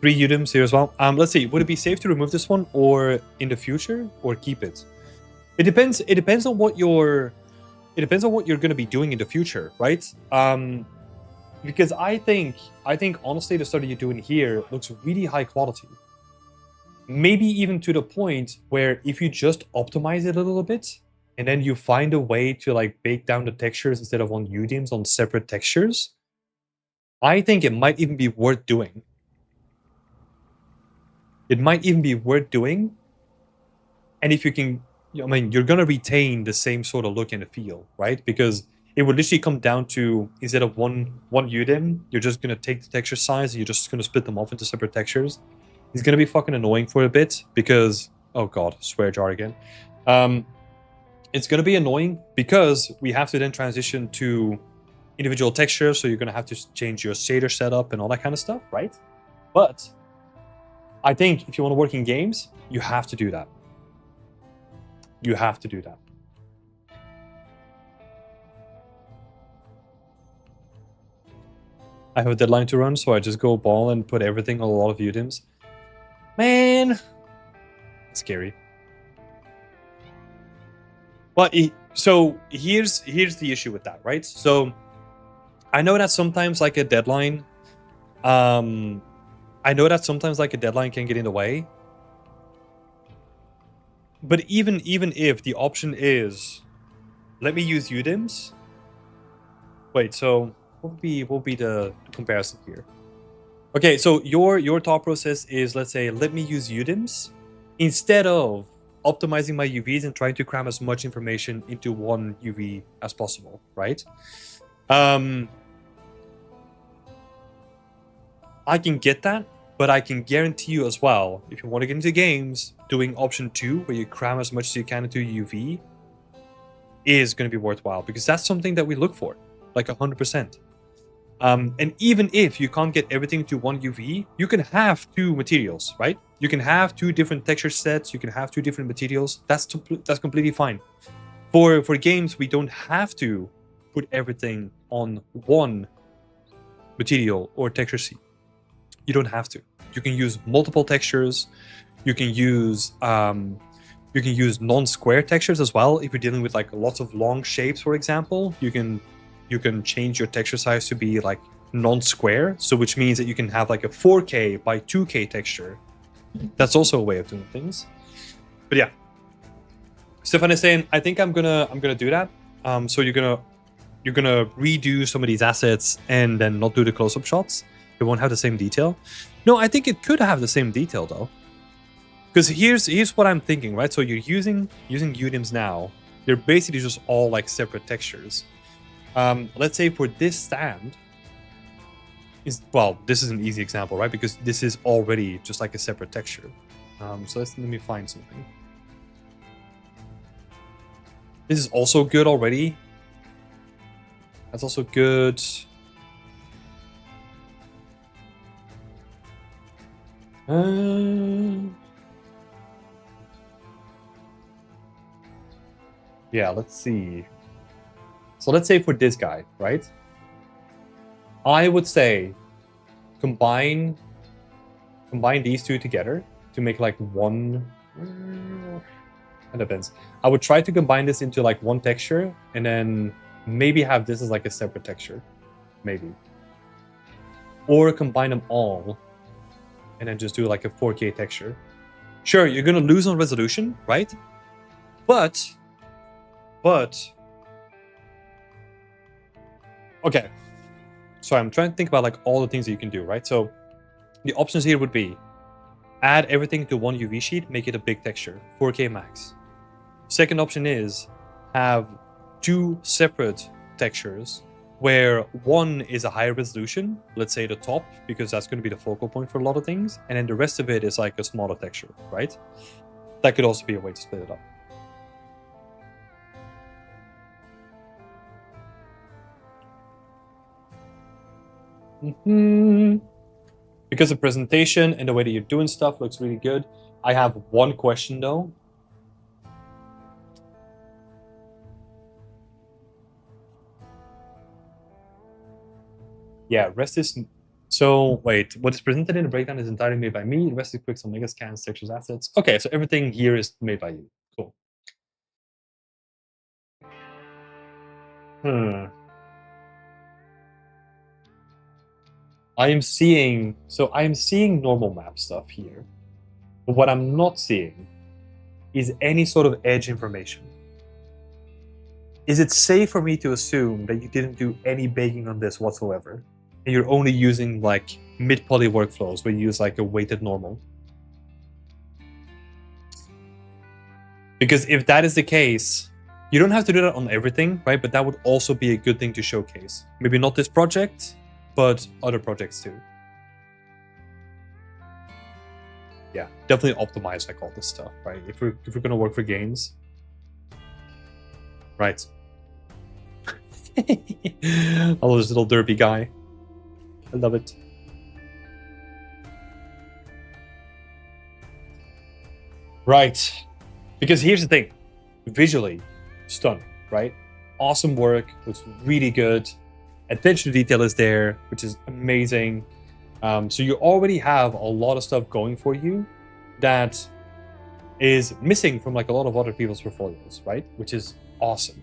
Speaker 1: 3 Udemy here as well. Let's see. Would it be safe to remove this one, or in the future, or keep it? It depends. It depends on what you're. It depends on what you're going to be doing in the future, right? Because I think honestly, the study you're doing here looks really high quality. Maybe even to the point where if you just optimize it a little bit, and then you find a way to like bake down the textures instead of on Udemy on separate textures, I think it might even be worth doing. It might even be worth doing. And if you can, I mean, you're going to retain the same sort of look and feel, right? Because it would literally come down to, instead of one Udemy, you're just going to take the texture size and you're just going to split them off into separate textures. It's going to be fucking annoying for a bit because, oh god, swear jar again. It's going to be annoying because we have to then transition to individual textures, so you're going to have to change your shader setup and all that kind of stuff, right? But I think if you want to work in games, you have to do that. You have to do that. I have a deadline to run, so I just go ball and put everything on a lot of Udemy. Man, it's scary. But so here's the issue with that, right? So I know that sometimes like a deadline, can get in the way. But even if the option is, let me use Udemy. Wait, so what would be the comparison here? Okay, so your thought process is, let's say, let me use Udemy instead of optimizing my UVs and trying to cram as much information into one UV as possible, right? I can get that, but I can guarantee you as well, if you want to get into games, doing option 2, where you cram as much as you can into UV, is going to be worthwhile, because that's something that we look for, like 100%. And even if you can't get everything to one UV, you can have 2 materials, right? You can have 2 different texture sets, you can have 2 different materials. That's completely fine. For games, we don't have to put everything on one material or texture sheet. You don't have to. You can use multiple textures. You can use non-square textures as well. If you're dealing with like lots of long shapes, for example, you can change your texture size to be like non-square, so which means that you can have like a 4K by 2K texture. That's also a way of doing things. But yeah, Stefan is saying, I think I'm gonna do that. So you're gonna redo some of these assets and then not do the close-up shots. It won't have the same detail. No, I think it could have the same detail though. Because here's what I'm thinking, right? So you're using Udemy now. They're basically just all like separate textures. Let's say for this stand, this is an easy example, right? Because this is already just like a separate texture. So let me find something. This is also good already. That's also good. Yeah, let's see. So let's say for this guy, right? I would say combine these 2 together to make like one. It depends. I would try to combine this into like one texture and then maybe have this as like a separate texture, maybe. Or combine them all and then just do like a 4K texture. Sure, you're gonna lose on resolution, right? But okay. So I'm trying to think about like all the things that you can do, right? So the options here would be add everything to one UV sheet, make it a big texture, 4K max. Second option is have 2 separate textures where one is a higher resolution, let's say the top, because that's going to be the focal point for a lot of things, and then the rest of it is like a smaller texture, right? That could also be a way to split it up. Because the presentation and the way that you're doing stuff looks really good. I have one question though. Yeah, rest is... So, wait, what is presented in the breakdown is entirely made by me. The rest is quick, some mega scans, textures, assets. Okay, so everything here is made by you. Cool. I am seeing normal map stuff here. But what I'm not seeing is any sort of edge information. Is it safe for me to assume that you didn't do any baking on this whatsoever? And you're only using like mid-poly workflows where you use like a weighted normal? Because if that is the case, you don't have to do that on everything, right? But that would also be a good thing to showcase. Maybe not this project, but other projects too. Yeah, definitely optimize like all this stuff, right? If we're gonna work for games, right? Oh, this little derpy guy. I love it. Right. Because here's the thing. Visually, stunning, right? Awesome work. Looks really good. Attention to detail is there, which is amazing. So you already have a lot of stuff going for you that is missing from like a lot of other people's portfolios, right? Which is awesome.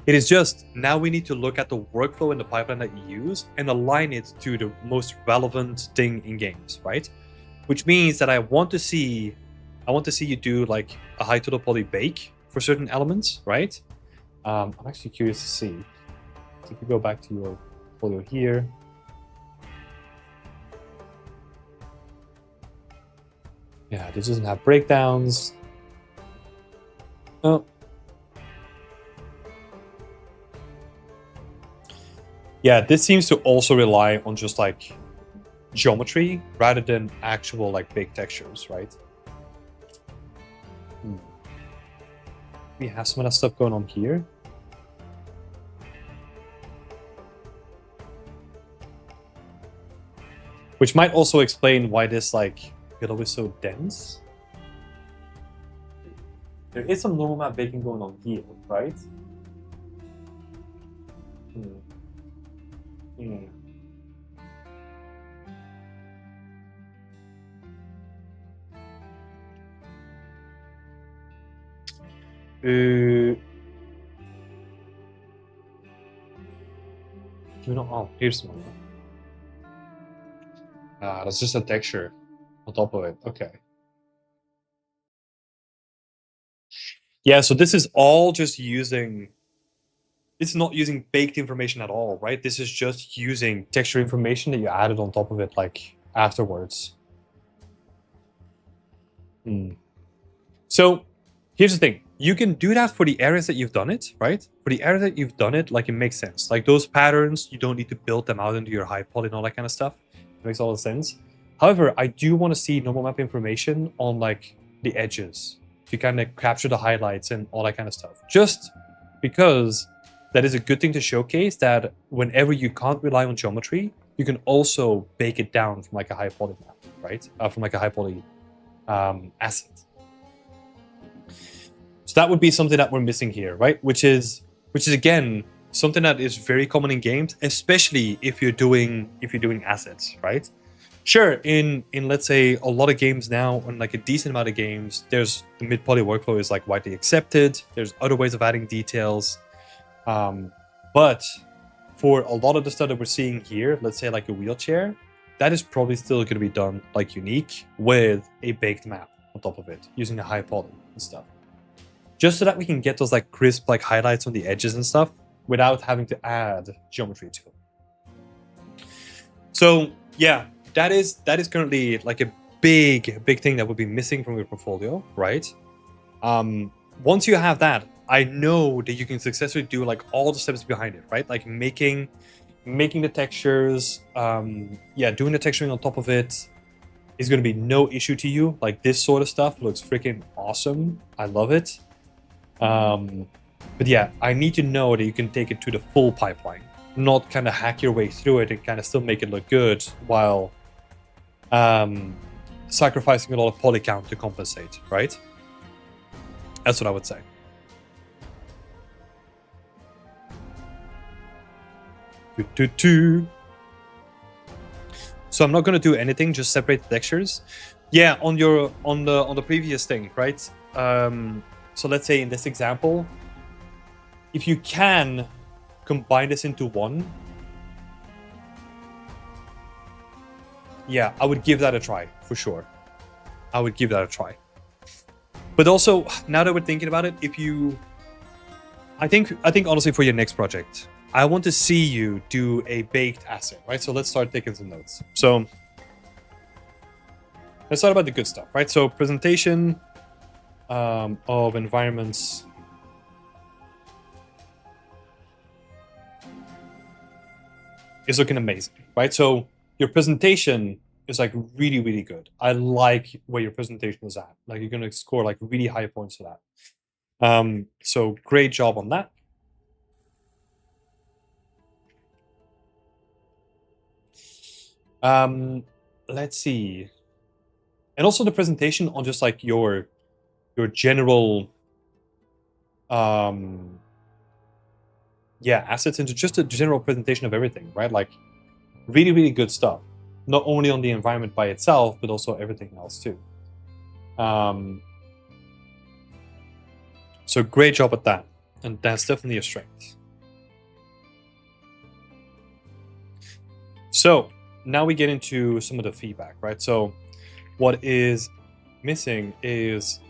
Speaker 1: It is just, now we need to look at the workflow and the pipeline that you use and align it to the most relevant thing in games, right? Which means that I want to see you do like a high total poly bake for certain elements, right? I'm actually curious to see. So if you go back to your portfolio here. Yeah, this doesn't have breakdowns. Oh. Yeah, this seems to also rely on just like geometry rather than actual like big textures, right? We have some of that stuff going on here. Which might also explain why this like pillow is so dense. There is some normal map baking going on here, right? Oh, here's one. That's just a texture on top of it. Okay. Yeah, so this is all just using... It's not using baked information at all, right? This is just using texture information that you added on top of it, like, afterwards. So, here's the thing. You can do that for the areas that you've done it, right? For the area that you've done it, like, it makes sense. Like, those patterns, you don't need to build them out into your high poly and all that kind of stuff. It makes all the sense. However, I do want to see normal map information on, like, the edges to kind of capture the highlights and all that kind of stuff. Just because that is a good thing to showcase, that whenever you can't rely on geometry, you can also bake it down from like a high poly map, right? From like a high poly asset. So that would be something that we're missing here, right? Which is again something that is very common in games, especially if you're doing assets, right? Sure, in let's say a lot of games now, on like a decent amount of games, there's the mid poly workflow is like widely accepted. There's other ways of adding details. But for a lot of the stuff that we're seeing here, let's say like a wheelchair, that is probably still going to be done like unique with a baked map on top of it, using a high poly and stuff. Just so that we can get those like crisp like highlights on the edges and stuff without having to add geometry to it. So yeah, that is currently like a big thing that would be missing from your portfolio, right? Once you have that, I know that you can successfully do like all the steps behind it, right? Like making the textures, doing the texturing on top of it is going to be no issue to you. Like this sort of stuff looks freaking awesome. I love it. But yeah, I need to know that you can take it to the full pipeline, not kind of hack your way through it and kind of still make it look good while sacrificing a lot of poly count to compensate, right? That's what I would say. So I'm not going to do anything, just separate the textures. Yeah, on the previous thing, right? So let's say in this example, if you can combine this into one, yeah, I would give that a try for sure. I would give that a try. But also, now that we're thinking about it, if you, I think honestly for your next project, I want to see you do a baked asset, right? So let's start taking some notes. So let's start about the good stuff, right? So presentation of environments. Is looking amazing, right? So your presentation is like really, really good. I like where your presentation is at. Like you're gonna score like really high points for that. So great job on that. Let's see. And also the presentation on just like your general assets into just a general presentation of everything, right? Like really, really good stuff. Not only on the environment by itself, but also everything else too. So great job at that. And that's definitely a strength. So now we get into some of the feedback, right? So what is missing is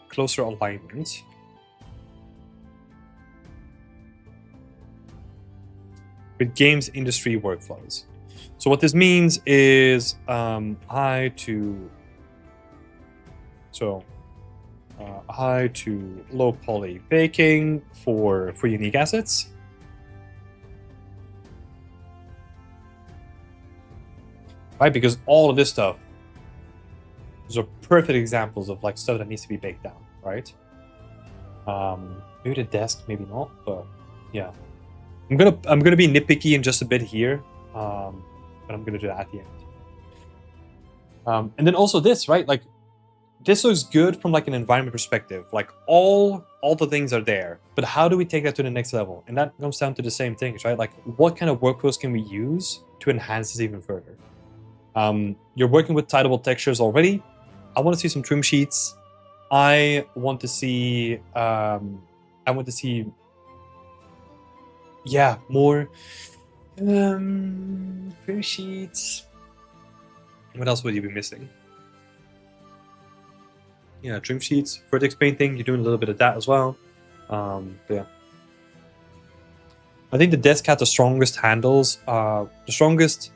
Speaker 1: closer alignment. With games industry workflows. So what this means is high to low poly baking for unique assets. Right, because all of this stuff, those are perfect examples of like stuff that needs to be baked down, right? Maybe the desk, maybe not, but yeah. I'm gonna be nitpicky in just a bit here, but I'm gonna do that at the end. And then also this, right? Like this looks good from like an environment perspective. Like all the things are there, but how do we take that to the next level? And that comes down to the same things, right? Like what kind of workflows can we use to enhance this even further? You're working with titleable textures already. I want to see some trim sheets. I want to see more trim sheets. What else would you be missing? Yeah, trim sheets, vertex painting. You're doing a little bit of that as well. Yeah. I think the desk had the strongest handles, the strongest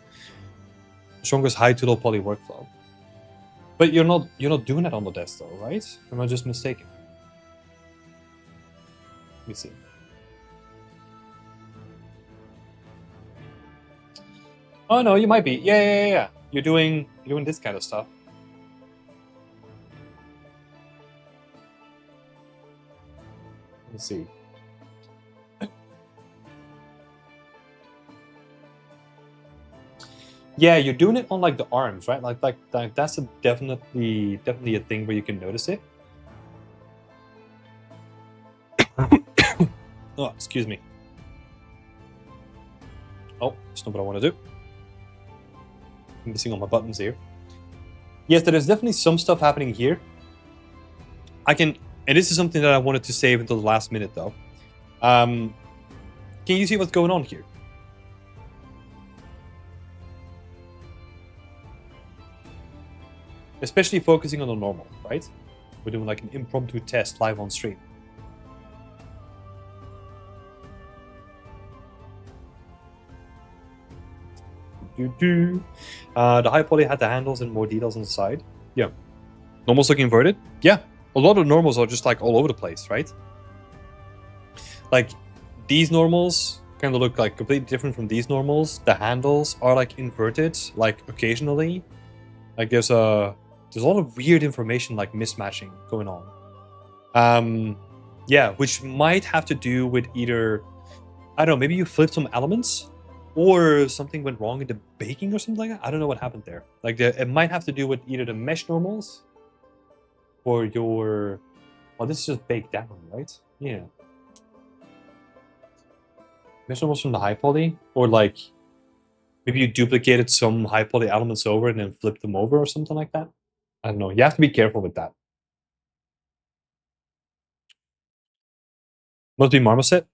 Speaker 1: high to low poly workflow. But you're not doing it on the desk though, right? Am I just mistaken? Let me see. Oh no, you might be. Yeah. You're doing this kind of stuff. Let's see. Yeah, you're doing it on like the arms, right? Like that's definitely a thing where you can notice it. Oh, excuse me. Oh, that's not what I want to do. I'm missing all my buttons here. Yes, there is definitely some stuff happening here. And this is something that I wanted to save until the last minute though. Can you see what's going on here? Especially focusing on the normal, right? We're doing like an impromptu test live on stream. The high poly had the handles and more details on the side. Yeah. Normals look inverted. Yeah. A lot of normals are just like all over the place, right? Like these normals kind of look like completely different from these normals. The handles are like inverted, like occasionally. Like there's a lot of weird information like mismatching going on. Yeah, which might have to do with either, I don't know, maybe you flipped some elements or something went wrong in the baking or something like that. I don't know what happened there. Like it might have to do with either the mesh normals or your, well, this is just baked down, right? Yeah. mesh normals from the high poly, or like maybe you duplicated some high poly elements over and then flipped them over or something like that. I don't know. You have to be careful with that. Must be Marmoset.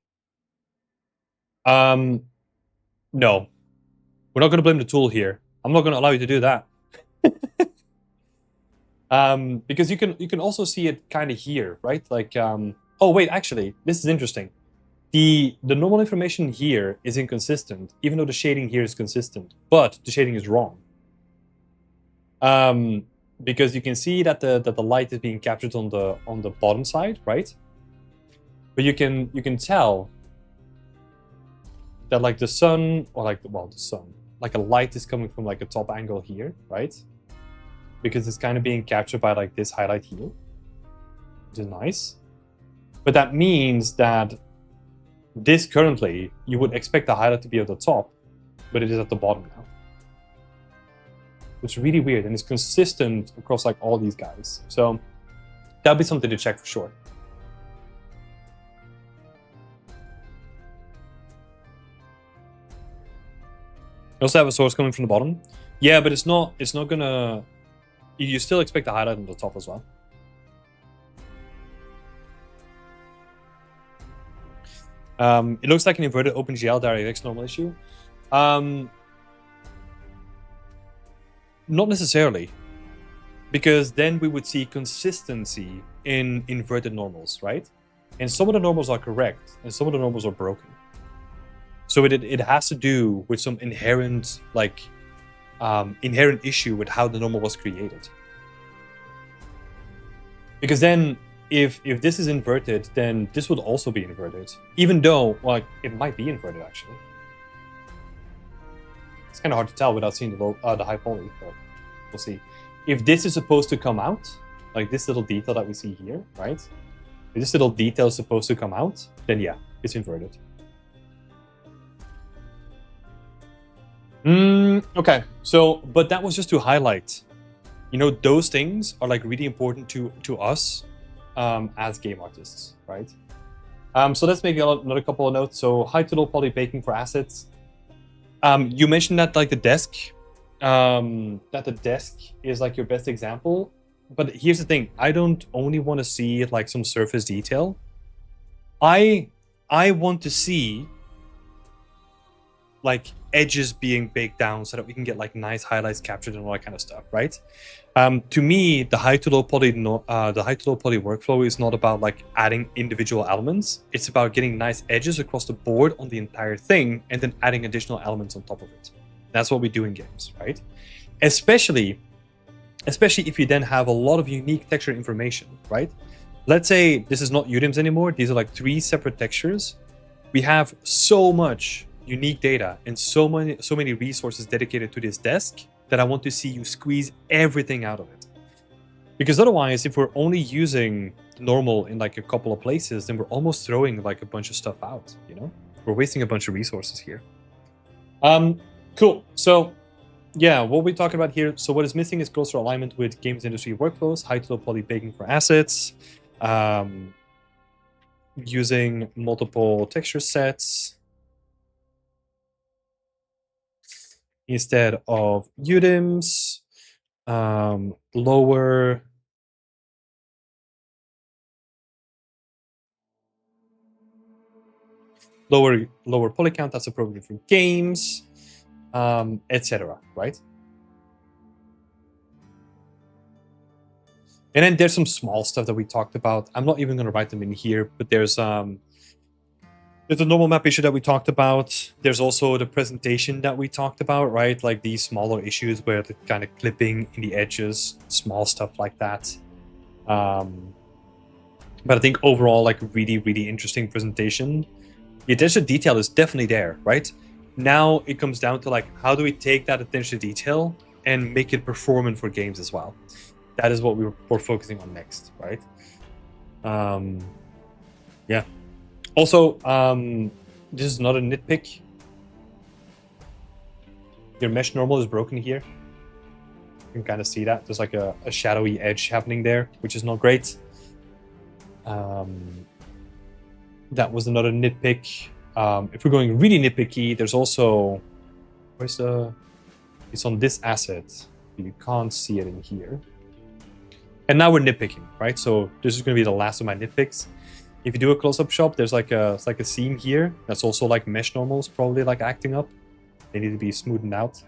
Speaker 1: No, we're not going to blame the tool here. I'm not going to allow you to do that. Because you can also see it kind of here, right? Like, oh wait, actually, this is interesting. The normal information here is inconsistent, even though the shading here is consistent, but the shading is wrong. Because you can see that the light is being captured on the bottom side, right? But you can tell that like the sun, or like the sun, like a light is coming from like a top angle here, right? Because it's kind of being captured by like this highlight here, which is nice. But that means that this currently, you would expect the highlight to be at the top, but it is at the bottom now. It's really weird, and it's consistent across like all these guys. So that'll be something to check for sure. You also have a source coming from the bottom. Yeah, but it's not gonna... You still expect the highlight on the top as well. It looks like an inverted OpenGL DirectX normal issue. Not necessarily. Because then we would see consistency in inverted normals, right? And some of the normals are correct, and some of the normals are broken. So it has to do with some inherent, like, inherent issue with how the normal was created. Because then, if this is inverted, then this would also be inverted. Even though, like, it might be inverted, actually. It's kind of hard to tell without seeing the high poly, but we'll see. If this is supposed to come out, like this little detail that we see here, right? If this little detail is supposed to come out, then yeah, it's inverted. Okay, so, but that was just to highlight, you know, those things are like really important to us as game artists, right? So let's make another couple of notes. So high to low poly baking for assets. You mentioned that like the desk, is like your best example. But here's the thing, I don't only want to see like some surface detail. I want to see like edges being baked down so that we can get like nice highlights captured and all that kind of stuff, right? To me, the high to low poly workflow is not about like adding individual elements. It's about getting nice edges across the board on the entire thing and then adding additional elements on top of it. That's what we do in games, right? Especially if you then have a lot of unique texture information, right? Let's say this is not UDIMs anymore. These are like 3 separate textures. We have so much unique data and so many resources dedicated to this desk that I want to see you squeeze everything out of it. Because otherwise, if we're only using normal in like a couple of places, then we're almost throwing like a bunch of stuff out, you know? We're wasting a bunch of resources here. Cool. So yeah, what we're talking about here. So what is missing is closer alignment with games industry workflows, high to low poly baking for assets, using multiple texture sets instead of UDIMs, lower poly count that's appropriate for games, etc. Right? And then there's some small stuff that we talked about. I'm not even going to write them in here, but there's the normal map issue that we talked about. There's also the presentation that we talked about, right? Like these smaller issues where the kind of clipping in the edges, small stuff like that. But I think overall, like really, really interesting presentation. The attention to detail is definitely there, right? Now it comes down to like, how do we take that attention to detail and make it performant for games as well? That is what we're focusing on next, right? Yeah. Also, this is not a nitpick. Your mesh normal is broken here. You can kind of see that. There's like a shadowy edge happening there, which is not great. That was another nitpick. If we're going really nitpicky, there's also it's on this asset. You can't see it in here. And now we're nitpicking, right? So this is going to be the last of my nitpicks. If you do a close-up shot, there's like a seam here. That's also like mesh normals, probably like acting up. They need to be smoothened out.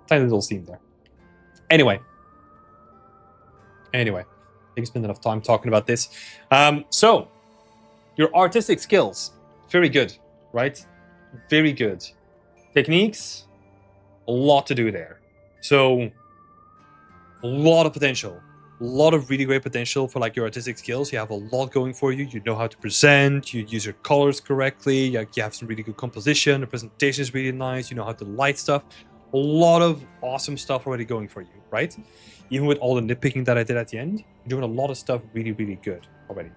Speaker 1: Tiny little seam there. Anyway, I think I spent enough time talking about this. So your artistic skills, very good, right? Very good. Techniques, a lot to do there. So a lot of potential. A lot of really great potential for like your artistic skills. You have a lot going for you. You know how to present. You use your colors correctly. You have some really good composition. The presentation is really nice. You know how to light stuff. A lot of awesome stuff already going for you, right? Even with all the nitpicking that I did at the end, you're doing a lot of stuff really, really good already.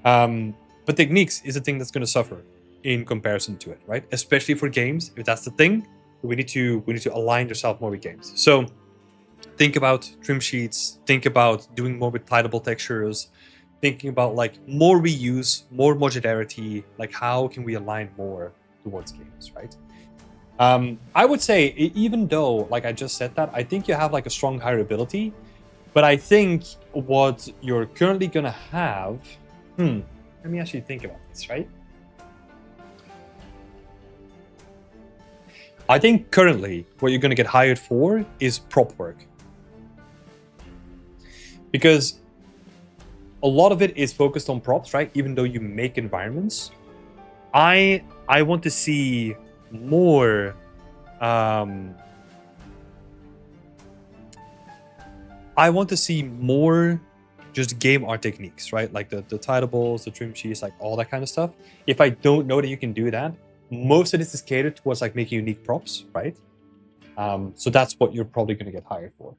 Speaker 1: But techniques is a thing that's going to suffer in comparison to it, right? Especially for games. If that's the thing, we need to align yourself more with games. So think about trim sheets, think about doing more with tileable textures, thinking about like more reuse, more modularity, like how can we align more towards games, right? I would say, even though, like I just said that, I think you have like a strong hireability, but I think what you're currently gonna have, let me actually think about this, right? I think currently what you're gonna get hired for is prop work. Because a lot of it is focused on props, right? Even though you make environments, I want to see more. I want to see more just game art techniques, right? Like the tileables, the trim sheets, like all that kind of stuff. If I don't know that you can do that, most of this is catered towards like making unique props, right? So that's what you're probably going to get hired for.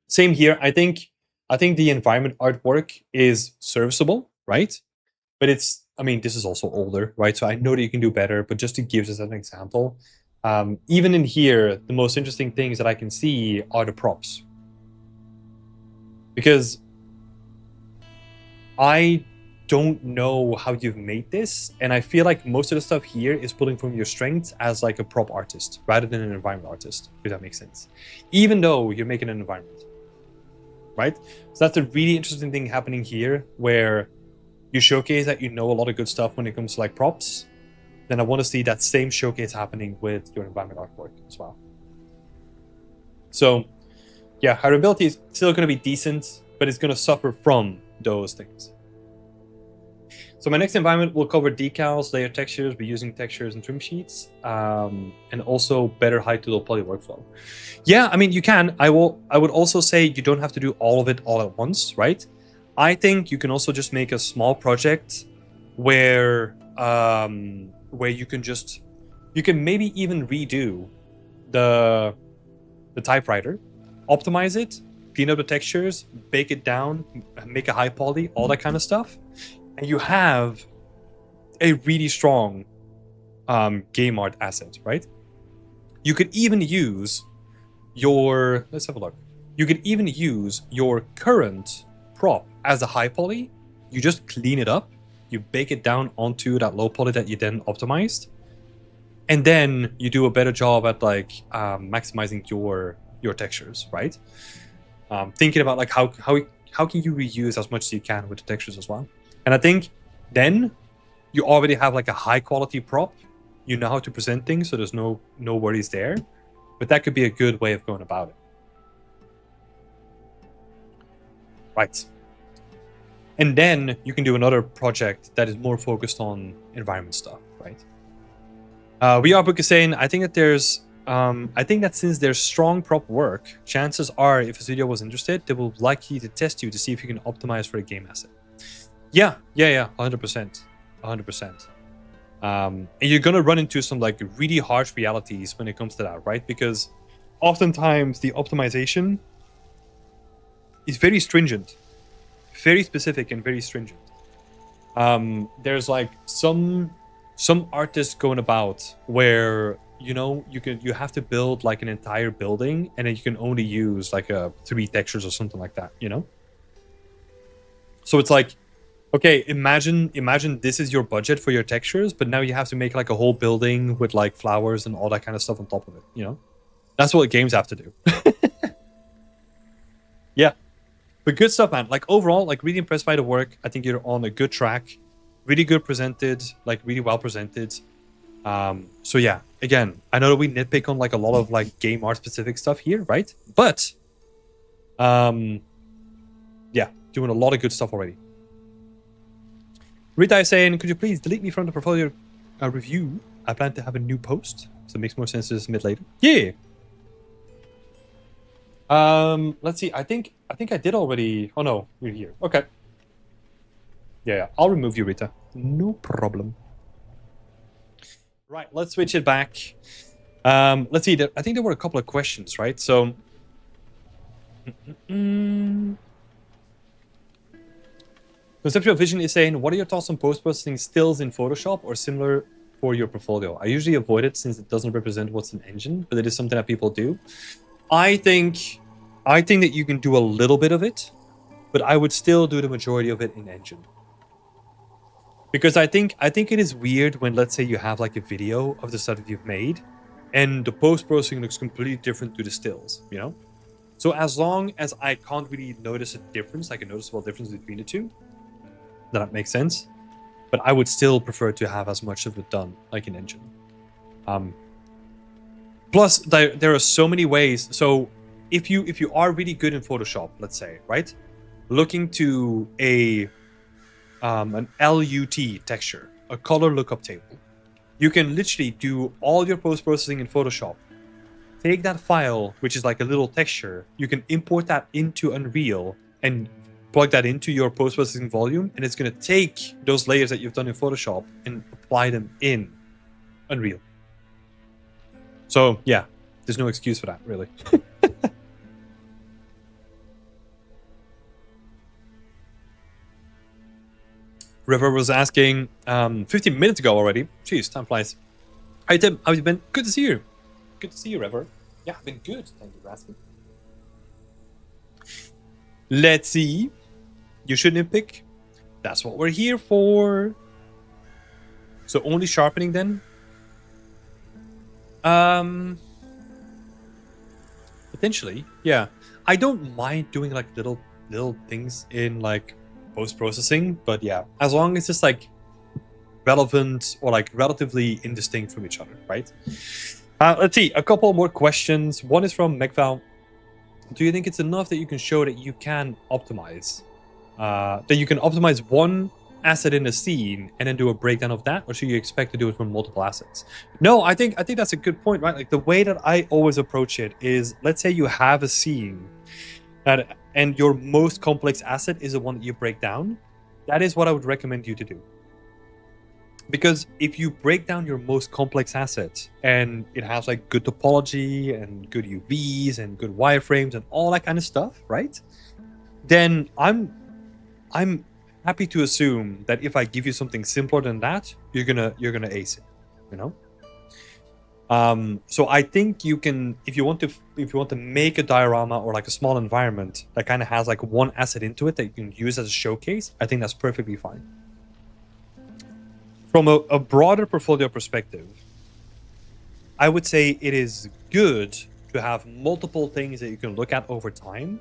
Speaker 1: Same here. I think the environment artwork is serviceable, right? But it's, I mean, this is also older, right? So I know that you can do better, but just to give us an example, even in here, the most interesting things that I can see are the props. Because I don't know how you've made this, and I feel like most of the stuff here is pulling from your strengths as like a prop artist rather than an environment artist, if that makes sense. Even though you're making an environment, right? So that's a really interesting thing happening here, where you showcase that you know a lot of good stuff when it comes to like props. Then I want to see that same showcase happening with your environment artwork as well. So yeah, hireability is still going to be decent, but it's going to suffer from those things. So my next environment will cover decals, layer textures, reusing textures and trim sheets, and also better high to low poly workflow. Yeah, I mean, you can. I would also say you don't have to do all of it all at once, right? I think you can also just make a small project where you can maybe even redo the typewriter, optimize it, clean up the textures, bake it down, make a high poly, all that kind of stuff. And you have a really strong game art asset, right? You could even use your, let's have a look. You could even use your current prop as a high poly. You just clean it up, you bake it down onto that low poly that you then optimized, and then you do a better job at like maximizing your textures, right? Thinking about like how can you reuse as much as you can with the textures as well. And I think then you already have like a high quality prop. You know how to present things, so there's no worries there. But that could be a good way of going about it. Right. And then you can do another project that is more focused on environment stuff, right? Book is saying, I think that since there's strong prop work, chances are if a studio was interested, they will likely to test you to see if you can optimize for a game asset. Yeah, 100%. And you're gonna run into some like really harsh realities when it comes to that, right? Because oftentimes the optimization is very stringent, very specific and very stringent. There's like some artists going about where, you know, you have to build like an entire building and then you can only use like 3 textures or something like that, you know? So it's like Okay, imagine this is your budget for your textures, but now you have to make like a whole building with like flowers and all that kind of stuff on top of it, you know? That's what games have to do. Yeah. But good stuff, man. Like overall, like really impressed by the work. I think you're on a good track. Really good presented, like really well presented. So yeah, again, I know that we nitpick on like a lot of like game art specific stuff here, right? But yeah, doing a lot of good stuff already. Rita is saying, could you please delete me from the portfolio review? I plan to have a new post, so it makes more sense to submit later. Yeah. Let's see. I think I did already. Oh no, you're here. Okay. Yeah, I'll remove you, Rita. No problem. Right, let's switch it back. Let's see. I think there were a couple of questions, right? So. Conceptual Vision is saying, what are your thoughts on post-processing stills in Photoshop or similar for your portfolio? I usually avoid it since it doesn't represent what's in engine, but it is something that people do. I think that you can do a little bit of it, but I would still do the majority of it in engine. Because I think it is weird when, let's say, you have like a video of the stuff that you've made, and the post-processing looks completely different to the stills, you know? So as long as I can't really notice a difference, like a noticeable difference between the two, that makes sense. But I would still prefer to have as much of it done like in engine. Plus, there are so many ways. So if you are really good in Photoshop, let's say, right, looking to an LUT texture, a color lookup table, you can literally do all your post-processing in Photoshop. Take that file, which is like a little texture, you can import that into Unreal and plug that into your post-processing volume, and it's going to take those layers that you've done in Photoshop and apply them in Unreal. So yeah, there's no excuse for that, really. River was asking 15 minutes ago already. Jeez, time flies. Hi Tim, how have you been? Good to see you. Good to see you, River. Yeah, I've been good. Thank you for asking. Let's see. You shouldn't pick. That's what we're here for. So only sharpening then? Potentially, yeah. I don't mind doing like little things in like post-processing, but yeah, as long as it's like relevant or like relatively indistinct from each other, right? Let's see, a couple more questions. One is from Megval. Do you think it's enough that you can show that you can optimize? That you can optimize one asset in a scene and then do a breakdown of that, or should you expect to do it from multiple assets? No, I think that's a good point, right? Like the way that I always approach it is, let's say you have a scene and your most complex asset is the one that you break down. That is what I would recommend you to do. Because if you break down your most complex asset and it has like good topology and good UVs and good wireframes and all that kind of stuff, right? Then I'm happy to assume that if I give you something simpler than that, you're gonna ace it, you know. So I think you can, if you want to make a diorama or like a small environment that kind of has like one asset into it that you can use as a showcase, I think that's perfectly fine. From a broader portfolio perspective, I would say it is good to have multiple things that you can look at over time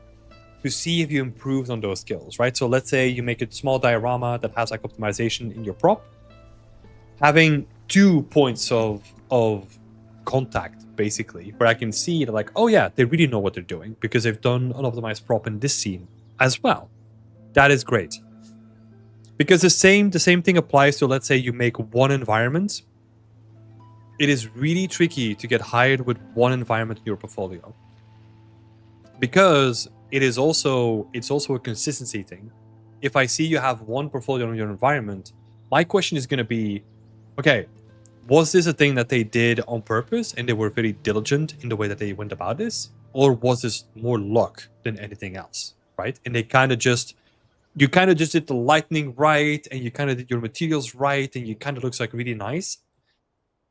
Speaker 1: to see if you improved on those skills, right? So let's say you make a small diorama that has like optimization in your prop. Having 2 points of contact, basically, where I can see that like, oh yeah, they really know what they're doing because they've done an optimized prop in this scene as well. That is great. Because the same thing applies to, let's say you make one environment. It is really tricky to get hired with one environment in your portfolio. Because it's also a consistency thing. If I see you have one portfolio in your environment, my question is going to be, okay, was this a thing that they did on purpose and they were very diligent in the way that they went about this? Or was this more luck than anything else, right? And they you kind of just did the lighting right, and you kind of did your materials right, and you kind of looks like really nice.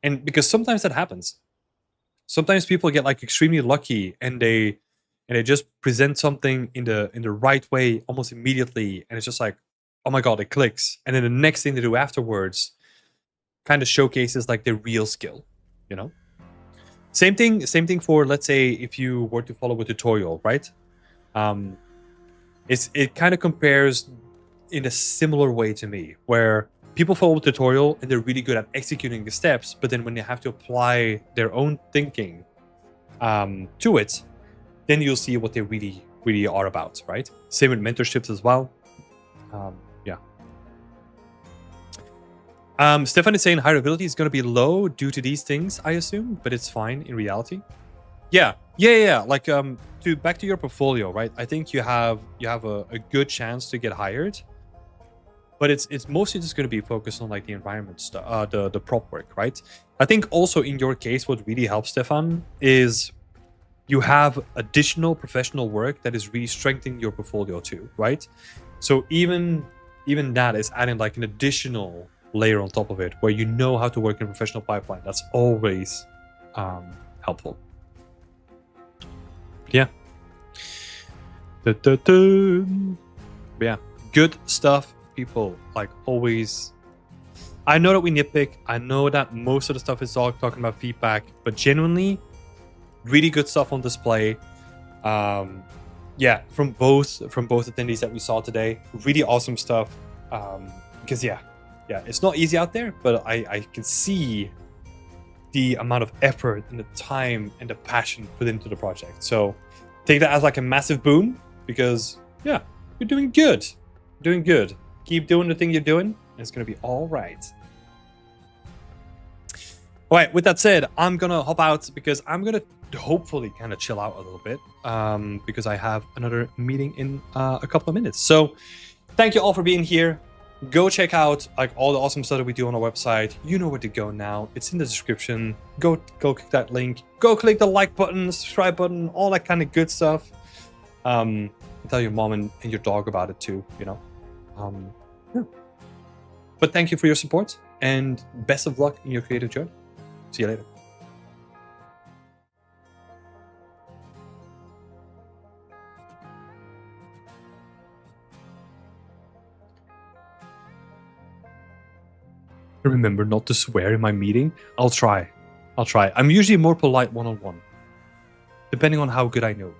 Speaker 1: And because sometimes that happens. Sometimes people get like extremely lucky and they just present something in the right way almost immediately, and it's just like, oh my god, it clicks. And then the next thing they do afterwards kind of showcases like their real skill, you know? Same thing for, let's say, if you were to follow a tutorial, right? Um, it kind of compares in a similar way to me, where people follow a tutorial and they're really good at executing the steps, but then when they have to apply their own thinking to it, then you'll see what they really are about, right? Same with mentorships as well. Yeah. Stefan is saying hireability is going to be low due to these things, I assume, but it's fine in reality. Yeah. Like back to your portfolio, right? I think you have a good chance to get hired, but it's mostly just going to be focused on like the environment stuff, the prop work, right? I think also in your case, what really helps, Stefan, is you have additional professional work that is really strengthening your portfolio too, right? So even that is adding like an additional layer on top of it, where you know how to work in a professional pipeline. That's always helpful. Yeah. Yeah, good stuff, people. Like always, I know that we nitpick. I know that most of the stuff is all talking about feedback, but genuinely, really good stuff on display. Yeah, from both attendees that we saw today, really awesome stuff. Because yeah, it's not easy out there, but I can see the amount of effort and the time and the passion put into the project. So take that as like a massive boon, because yeah, you're doing good. Keep doing the thing you're doing, and it's gonna be all right. All right, with that said, I'm gonna hop out because I'm gonna hopefully kind of chill out a little bit, because I have another meeting in a couple of minutes. So thank you all for being here. Go check out like all the awesome stuff that we do on our website. You know where to go now. It's in the description. Go click that link. Go click the like button, subscribe button, all that kind of good stuff. Tell your mom and your dog about it too, you know. Yeah. But thank you for your support, and best of luck in your creative journey. See you later. Remember not to swear in my meeting? I'll try. I'm usually more polite one-on-one, depending on how good I know.